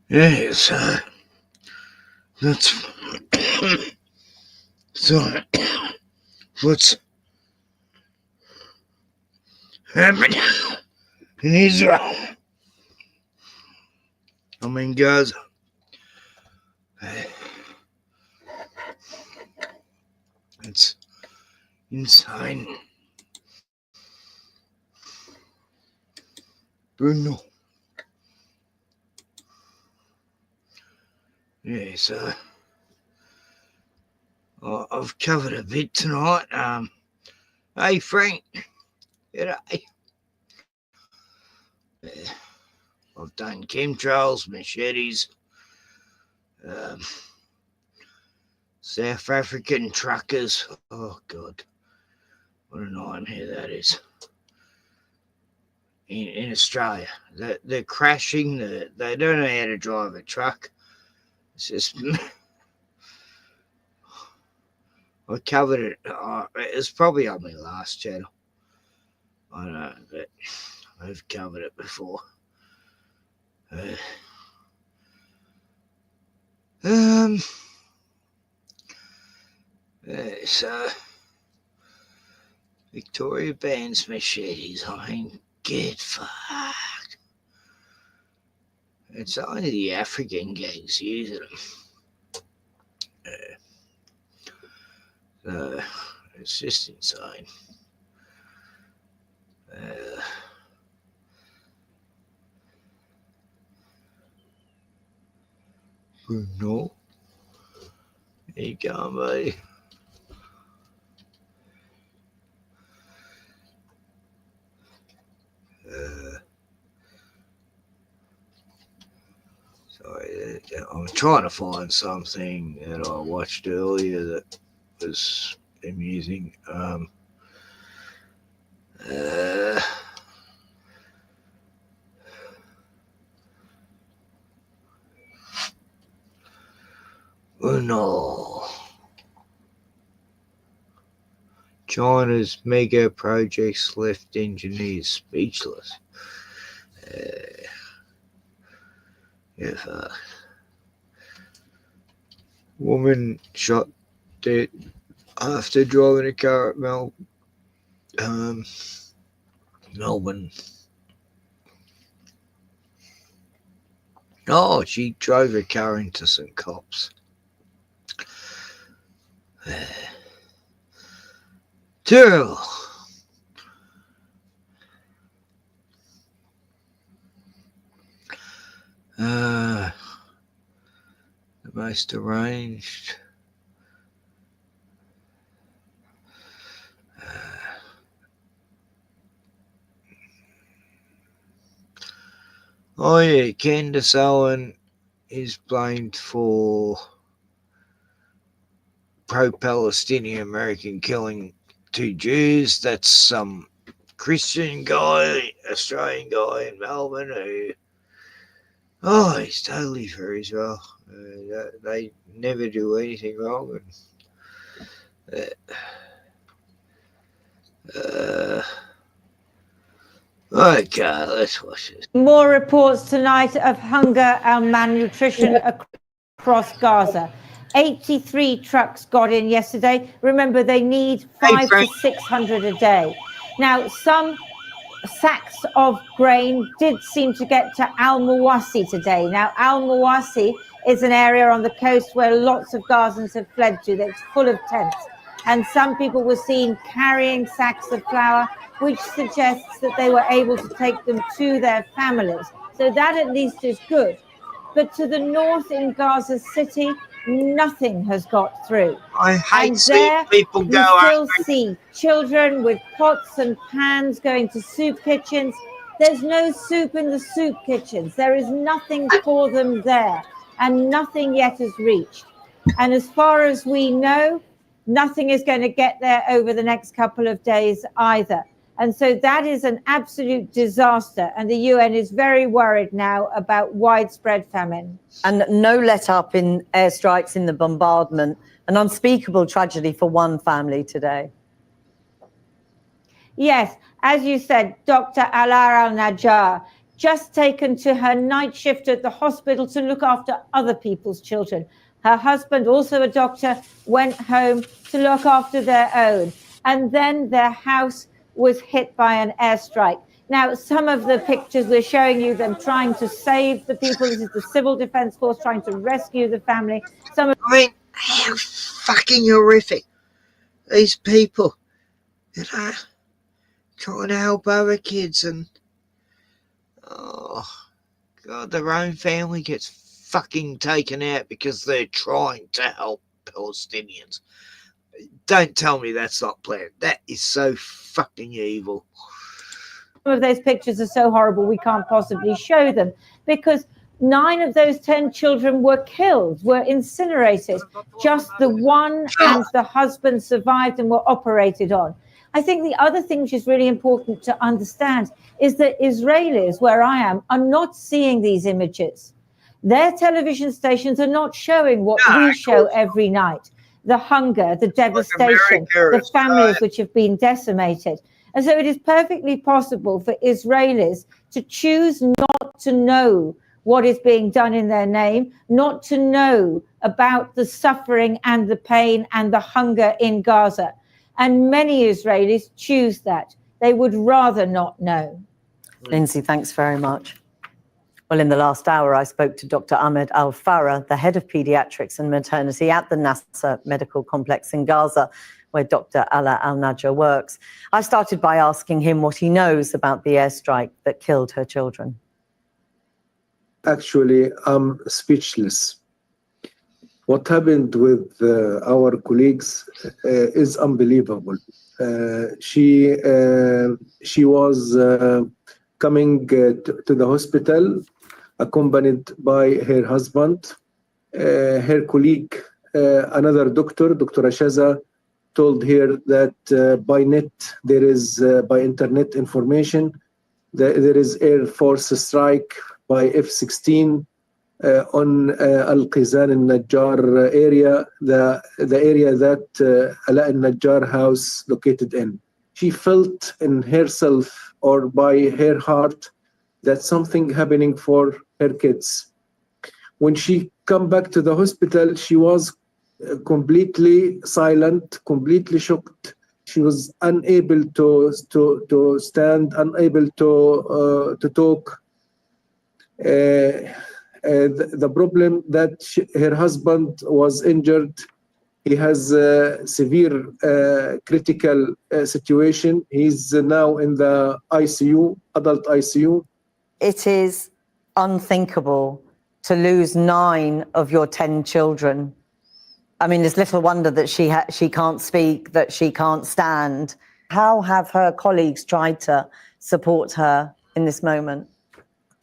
Yes, that's so. What's happening in Israel? I mean, guys, it's insane. Bruno. Yes, I've covered a bit tonight. Hey, Frank. G'day. I've done chemtrails, machetes, South African truckers. Oh, God. What a nightmare that is. In Australia. They're crashing. They don't know how to drive a truck. It's just... I covered it. It's probably on my last channel. I don't know, but I've covered it before. So Victoria bans machetes. I mean, get fucked. It's only the African gangs using them. It's just insane. No. There you go, buddy. Sorry, I'm trying to find something that I watched earlier that was amusing. Oh no. China's mega projects left engineers speechless. Woman shot dead after driving a car at Melbourne. Oh, she drove her car into some cops. Terrible. The most arranged. Oh yeah, Candace Owen is blamed for pro-Palestinian American killing 2 Jews. That's some Christian guy, Australian guy in Melbourne who, he's totally for Israel. They never do anything wrong. Okay, let's watch this. More reports tonight of hunger and malnutrition across Gaza. 83 trucks got in yesterday. Remember, they need 500 to 600 a day. Now, some sacks of grain did seem to get to Al Mawasi today. Now, Al Mawasi is an area on the coast where lots of Gazans have fled to. That's full of tents. And some people were seen carrying sacks of flour, which suggests that they were able to take them to their families. So that at least is good. But to the north in Gaza City, nothing has got through. I hate and seeing there people go you still hungry. see children with pots and pans going to soup kitchens. There's no soup in the soup kitchens. There is nothing for them there, and nothing yet has reached. And as far as we know, nothing is going to get there over the next couple of days either. And so that is an absolute disaster. And the UN is very worried now about widespread famine. And no let up in airstrikes in the bombardment. An unspeakable tragedy for one family today. Yes, as you said, Dr. Alar al-Najjar, just taken to her night shift at the hospital to look after other people's children. Her husband, also a doctor, went home to look after their own. And then their house was hit by an airstrike. Now, some of the pictures we're showing you, them trying to save the people. This is the Civil Defense Force trying to rescue the family. I mean, how fucking horrific. These people, trying to help other kids and, oh, God, their own family gets fucking taken out because they're trying to help Palestinians. Don't tell me that's not planned. That is so fucking evil. Some of those pictures are so horrible we can't possibly show them because 9 of those 10 children were killed, were incinerated. Just the one and the husband survived and were operated on. I think the other thing which is really important to understand is that Israelis, where I am, are not seeing these images. Their television stations are not showing what we show every night. The hunger, the devastation, the families which have been decimated. And so it is perfectly possible for Israelis to choose not to know what is being done in their name, not to know about the suffering and the pain and the hunger in Gaza. And many Israelis choose that. They would rather not know. Lindsay, thanks very much. Well, in the last hour, I spoke to Dr. Ahmed Al-Farah, the head of pediatrics and maternity at the Nasser Medical Complex in Gaza. where Dr. Ala Al-Najjar works. I started by asking him what he knows about the airstrike that killed her children. Actually, I'm speechless. What happened with our colleagues is unbelievable. She was coming to the hospital accompanied by her husband. Her colleague, another doctor, Dr. Ashaza, told her that by net, there is, by internet information, there is Air Force strike by F-16 on Al-Qizan al-Najjar area, the area that Ala al-Najjar house located in. She felt in herself or by her heart that something happening for her kids. When she come back to the hospital, she was completely silent, completely shocked. She was unable to stand, unable to talk. The problem that her husband was injured. He has a severe critical situation. He's now in the ICU, adult ICU. It is unthinkable to lose 9 of your 10 children. I mean, it's little wonder that she can't speak, that she can't stand. How have her colleagues tried to support her in this moment?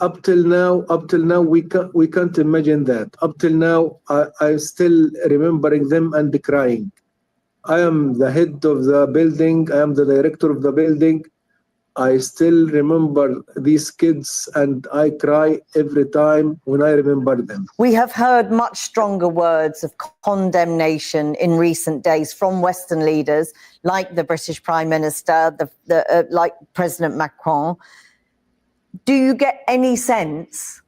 Up till now, we can't imagine that. Up till now, I'm still remembering them and crying. I am the head of the building. I am the director of the building. I still remember these kids and I cry every time when I remember them. We have heard much stronger words of condemnation in recent days from Western leaders like the British Prime Minister, like President Macron. Do you get any sense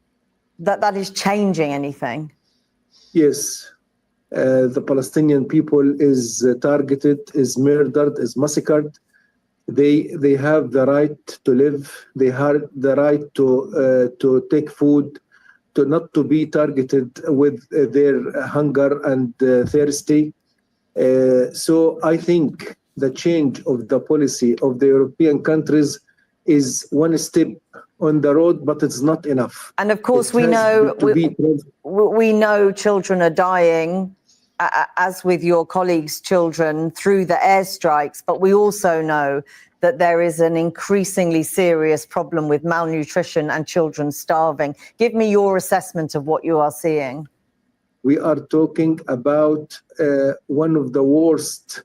that that is changing anything? Yes. The Palestinian people is targeted, is murdered, is massacred. They have the right to live. They have the right to take food, to not to be targeted with their hunger and thirsty. So I think the change of the policy of the European countries is one step on the road, but it's not enough. And of course, we know children are dying, as with your colleagues' children, through the airstrikes, but we also know that there is an increasingly serious problem with malnutrition and children starving. Give me your assessment of what you are seeing. We are talking about one of the worst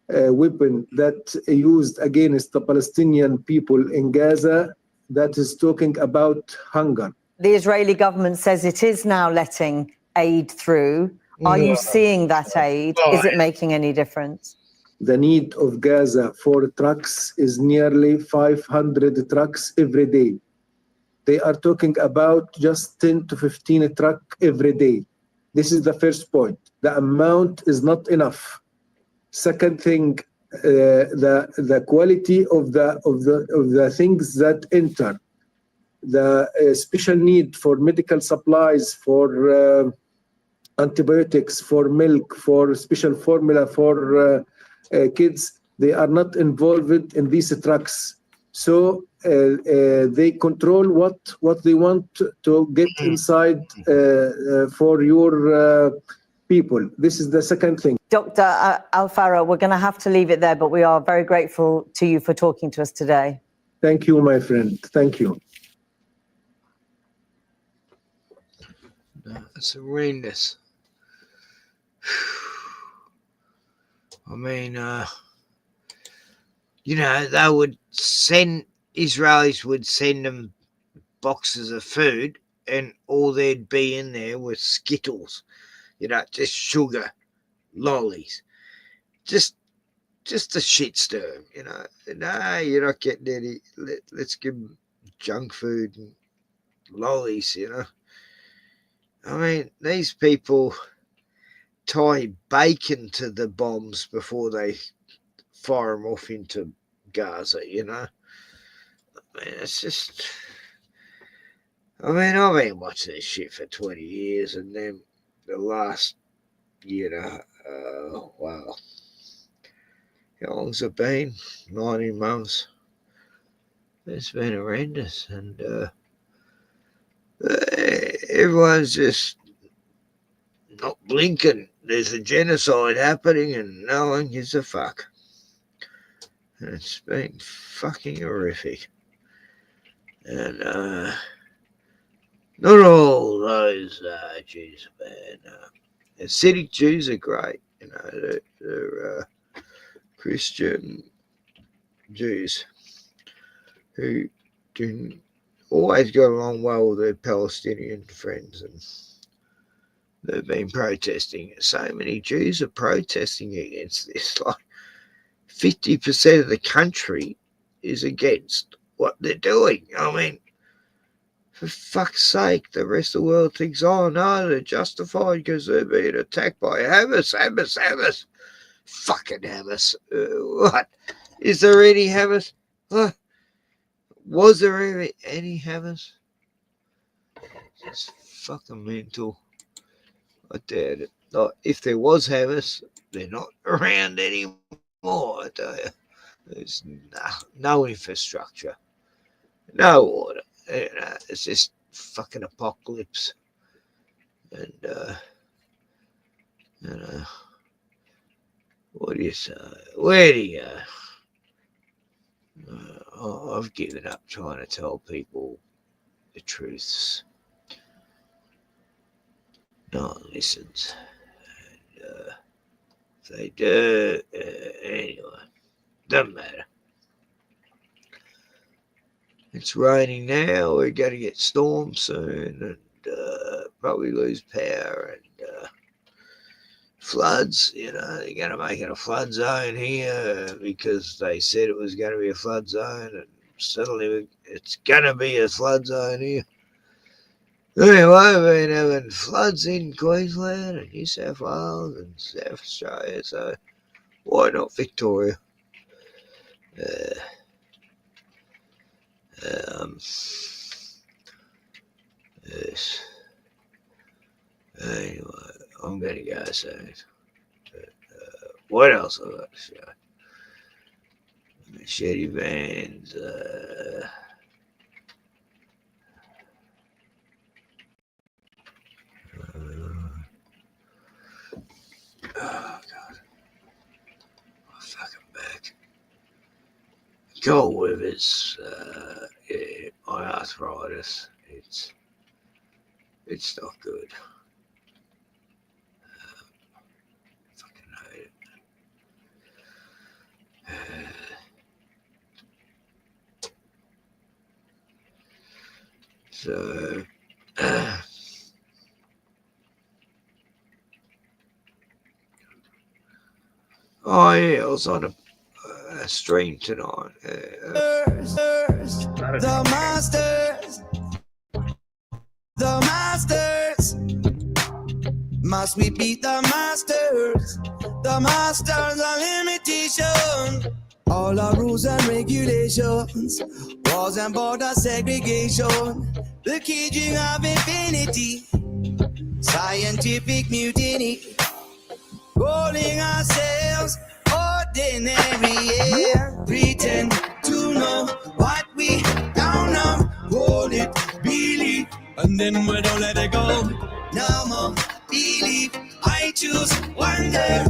weapon that used against the Palestinian people in Gaza, that is talking about hunger. The Israeli government says it is now letting aid through. Are you seeing that aid? Is it making any difference? The need of Gaza for trucks is nearly 500 trucks every day. They are talking about just 10 to 15 trucks every day. This is the first point. The amount is not enough. Second thing, the quality of the things that enter, the special need for medical supplies, for antibiotics, for milk, for special formula for kids, they are not involved in these trucks. So they control what they want to get inside for your people. This is the second thing. Dr. Al-Farah, we're going to have to leave it there, but we are very grateful to you for talking to us today. Thank you, my friend. Thank you. It's horrendous. I mean, they would Israelis would send them boxes of food and all there'd be in there was Skittles, just sugar, lollies, just a shit stir, No, you're not getting any. Let's give them junk food and lollies, I mean, these people tie bacon to the bombs before they fire them off into Gaza, I mean, it's just... I mean, I've been watching this shit for 20 years, and then the last, wow. How long's it been? 90 months. It's been horrendous, and everyone's just not blinking. There's a genocide happening, and no one gives a fuck. And it's been fucking horrific. And not all those Jews are bad. Hasidic Jews are great. You know, they're Christian Jews who do always go along well with their Palestinian friends, and they've been protesting. So many Jews are protesting against this. Like 50% of the country is against what they're doing. I mean, for fuck's sake, the rest of the world thinks, oh no, they're justified because they're being attacked by Hamas. Fucking Hamas. What? Is there any Hamas? What? Was there ever any Hamas? It's fucking mental. I doubt it. Like, if there was Hamas, they're not around anymore, I tell you. There's no infrastructure, no water. You know, it's just fucking apocalypse. And, you know, what do you say? Where do you go? I've given up trying to tell people the truths. No one listens. And, if they do, anyway, doesn't matter. It's raining now. We're going to get storms soon, and probably lose power, and floods. You know, they're going to make it a flood zone here because they said it was going to be a flood zone, and suddenly it's going to be a flood zone here. Anyway, we've been having floods in Queensland and New South Wales and South Australia, so why not Victoria? Yes. Anyway, I'm going to go soon. What else I've got to show? Machete vans. Oh, God. My fucking back. Cold weather's, yeah, my arthritis. It's not good. Fucking hate it. So, oh yeah, I was on a stream tonight. The masters, must we beat the masters? The masters of limitation. All our rules and regulations, walls and border segregation, the caging of infinity, scientific mutiny, calling ourselves ordinary, yeah. Pretend to know what we don't know, hold it, believe, and then we don't let it go. No more believe, I choose wonder,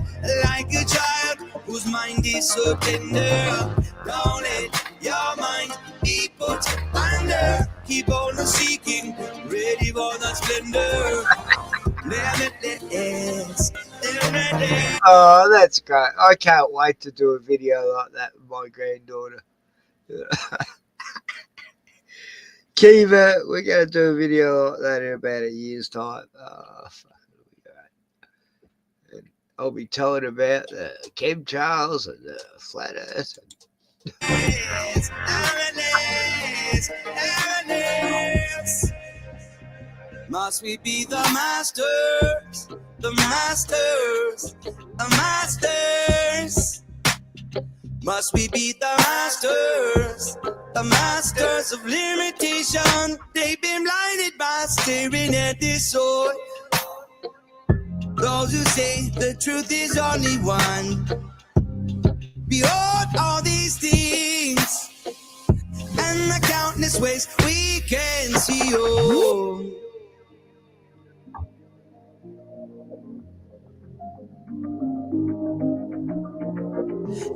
like a child whose mind is so tender. Don't let your mind be put under. Keep on seeking, ready for the splendor. Oh, that's great. I can't wait to do a video like that with my granddaughter. Kiva, we're going to do a video like that in about a year's time. Oh, fuck, it'll be great. And I'll be telling about the kentrails and the flat earth. Must we be the masters, the masters, the masters? Must we be the masters of limitation? They've been blinded by staring at this sword. Those who say the truth is only one, Behold all these things and the countless ways we can see. Oh,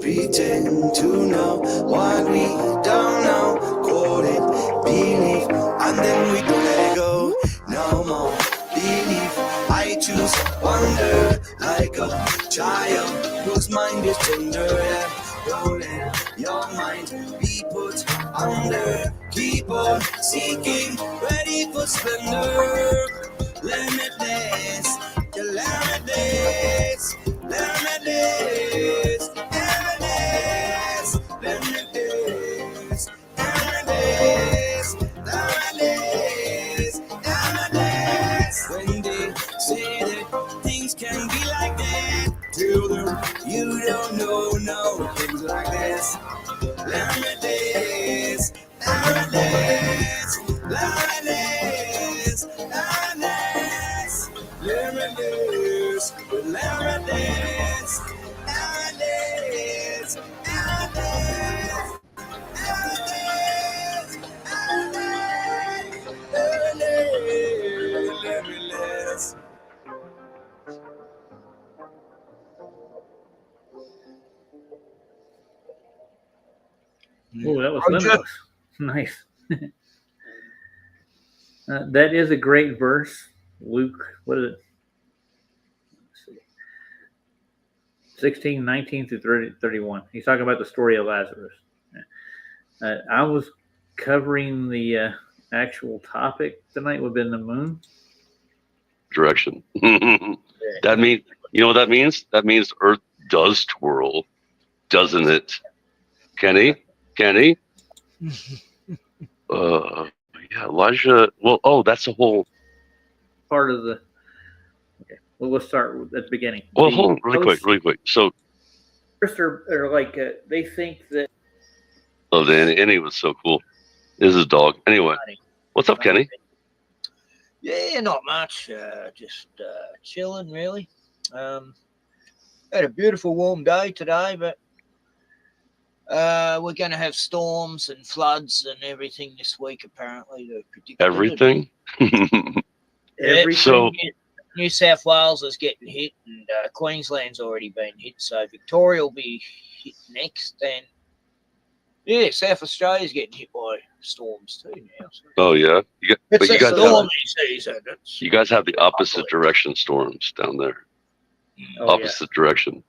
pretend to know what we don't know, call it belief, and then we don't let it go no more. Believe I choose wonder like a child whose mind is tender. Yeah, don't let your mind be put under. Keep on seeking, ready for splendor. Limitless, limitless, limitless, limitless, limitless, limitless, limitless, limitless. When they say that things can be like that, tell them you don't know no things like this. Limitless, limitless, limitless, limitless, limitless, limitless, limitless, limitless. Oh, that was Roger. limitless. Nice. That is a great verse. Luke, what is it? 16, 19 through 31. He's talking about the story of Lazarus. I was covering the actual topic tonight within the moon. Direction. That means, you know what that means? That means Earth does twirl, doesn't it? Kenny? Yeah, Elijah. Well, oh, that's a whole part of the. Okay, well, we'll start at the beginning. Well, hold on, really quick. So, first, are like they think that. Oh, Annie was so cool. This is his dog. Anyway, what's up, Kenny? Yeah, not much. Just chilling, really. Had a beautiful warm day today, but we're going to have storms and floods and everything this week, apparently. Everything? Everything. So, New South Wales is getting hit, and Queensland's already been hit, so Victoria will be hit next, and yeah, South Australia's getting hit by storms too now. So. oh yeah, It's a stormy season. You guys have the opposite direction storms down there. Opposite direction.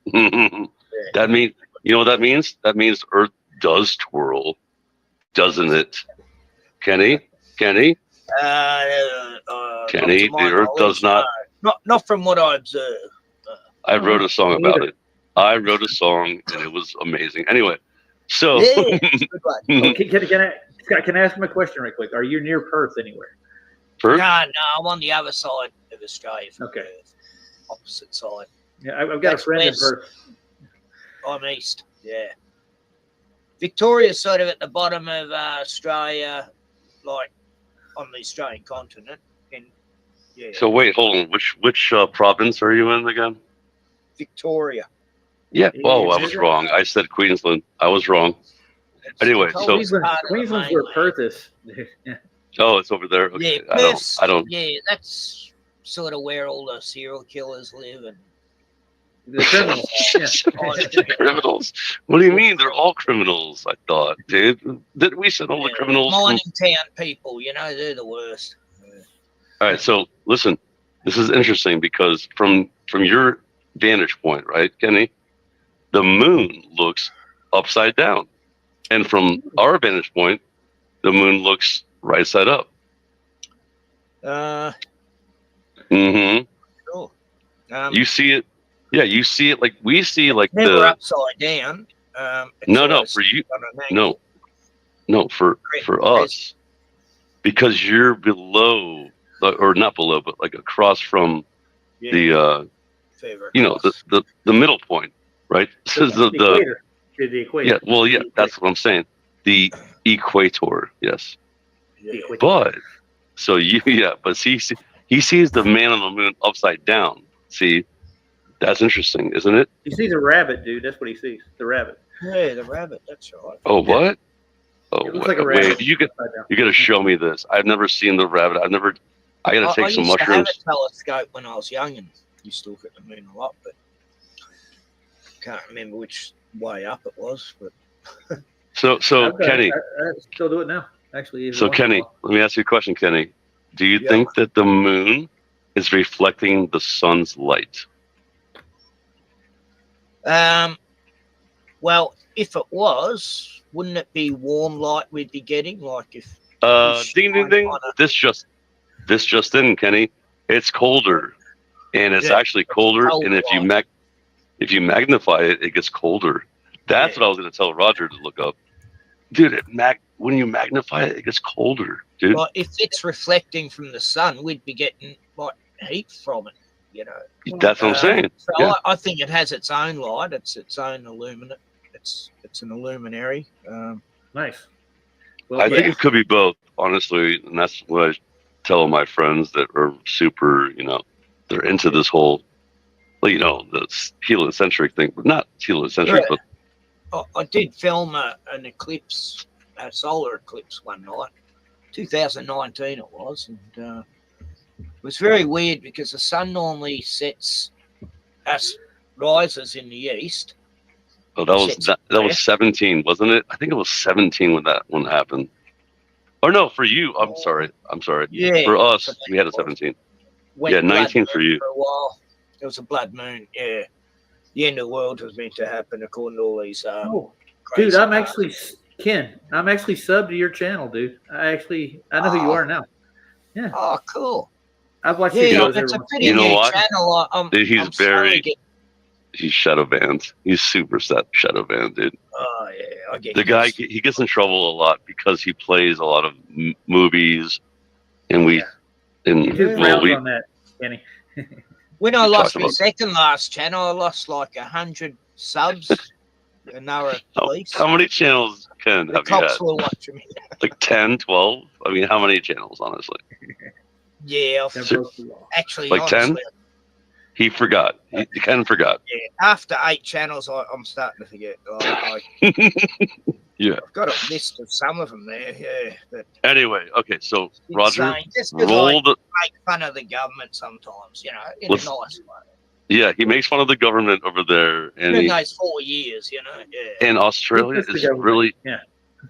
That means, you know what that means? That means Earth does twirl, doesn't it? Kenny? Kenny, The Earth does not. Not from what I observed. I wrote a song about it. I wrote a song and it was amazing. Anyway, so Can I ask him a question right quick? Are you near Perth anywhere? Perth? No, I'm on the other side of Australia. Okay. Perth. Opposite side. Yeah, I've got a friend in Perth. I'm east. Yeah. Victoria's sort of at the bottom of Australia, like on the Australian continent. And yeah. So wait, hold on. Which province are you in again? Victoria. Yeah. Oh, I was wrong. I said Queensland. I was wrong. Anyway, so Queensland's where Perth is. oh, it's over there. Okay. Yeah, I don't. Yeah, that's sort of where all the serial killers live and the criminals. The criminals. What do you mean? They're all criminals. I thought, dude. Didn't we send all the criminals? Mining town people, they're the worst. All right. So listen, this is interesting because from your vantage point, right, Kenny, the moon looks upside down, and from our vantage point, the moon looks right side up. Sure. You see it. Yeah, you see it like we see like never upside down. No, for you. No, for us, because you're below, or not below, but like across from the middle point, right? This is the equator. The equator. Yeah, well, yeah, that's what I'm saying. The equator, yes. But so but he sees the man on the moon upside down. See, that's interesting, isn't it? He sees a rabbit, dude. That's what he sees. The rabbit. Yeah, the rabbit. That's right. Oh, what? Oh, It looks like a wait. rabbit. You got to show me this. I've never seen the rabbit. I got to take some used to have mushrooms. a telescope when I was young and used to look at the moon a lot, but can't remember which way up it was. But So Kenny. I still do it now, actually. So Kenny, let me ask you a question, Kenny. Do you think that the moon is reflecting the sun's light? Well, if it was, wouldn't it be warm light we'd be getting? Like if Ding ding ding. This just in, Kenny. It's colder, and it's actually colder. And if you magnify it, it gets colder. That's what I was going to tell Roger to look up, dude. When you magnify it, it gets colder, dude. Well, if it's reflecting from the sun, we'd be getting like heat from it. You know. That's what I'm saying. So Yeah. I think it has its own light. It's its own illuminate. It's an illuminary. Nice. Well, I think it could be both, honestly, and that's what I tell my friends that are super, they're into this whole, the heliocentric thing, but not heliocentric, but I did film an eclipse, a solar eclipse one night, 2019 it was, and it was very weird because the sun normally rises in the east. Oh, that was 17, wasn't it? I think it was 17 when that one happened. Or no, for you. I'm sorry. Yeah. For us, we had a 17. Yeah, 19 for you. For a while, it was a blood moon. Yeah, the end of the world was meant to happen according to all these. Dude, I'm actually subbed to your channel, dude. I know who you are now. Yeah. Oh, cool. I've watched your videos. It's a pretty new channel. Dude, he's shadow banned. He's super shadow banned, dude. Oh yeah, I get the guy. He gets in trouble a lot because he plays a lot of movies, and we. And on that, Kenny. When I lost my second last channel, I lost like 100 subs, and they were police. How many channels have you had? Cops were watching me. Like 10, 12? I mean, how many channels, honestly? Yeah, actually, like 10. He forgot. He kind of forgot. Yeah, after 8 channels, I'm starting to forget. Yeah. I've got a list of some of them there. Yeah. But anyway, okay. So Roger, just roll the. Make fun of the government sometimes, in a nice way. Yeah, he makes fun of the government over there, and in those 4 years, Yeah. And Australia is really,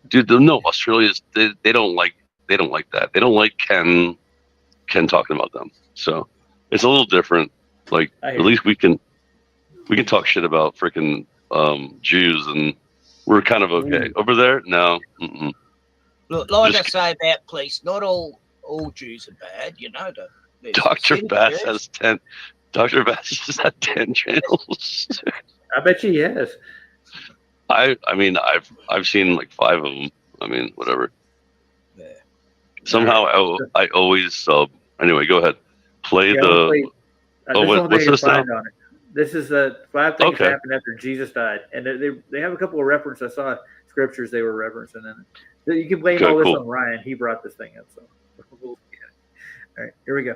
dude. No, Australia is. They don't like that. They don't like Ken talking about them. So it's a little different. Like at least we can talk shit about freaking Jews, and we're kind of okay. Over there, no. Mm-mm. Look, like I say about police, not all Jews are bad. Dr. Bass has 10. Dr. Bass has had 10 channels. I bet you he has. I mean, I've seen like 5 of them. I mean, whatever. Yeah. Somehow I always sub. Anyway, go ahead. Play the. What's this now? This is 5 things that happened after Jesus died, and they have a couple of references. I saw scriptures they were referencing in it. You can blame all this on Ryan. He brought this thing up. So, all right, here we go.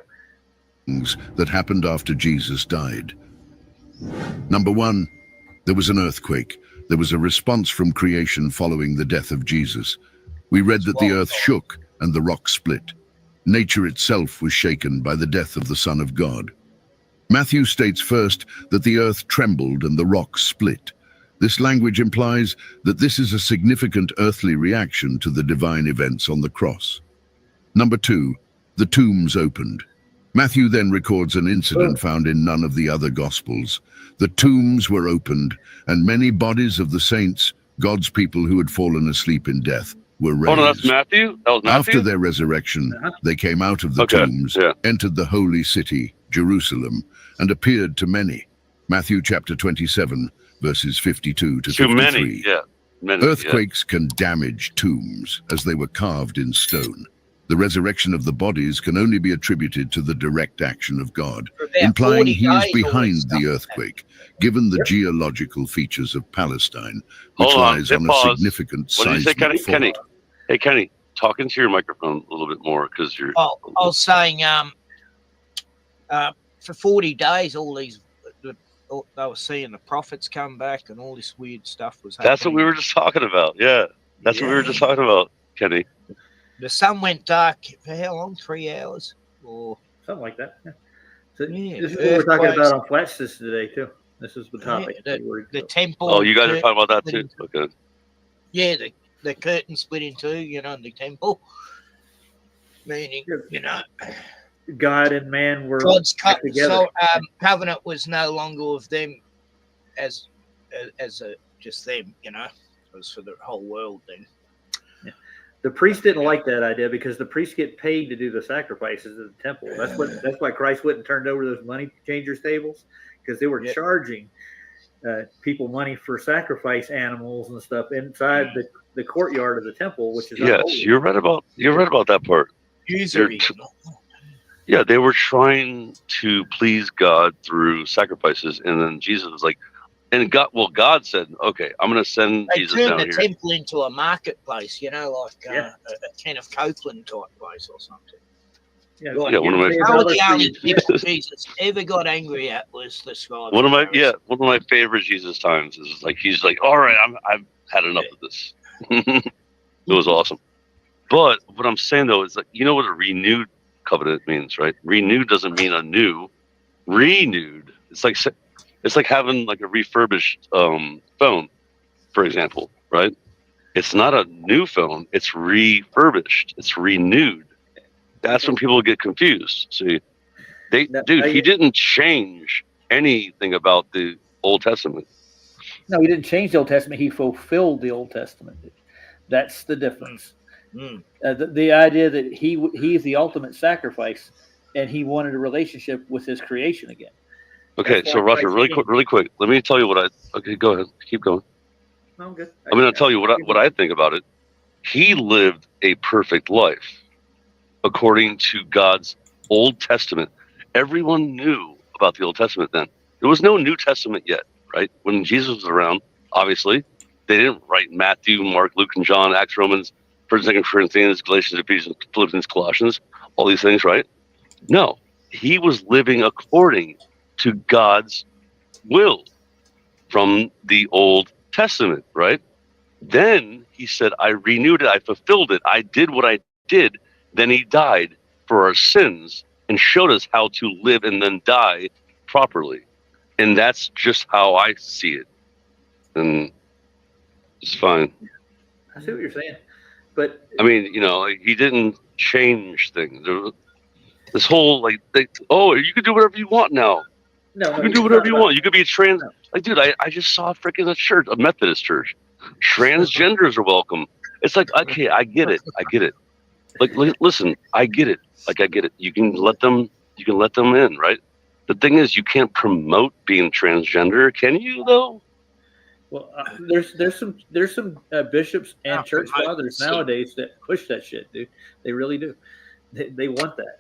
That happened after Jesus died. Number 1, there was an earthquake. There was a response from creation following the death of Jesus. We read that the earth shook and the rock split. Nature itself was shaken by the death of the Son of God. Matthew states first that the earth trembled and the rocks split. This language implies that this is a significant earthly reaction to the divine events on the cross. Number 2, the tombs opened. Matthew then records an incident found in none of the other Gospels. The tombs were opened, and many bodies of the saints, God's people who had fallen asleep in death, were raised. Oh, no, that's Matthew? That was Matthew? After their resurrection, they came out of the tombs, entered the holy city, Jerusalem, and appeared to many. Matthew chapter 27, verses 52 to 53. Many, many, Earthquakes can damage tombs as they were carved in stone. The resurrection of the bodies can only be attributed to the direct action of God, implying he is behind the earthquake, given the geological features of Palestine, which lies on a significant seismic fault. Hey, Kenny, talk into your microphone a little bit more because you're. Oh, I was saying, for 40 days, all these they were seeing the prophets come back and all this weird stuff was happening. That's what we were just talking about. Yeah, that's what we were just talking about, Kenny. The sun went dark for how long? 3 hours or something like that. Yeah. So yeah, this is what we're talking about on Flatsis today too. This is the topic. Yeah, the temple. Oh, you guys are talking about that too. Okay. Yeah, the curtain split in two. You know, the temple. Meaning, you know, God and man were God's together. So covenant was no longer with them as just them. You know, it was for the whole world then. Yeah. The priest didn't like that idea because the priests get paid to do the sacrifices at the temple. That's why Christ went and turned over those money changers tables, because they were charging people money for sacrifice animals and stuff inside the courtyard of the temple, which is unholy. You're right about that part. Yeah, they were trying to please God through sacrifices, and then Jesus was like, and God said, "Okay, I'm going to send Jesus down They here." turned the temple into a marketplace, you know, like a Kenneth Copeland type place or something. Yeah, Like, one of my the only people Jesus ever got angry at was the scribes. one of my favorite Jesus times is like he's like, "All right, I've had enough of this." It was awesome. But what I'm saying though is like, you know what a renewed covenant means, right? Renewed doesn't mean a new. Renewed. It's like having like a refurbished phone, for example, right? It's not a new phone. It's refurbished. It's renewed. That's when people get confused. See, he didn't change anything about the Old Testament. No, he didn't change the Old Testament. He fulfilled the Old Testament. That's the difference. The idea that he is the ultimate sacrifice, and he wanted a relationship with his creation again. Okay, so Roger, really quick. Let me tell you okay, go ahead. Keep going. No, I'm good. I'm going to tell you what I think about it. He lived a perfect life according to God's Old Testament. Everyone knew about the Old Testament then. There was no New Testament yet, right? When Jesus was around, obviously, they didn't write Matthew, Mark, Luke, and John, Acts, Romans, 1st and 2nd Corinthians, Galatians, Ephesians, Philippians, Colossians, all these things, right? No, he was living according to God's will from the Old Testament, right? Then he said, I renewed it, I fulfilled it, I did what I did. Then he died for our sins and showed us how to live and then die properly. And that's just how I see it. And it's fine. I see what you're saying. But I mean, you know, like, he didn't change things. This whole you can do whatever you want now. No, you can do whatever you want. You could be a trans. Like, dude, I just saw a church, a Methodist church. Transgenders are welcome. It's like, okay, I get it. Like, listen, I get it. Like, I get it. You can let them in, right? The thing is, you can't promote being transgender, can you? Though. Well, there's some bishops and church fathers nowadays that push that shit, dude. They really do. They want that.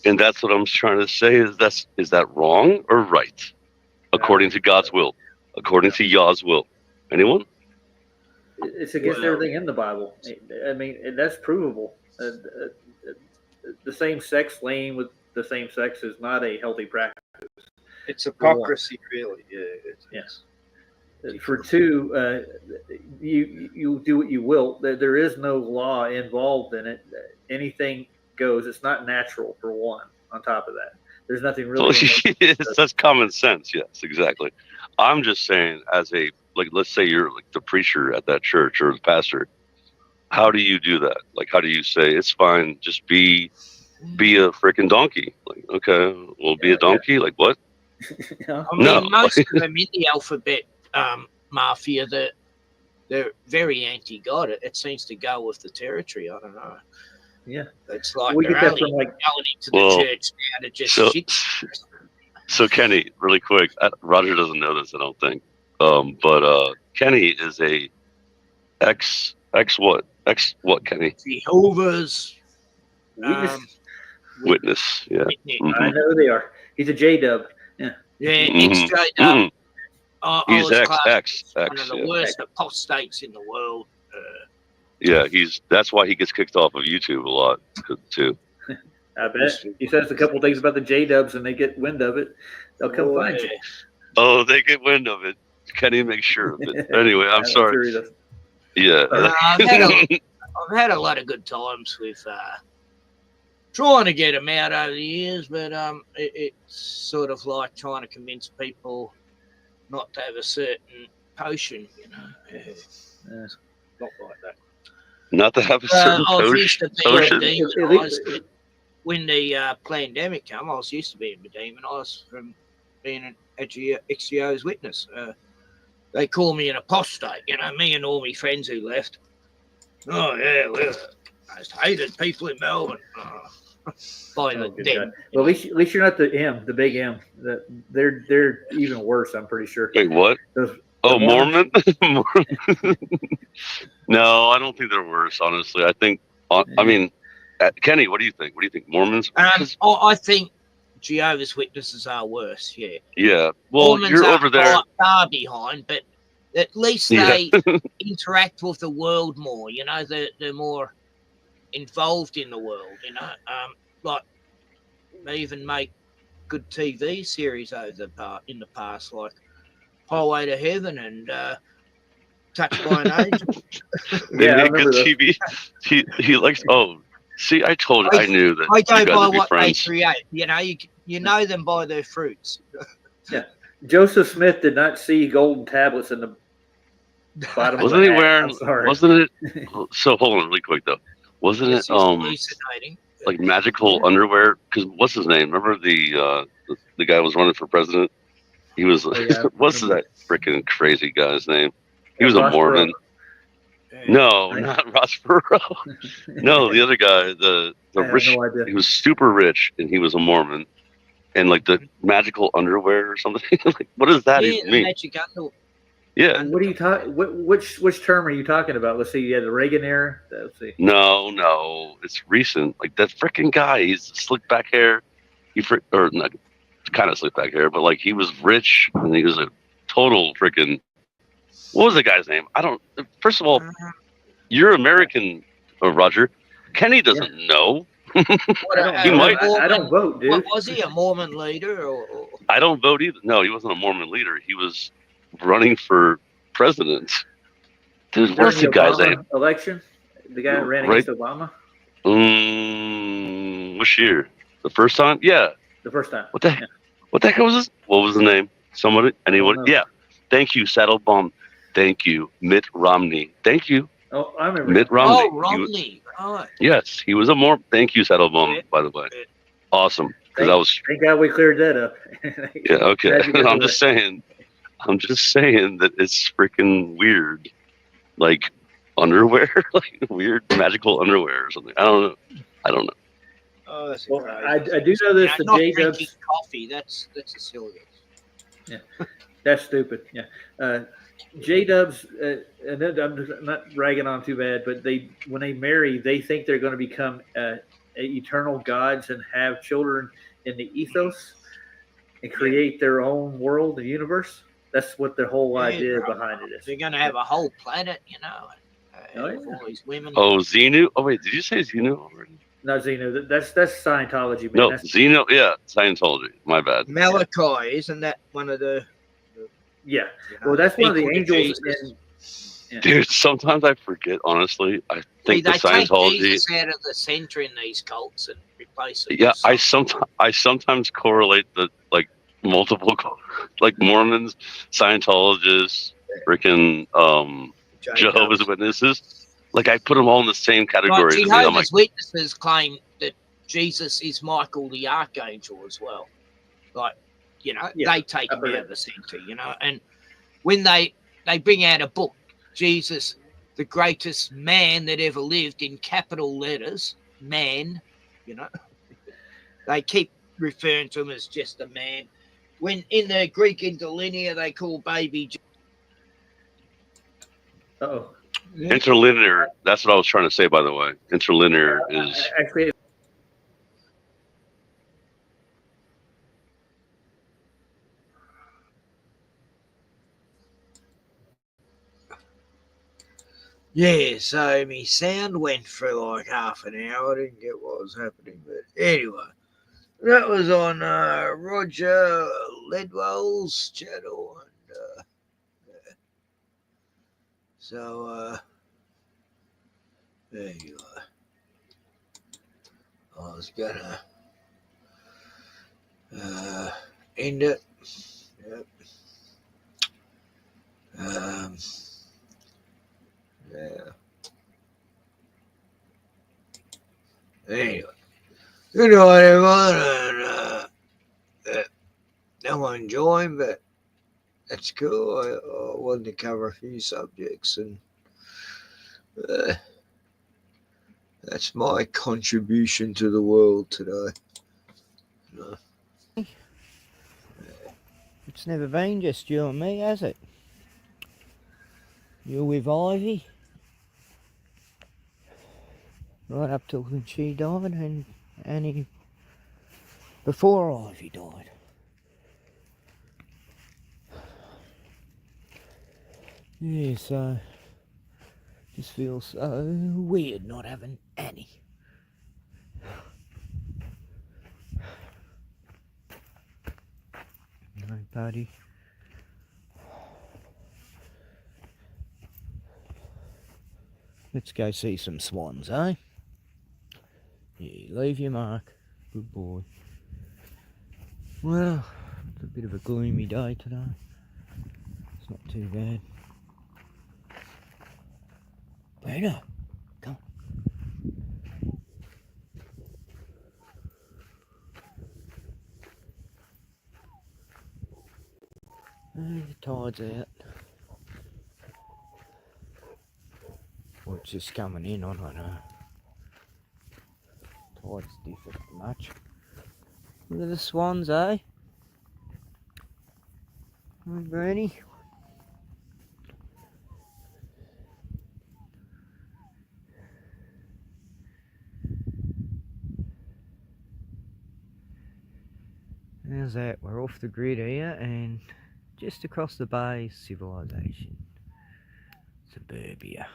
And that's what I'm trying to say. Is that wrong or right? According to God's will, according to Yah's will. Anyone? It's against everything in the Bible. I mean, and that's provable. The same sex laying with the same sex is not a healthy practice. It's hypocrisy, really. Yeah. Yes. For two, you do what you will. There is no law involved in it. Anything goes. It's not natural, for one. On top of that, there's nothing really. That's common sense. Yes, exactly. I'm just saying, let's say you're like the preacher at that church or the pastor. How do you do that? Like, how do you say it's fine? Just be a freaking donkey. Like, okay, well, be a donkey. Like what? I mean, most of them in the alphabet mafia, they're very anti-God. It seems to go with the territory. I don't know. Yeah, it's like we they're get that only from going to the church now to just shit. So Kenny, really quick, Roger doesn't know this, I don't think. But Kenny is a ex what Kenny? Jehovah's Witness. Yeah, I know who they are. He's a J-dub. Yeah, ex-J-dub. He's ex. One of the worst apostates in the world. Yeah, that's why he gets kicked off of YouTube a lot too. I bet. He says a couple things about the J-dubs and they get wind of it. They'll come find you. Oh, they get wind of it. Can't even make sure of it. Anyway, I'm sorry. Sure he does. Yeah. I've had a lot of good times with trying to get them out over the years, but it's sort of like trying to convince people not to have a certain potion, you know. Not like that. Not to have a certain I was used to potion. being demonised when the pandemic came. I was used to being demonised from being an ex-Jehovah's Witness. They call me an apostate, you know, me and all my friends who left. Oh, yeah, we're the most hated people in Melbourne. By the dead. Well, at least you're not the M, the big M. They're even worse, I'm pretty sure. Wait, what? Mormon? No, I don't think they're worse, honestly. I think, I mean, Kenny, what do you think? What do you think? Mormons? I think Jehovah's Witnesses are worse, yeah. Yeah. Well, Mormons you're are over there. far behind, but at least they interact with the world more, you know, they're more involved in the world, you know. Like, they even make good TV series in the past, like Highway to Heaven and Touched by an Angel. They make good TV. He likes. Oh, see, I told you. I knew that. I go you guys by would be what friends. they create. You know, you know them by their fruits. Yeah, Joseph Smith did not see golden tablets in the bottom. Wasn't of he the hat. wearing? I'm sorry. Wasn't it? So hold on, really quick though. Wasn't it Hallucinating. like magical underwear? Because what's his name? Remember the guy who was running for president? He was. What's that freaking crazy guy's name? He was a Ross Mormon. Perot. No, not Ross Perot. No, the other guy, the rich. No idea. He was super rich, and he was a Mormon, and like the magical underwear or something. Like, what does that even mean? Magic underwear. Yeah. What are you talking? Which term are you talking about? Let's see. Yeah, the Reagan era. Let's see. No, it's recent. Like that freaking guy. He's slick back hair. Or not, kind of slick back hair, but like he was rich and he was a total freaking. What was the guy's name? I don't. First of all, you're American, Roger. Kenny doesn't know. He might. I don't vote, dude. Was he a Mormon leader? Or? I don't vote either. No, he wasn't a Mormon leader. He was running for president. Dude, what's the guy's name? Election. The guy that ran against Obama. Which year? The first time? Yeah. The first time. What the heck? What the heck was this? What was the name? Somebody? Anyone? Yeah. Thank you, Saddlebum. Thank you, Mitt Romney. Thank you. Oh, I remember. Mitt Romney. Oh, Romney. Yes, he was a more. Thank you, Saddlebum. By the way, awesome. Because I was. Thank God we cleared that up. Yeah. Okay. I'm just saying that it's freaking weird, like underwear, like weird magical underwear or something. I don't know. Oh, that's well, I do know this. The not J-Dubs. drinking coffee. That's a silly. Yeah, that's stupid. Yeah. J-Dubs, and then I'm not ragging on too bad, but when they marry, they think they're going to become eternal gods and have children in the ethos and create their own world and universe. That's what the whole idea behind it is. They're going to have a whole planet, you know. All these women. Oh, Xenu. Oh wait, did you say Xenu already? No, Xenu. That's Scientology, man. No, Xenu. Yeah, Scientology. My bad. Malachi, isn't that one of the? Yeah. Well, that's one of the angels. Dude, sometimes I forget. Honestly, I think the they Scientology. take Jesus out of the center in these cults and replace it. Yeah, I sometimes correlate the like multiple like Mormons, Scientologists, freaking Jehovah's Witnesses. Like I put them all in the same category. Like, Jehovah's Witnesses claim that Jesus is Michael the Archangel as well. Like, you know, they take him out of the center, you know. And when they bring out a book, Jesus, the greatest man that ever lived, in capital letters, man, you know, they keep referring to him as just a man. When in the Greek interlinear, they call baby. Uh-oh. Interlinear. That's what I was trying to say, by the way. Interlinear is. Actually, Yeah, so my sound went for like half an hour. I didn't get what was happening, but anyway, that was on Roger Ledwell's channel, and yeah. So there you are. I was gonna end it. Yep. Yeah. Anyway, good night, everyone, and no one joined, but that's cool. I wanted to cover a few subjects, and that's my contribution to the world today. It's never been just you and me, has it? You're with Ivy, right up till when she died, and Annie before Ivy died. Yeah, so just feels so weird not having Annie. No, buddy. Let's go see some swans, eh? Yeah, leave your mark. Good boy. Well, it's a bit of a gloomy day today. It's not too bad. Bruno, come. The tide's out. Or it's just coming in, I don't know. Tide's different much. Look at the swans, eh? Hi, Bernie. How's that? We're off the grid here, and just across the bay is civilization. Suburbia.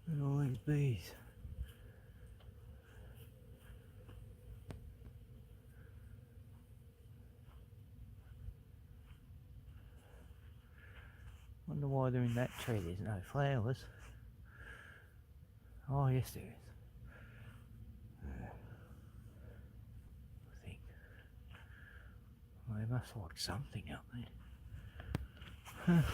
And all these bees. Wonder why they're in that tree. There's no flowers. Oh, yes, there is. I think. Well, they must like something up there.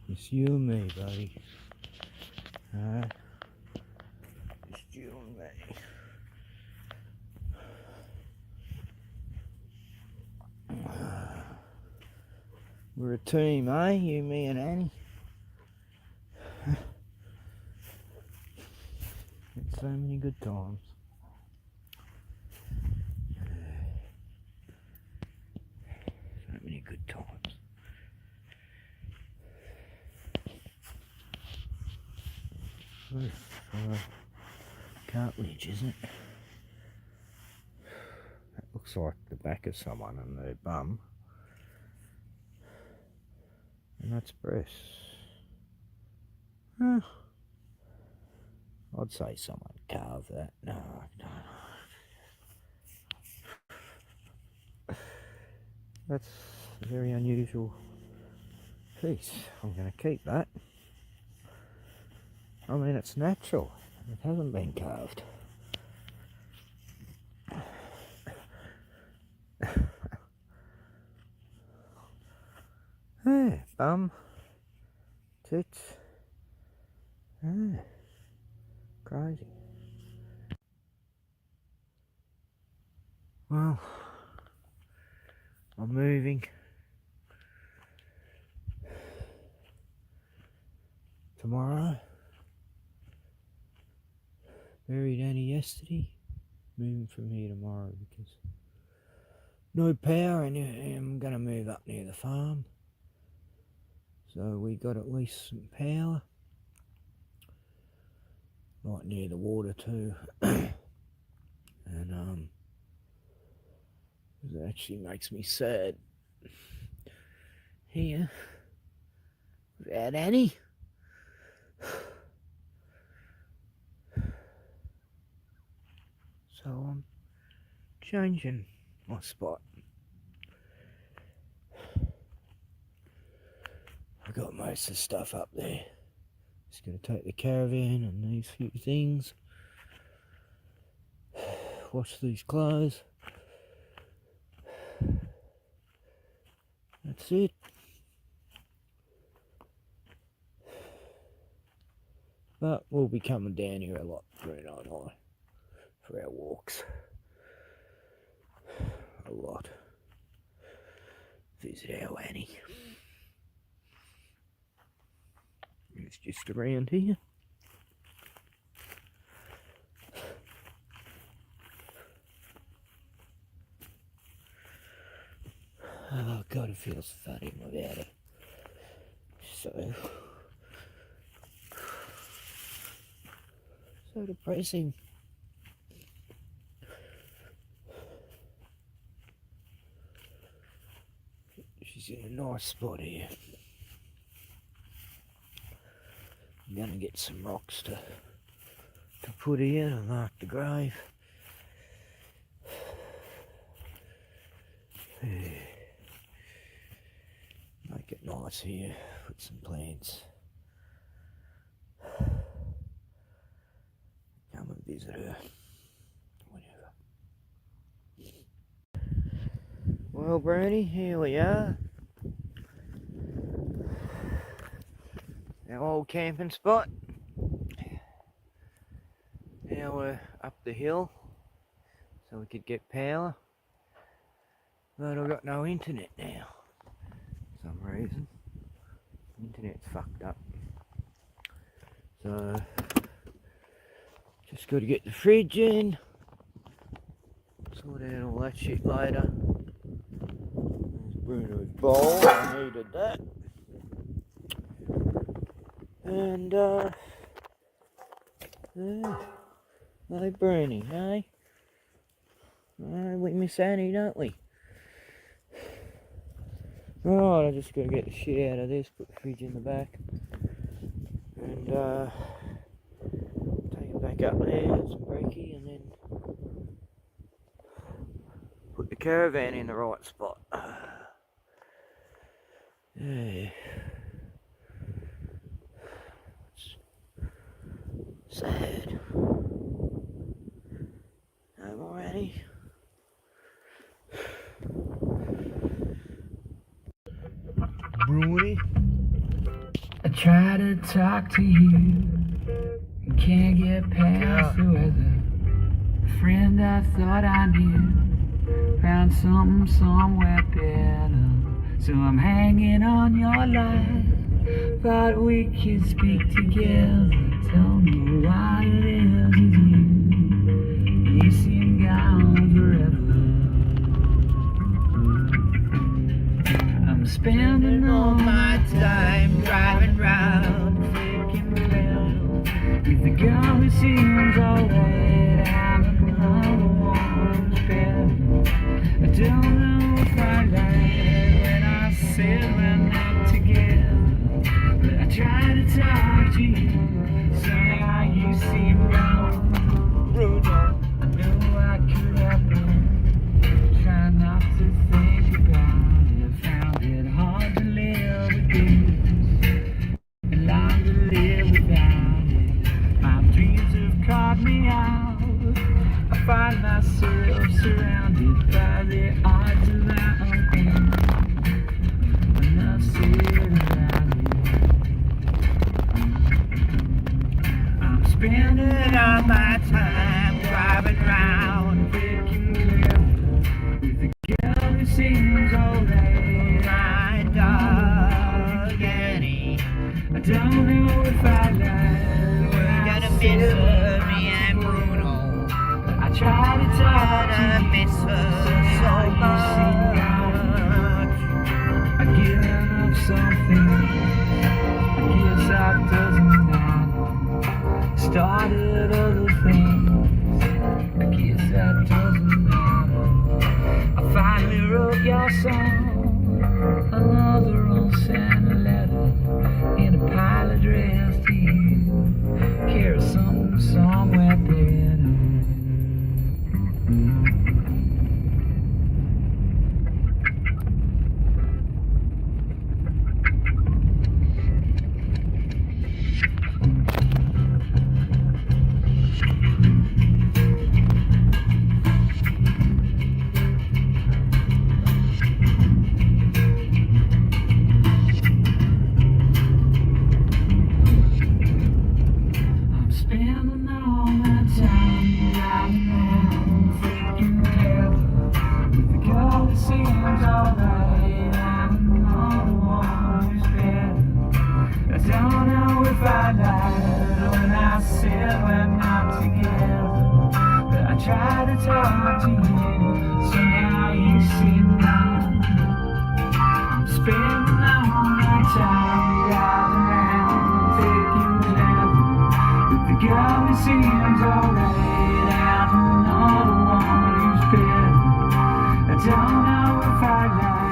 It's you and me, buddy. Alright. Just you and me. We're a team, eh? You, me, and Annie. It's so many good times. So many good times. Cartilage, isn't it? That looks like the back of someone and their bum. And that's breasts. Huh. I'd say someone carved that. No. That's a very unusual piece. I'm going to keep that. I mean, it's natural. It hasn't been carved. Yeah, bum, tits. Yeah, crazy. Well, I'm moving. tomorrow. Buried Annie yesterday. Moving from here tomorrow because no power, and I'm gonna move up near the farm. So we got at least some power. Right near the water too. And it actually makes me sad here without Annie. So I'm changing my spot. I got most of the stuff up there. Just gonna take the caravan and these few things. Wash these clothes. That's it. But we'll be coming down here a lot, Bruno and I, for our walks. A lot. Visit our Annie. It's just around here. Oh God, it feels funny without it. So depressing. She's in a nice spot here. I'm gonna get some rocks to put here to mark the grave. Make it nice here, put some plants. Come and visit her whenever. Well, Brady, here we are. Our old camping spot. Now we're up the hill so we could get power. But I've got no internet now. For some reason. Internet's fucked up. So just got to get the fridge in. Sort out all that shit later. There's Bruno's bowl. I needed that. And hey Bernie, hey? We miss Annie, don't we? Right, I just gotta get the shit out of this, put the fridge in the back, and take it back up there, have some brekkie, and then put the caravan in the right spot. Yeah. Sad. I'm already. Bruni. I try to talk to you, can't get past the weather. A friend I thought I knew found something somewhere better. So I'm hanging on your life, thought we could speak together. Don't know what it is with you, you seem gone forever. I'm spending all my time driving round, thinking well, with the girl who seems alright, having another one's better. I don't know if I like when I said we're not together, but I try to talk to you. Somehow you seem wrong. I know I could have been. Try not to think about it. Found it hard to live with this, and long to live without it. My dreams have caught me out. I find myself surrounded by the odds of my own pain. Enough said about it. Spending all my time driving round, thinking clear, with the girl who seems alright, my dog Annie. I don't know if I her, me and Bruno. I try to talk to miss her so much. I give up something. I guess that doesn't matter. Started other things. I guess that doesn't matter. I finally wrote your song. Another unsent letter in a pile addressed to you. Carry something somewhere better. Spending all my time driving around, thinking together with the girl that seems alright and another one who's better. I don't know if I lied when I said we're not together, but I tried to talk to you, so now you seem numb. I'm spending all my time driving around, thinking together. The girl who seems alright and another one who's better. I don't know if I like